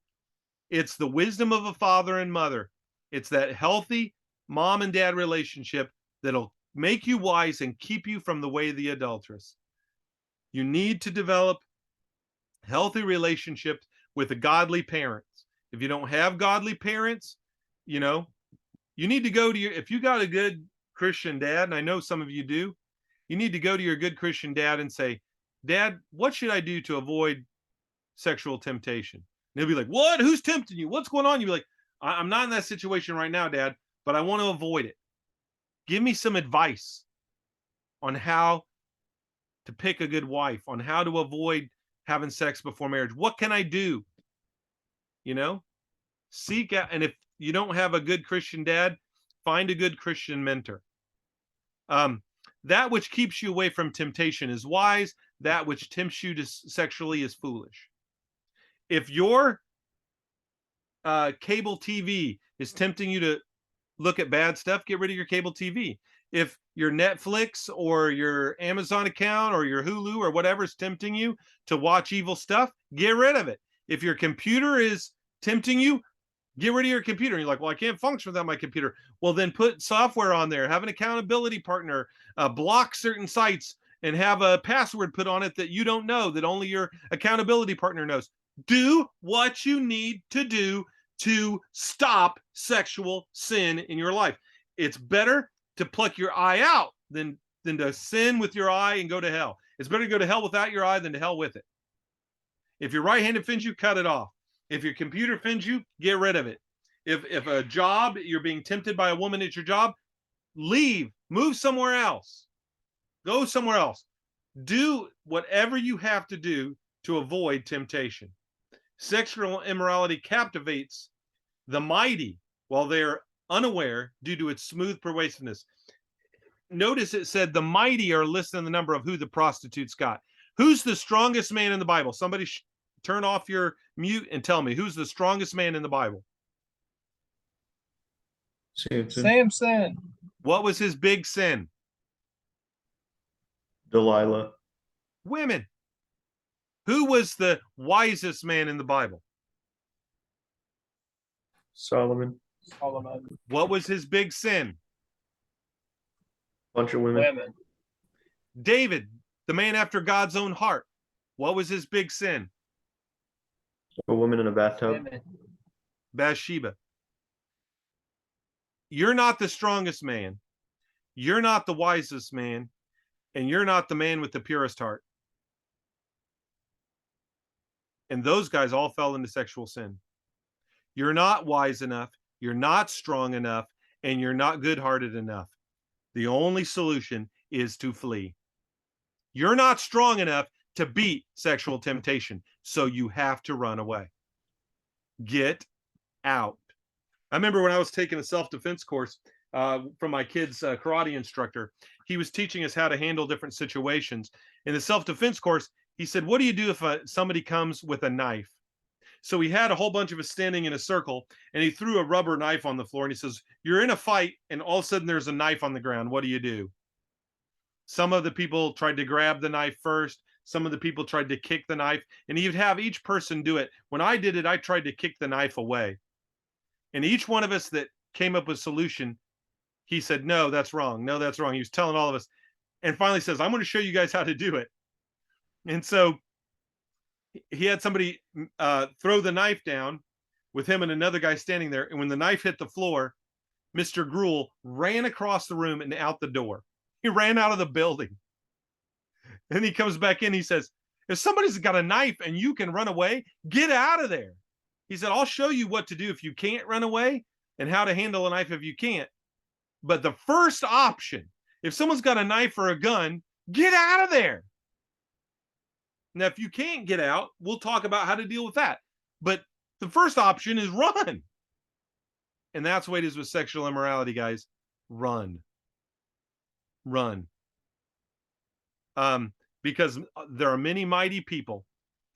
It's the wisdom of a father and mother. It's that healthy mom and dad relationship that'll make you wise and keep you from the way of the adulteress. You need to develop healthy relationships with the godly parents. If you don't have godly parents, you need to go to if you got a good Christian dad, and I know some of you do, you need to go to your good Christian dad and say, Dad, what should I do to avoid sexual temptation. And he'll be like, what? Who's tempting you? What's going on? You'll be like, I'm not in that situation right now, Dad, but I want to avoid it. Give me some advice on how to pick a good wife, on how to avoid having sex before marriage. What can I do? You know, seek out. And if you don't have a good Christian dad, find a good Christian mentor. That which keeps you away from temptation is wise. That which tempts you to sexually is foolish. If your cable TV is tempting you to look at bad stuff, get rid of your cable TV. If your Netflix or your Amazon account or your Hulu or whatever is tempting you to watch evil stuff, get rid of it. If your computer is tempting you, get rid of your computer. And you're like, well, I can't function without my computer. Well, then put software on there, have an accountability partner, block certain sites, and have a password put on it that you don't know, that only your accountability partner knows. Do what you need to do to stop sexual sin in your life. It's better to pluck your eye out than to sin with your eye and go to hell. It's better to go to hell without your eye than to hell with it. If your right hand offends you, cut it off. If your computer offends you, get rid of it. If a job, you're being tempted by a woman at your job, leave, move somewhere else. Go somewhere else. Do whatever you have to do to avoid temptation. Sexual immorality captivates the mighty while they're unaware due to its smooth pervasiveness. Notice it said the mighty are listed in the number of who the prostitutes got. Who's the strongest man in the Bible? Somebody turn off your mute and tell me, who's the strongest man in the Bible? Samson. What was his big sin? Delilah. Women. Who was the wisest man in the Bible? Solomon. What was his big sin? Bunch of women. David, the man after God's own heart. What was his big sin? A woman in a bathtub. Bathsheba. You're not the strongest man. You're not the wisest man. And you're not the man with the purest heart. And those guys all fell into sexual sin. You're not wise enough. You're not strong enough. And you're not good-hearted enough. The only solution is to flee. You're not strong enough to beat sexual temptation. So you have to run away. Get out. I remember when I was taking a self-defense course from my kid's karate instructor, he was teaching us how to handle different situations. In the self-defense course, he said, what do you do if somebody comes with a knife? So he had a whole bunch of us standing in a circle, and he threw a rubber knife on the floor, and he says, you're in a fight, and all of a sudden there's a knife on the ground. What do you do? Some of the people tried to grab the knife first. Some of the people tried to kick the knife, and he'd have each person do it. When I did it, I tried to kick the knife away. And each one of us that came up with a solution, he said, no, that's wrong. No, that's wrong. He was telling all of us. And finally says, I'm going to show you guys how to do it. And so he had somebody throw the knife down with him and another guy standing there. And when the knife hit the floor, Mr. Gruel ran across the room and out the door. He ran out of the building. And he comes back in. He says, if somebody's got a knife and you can run away, get out of there. He said, I'll show you what to do if you can't run away and how to handle a knife if you can't. But the first option, if someone's got a knife or a gun, get out of there. Now, if you can't get out, we'll talk about how to deal with that. But the first option is run. And that's what it is with sexual immorality, guys. Run. Run. Because there are many mighty people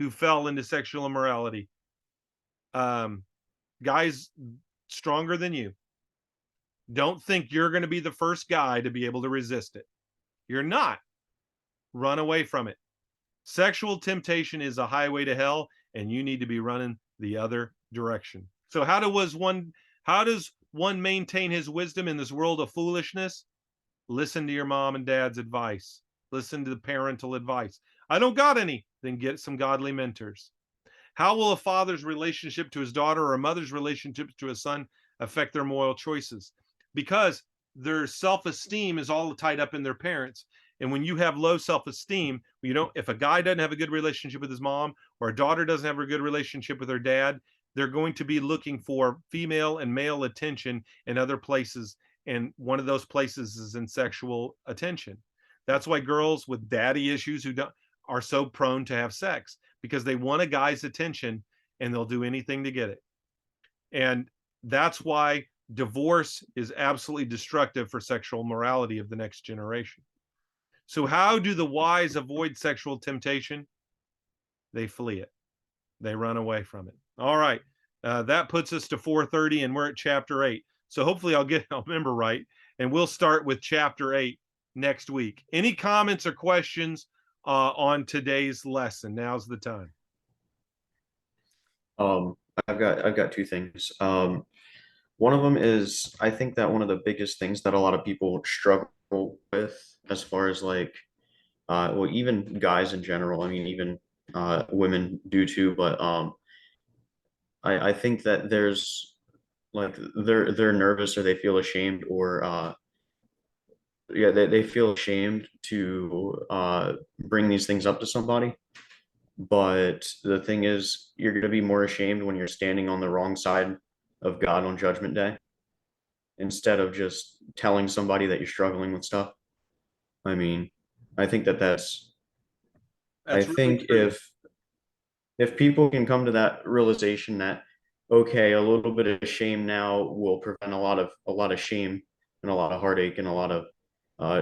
who fell into sexual immorality. Guys stronger than you. Don't think you're going to be the first guy to be able to resist it. You're not. Run away from it. Sexual temptation is a highway to hell, and you need to be running the other direction. So how does one maintain his wisdom in this world of foolishness? Listen to your mom and dad's advice. Listen to the parental advice. I don't got any. Then get some godly mentors. How will a father's relationship to his daughter or a mother's relationship to his son affect their moral choices? Because their self-esteem is all tied up in their parents. And when you have low self-esteem, if a guy doesn't have a good relationship with his mom, or a daughter doesn't have a good relationship with her dad, they're going to be looking for female and male attention in other places. And one of those places is in sexual attention. That's why girls with daddy issues are so prone to have sex, because they want a guy's attention and they'll do anything to get it. And that's why divorce is absolutely destructive for sexual morality of the next generation. So how do the wise avoid sexual temptation? They flee it. They run away from it. All right. That puts us to 4:30, and we're at chapter 8. So hopefully I'll remember right, and we'll start with chapter 8 next week. Any comments or questions on today's lesson? Now's the time. I've got two things. One of them is, I think that one of the biggest things that a lot of people struggle with, as far as like, well, even guys in general, I mean, even women do too, but I think that there's like they're nervous, or they feel ashamed, or yeah, they feel ashamed to bring these things up to somebody. But the thing is, you're going to be more ashamed when you're standing on the wrong side of God on Judgment Day, instead of just telling somebody that you're struggling with stuff. I mean, I think I That's really think true. if people can come to that realization that, okay, a little bit of shame now will prevent a lot of shame and a lot of heartache and a lot of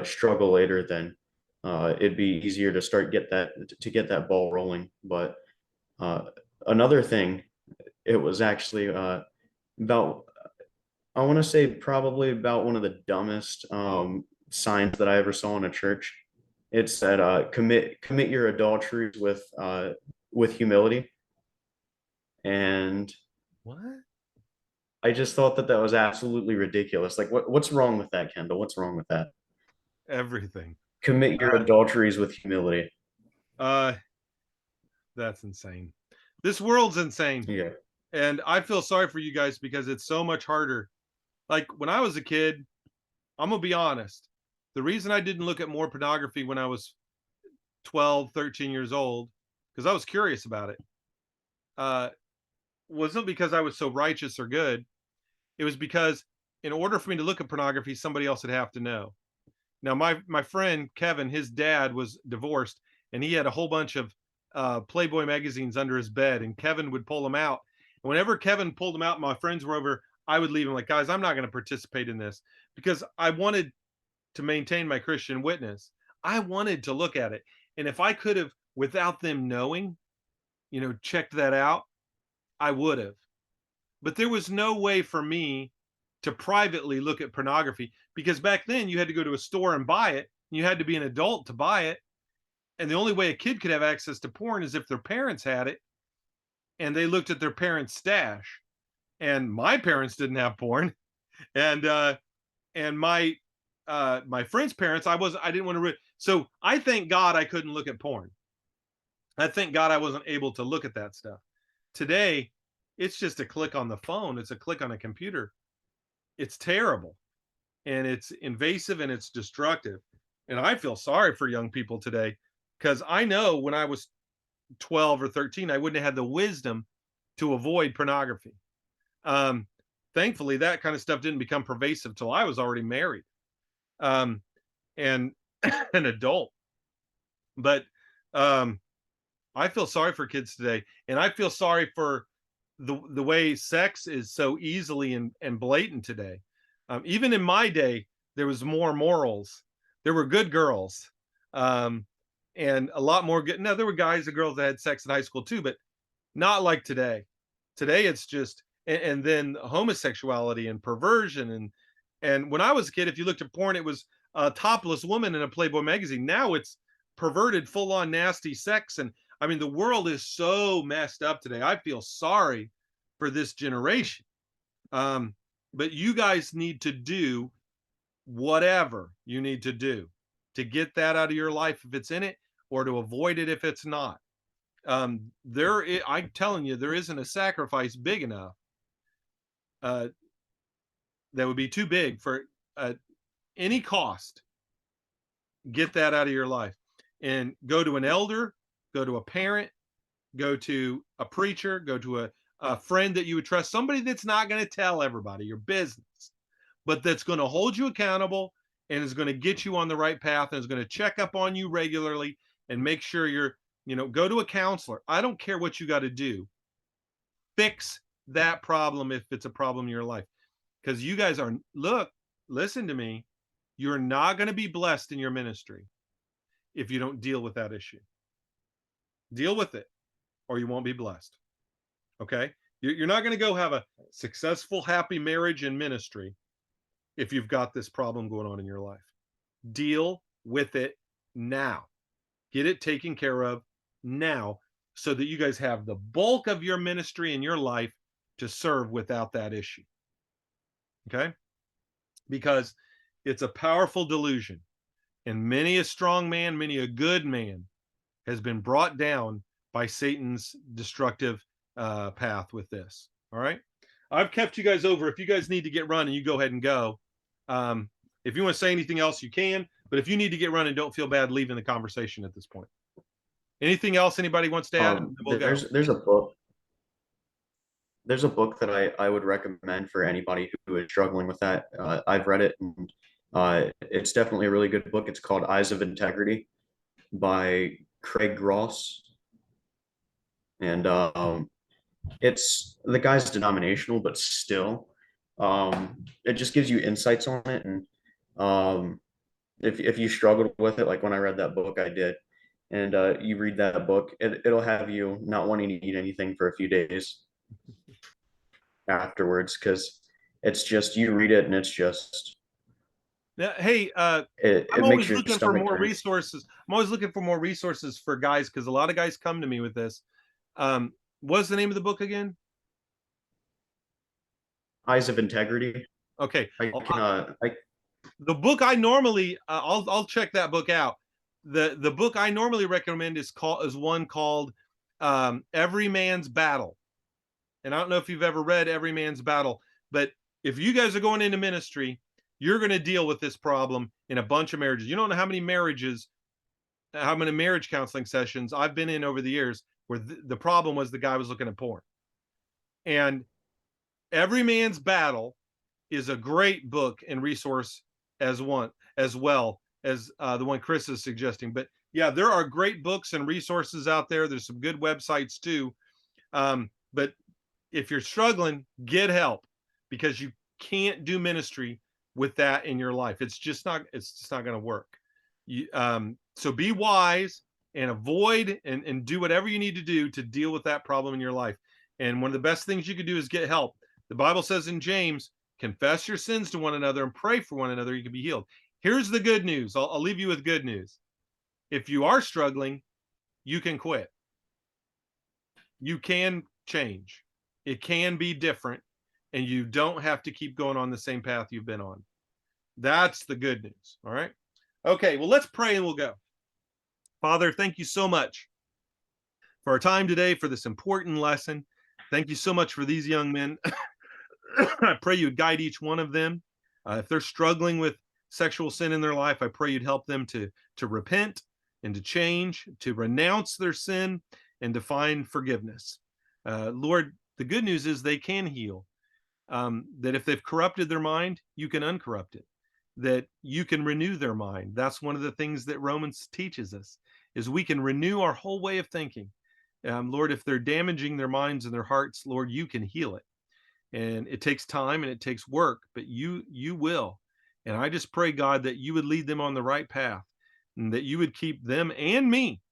struggle later, then it'd be easier to get that ball rolling. But uh, another thing, it was actually about, I want to say, probably about one of the dumbest signs that I ever saw in a church. It said, commit your adulteries with humility. And What? I just thought that that was absolutely ridiculous. Like, what's wrong with that, Kendall? What's wrong with that? Everything. Commit your adulteries with humility. Uh, that's insane. This world's insane. Yeah. And I feel sorry for you guys because it's so much harder. Like when I was a kid, I'm going to be honest. The reason I didn't look at more pornography when I was 12, 13 years old, because I was curious about it, uh, wasn't because I was so righteous or good. It was because in order for me to look at pornography, somebody else would have to know. Now, my friend Kevin, his dad was divorced, and he had a whole bunch of Playboy magazines under his bed, and Kevin would pull them out. And whenever Kevin pulled them out, my friends were over, I would leave him like, guys, I'm not going to participate in this, because I wanted to maintain my Christian witness. I wanted to look at it. And if I could have, without them knowing, checked that out, I would have. But there was no way for me to privately look at pornography, because back then you had to go to a store and buy it. You had to be an adult to buy it. And the only way a kid could have access to porn is if their parents had it and they looked at their parents' stash. And my parents didn't have porn. And my friend's parents, I didn't want to so I thank God I couldn't look at porn. I thank God I wasn't able to look at that stuff. Today, it's just a click on the phone, it's a click on a computer. It's terrible, and it's invasive, and it's destructive. And I feel sorry for young people today, because I know when I was 12 or 13, I wouldn't have had the wisdom to avoid pornography. Thankfully, that kind of stuff didn't become pervasive till I was already married, and an adult. But I feel sorry for kids today, and I feel sorry for the way sex is so easily and blatant today. Even in my day, there was more morals. There were good girls, and a lot more good. Now there were guys and girls that had sex in high school too, but not like today. Today it's just, and then homosexuality and perversion, and when I was a kid, if you looked at porn, it was a topless woman in a Playboy magazine. Now it's perverted, full on nasty sex, and I mean the world is so messed up today. I feel sorry for this generation. But you guys need to do whatever you need to do to get that out of your life if it's in it, or to avoid it if it's not. I'm telling you, there isn't a sacrifice big enough that would be too big for any cost Get that out of your life and go to an elder, go to a parent, go to a preacher, go to a friend that you would trust, somebody that's not going to tell everybody your business, but that's going to hold you accountable and is going to get you on the right path and is going to check up on you regularly and make sure you're, go to a counselor. I don't care what you got to do. Fix that problem if it's a problem in your life. Because you guys are, listen to me. You're not going to be blessed in your ministry if you don't deal with that issue. Deal with it or you won't be blessed. Okay? You're not going to go have a successful, happy marriage and ministry if you've got this problem going on in your life. Deal with it now. Get it taken care of now so that you guys have the bulk of your ministry in your life to serve without that issue. Okay? Because it's a powerful delusion. And many a strong man, many a good man has been brought down by Satan's destructive path with this. All right. I've kept you guys over. If you guys need to get running, you go ahead and go. If you want to say anything else, you can. But if you need to get running, don't feel bad leaving the conversation at this point. Anything else anybody wants to add? We'll go. There's a book. There's a book that I would recommend for anybody who is struggling with that. I've read it, and it's definitely a really good book. It's called Eyes of Integrity by Craig Ross. And it's the guy's denominational, but still, it just gives you insights on it. And if you struggled with it, like when I read that book, I did. And you read that book, it'll have you not wanting to eat anything for a few days afterwards, because it's just, you read it and it's just, Now, hey, it I'm makes always your looking for stomach more turn. resources. I'm always looking for more resources for guys because a lot of guys come to me with this. What's the name of the book again? Eyes of Integrity. Okay. I The book I normally I'll check that book out. The book I normally recommend is one called Every Man's Battle. And I don't know if you've ever read Every Man's Battle, but if you guys are going into ministry, you're going to deal with this problem in a bunch of marriages. You don't know how many marriage counseling sessions I've been in over the years where the problem was the guy was looking at porn. And Every Man's Battle is a great book and resource as well as the one Chris is suggesting. But yeah, there are great books and resources out there. There's some good websites too. But if you're struggling, get help, because you can't do ministry with that in your life. It's just not going to work. So be wise and avoid and do whatever you need to do to deal with that problem in your life. And one of the best things you can do is get help. The Bible says in James, confess your sins to one another and pray for one another, you can be healed. Here's the good news. I'll leave you with good news. If you are struggling, you can quit. You can change. It can be different, and you don't have to keep going on the same path you've been on. That's the good news. All right. Okay. Well, let's pray and we'll go. Father, thank you so much for our time today, for this important lesson. Thank you so much for these young men. I pray you would guide each one of them. If they're struggling with sexual sin in their life, I pray you'd help them to repent and to change, to renounce their sin, and to find forgiveness. Lord, the good news is they can heal. That if they've corrupted their mind, you can uncorrupt it. That you can renew their mind. That's one of the things that Romans teaches us, is we can renew our whole way of thinking. Lord, if they're damaging their minds and their hearts, Lord, you can heal it. And it takes time and it takes work, but you will. And I just pray, God, that you would lead them on the right path and that you would keep them and me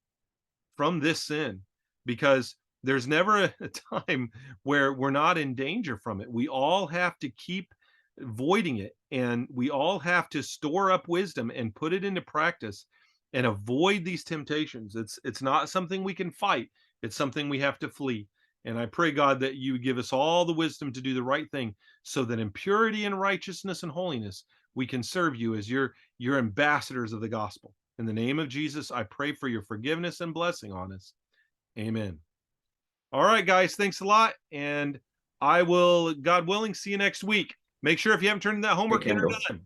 from this sin, because there's never a time where we're not in danger from it. We all have to keep avoiding it, and we all have to store up wisdom and put it into practice and avoid these temptations. It's not something we can fight. It's something we have to flee. And I pray, God, that you give us all the wisdom to do the right thing, so that in purity and righteousness and holiness, we can serve you as your ambassadors of the gospel. In the name of Jesus, I pray for your forgiveness and blessing on us. Amen. All right, guys, thanks a lot. And I will, God willing, see you next week. Make sure if you haven't turned in that homework, get her done.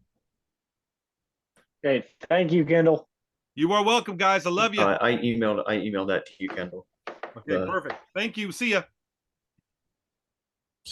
Great. Thank you, Kendall. You are welcome, guys. I love you. I emailed that to you, Kendall. Okay, the- perfect. Thank you. See ya.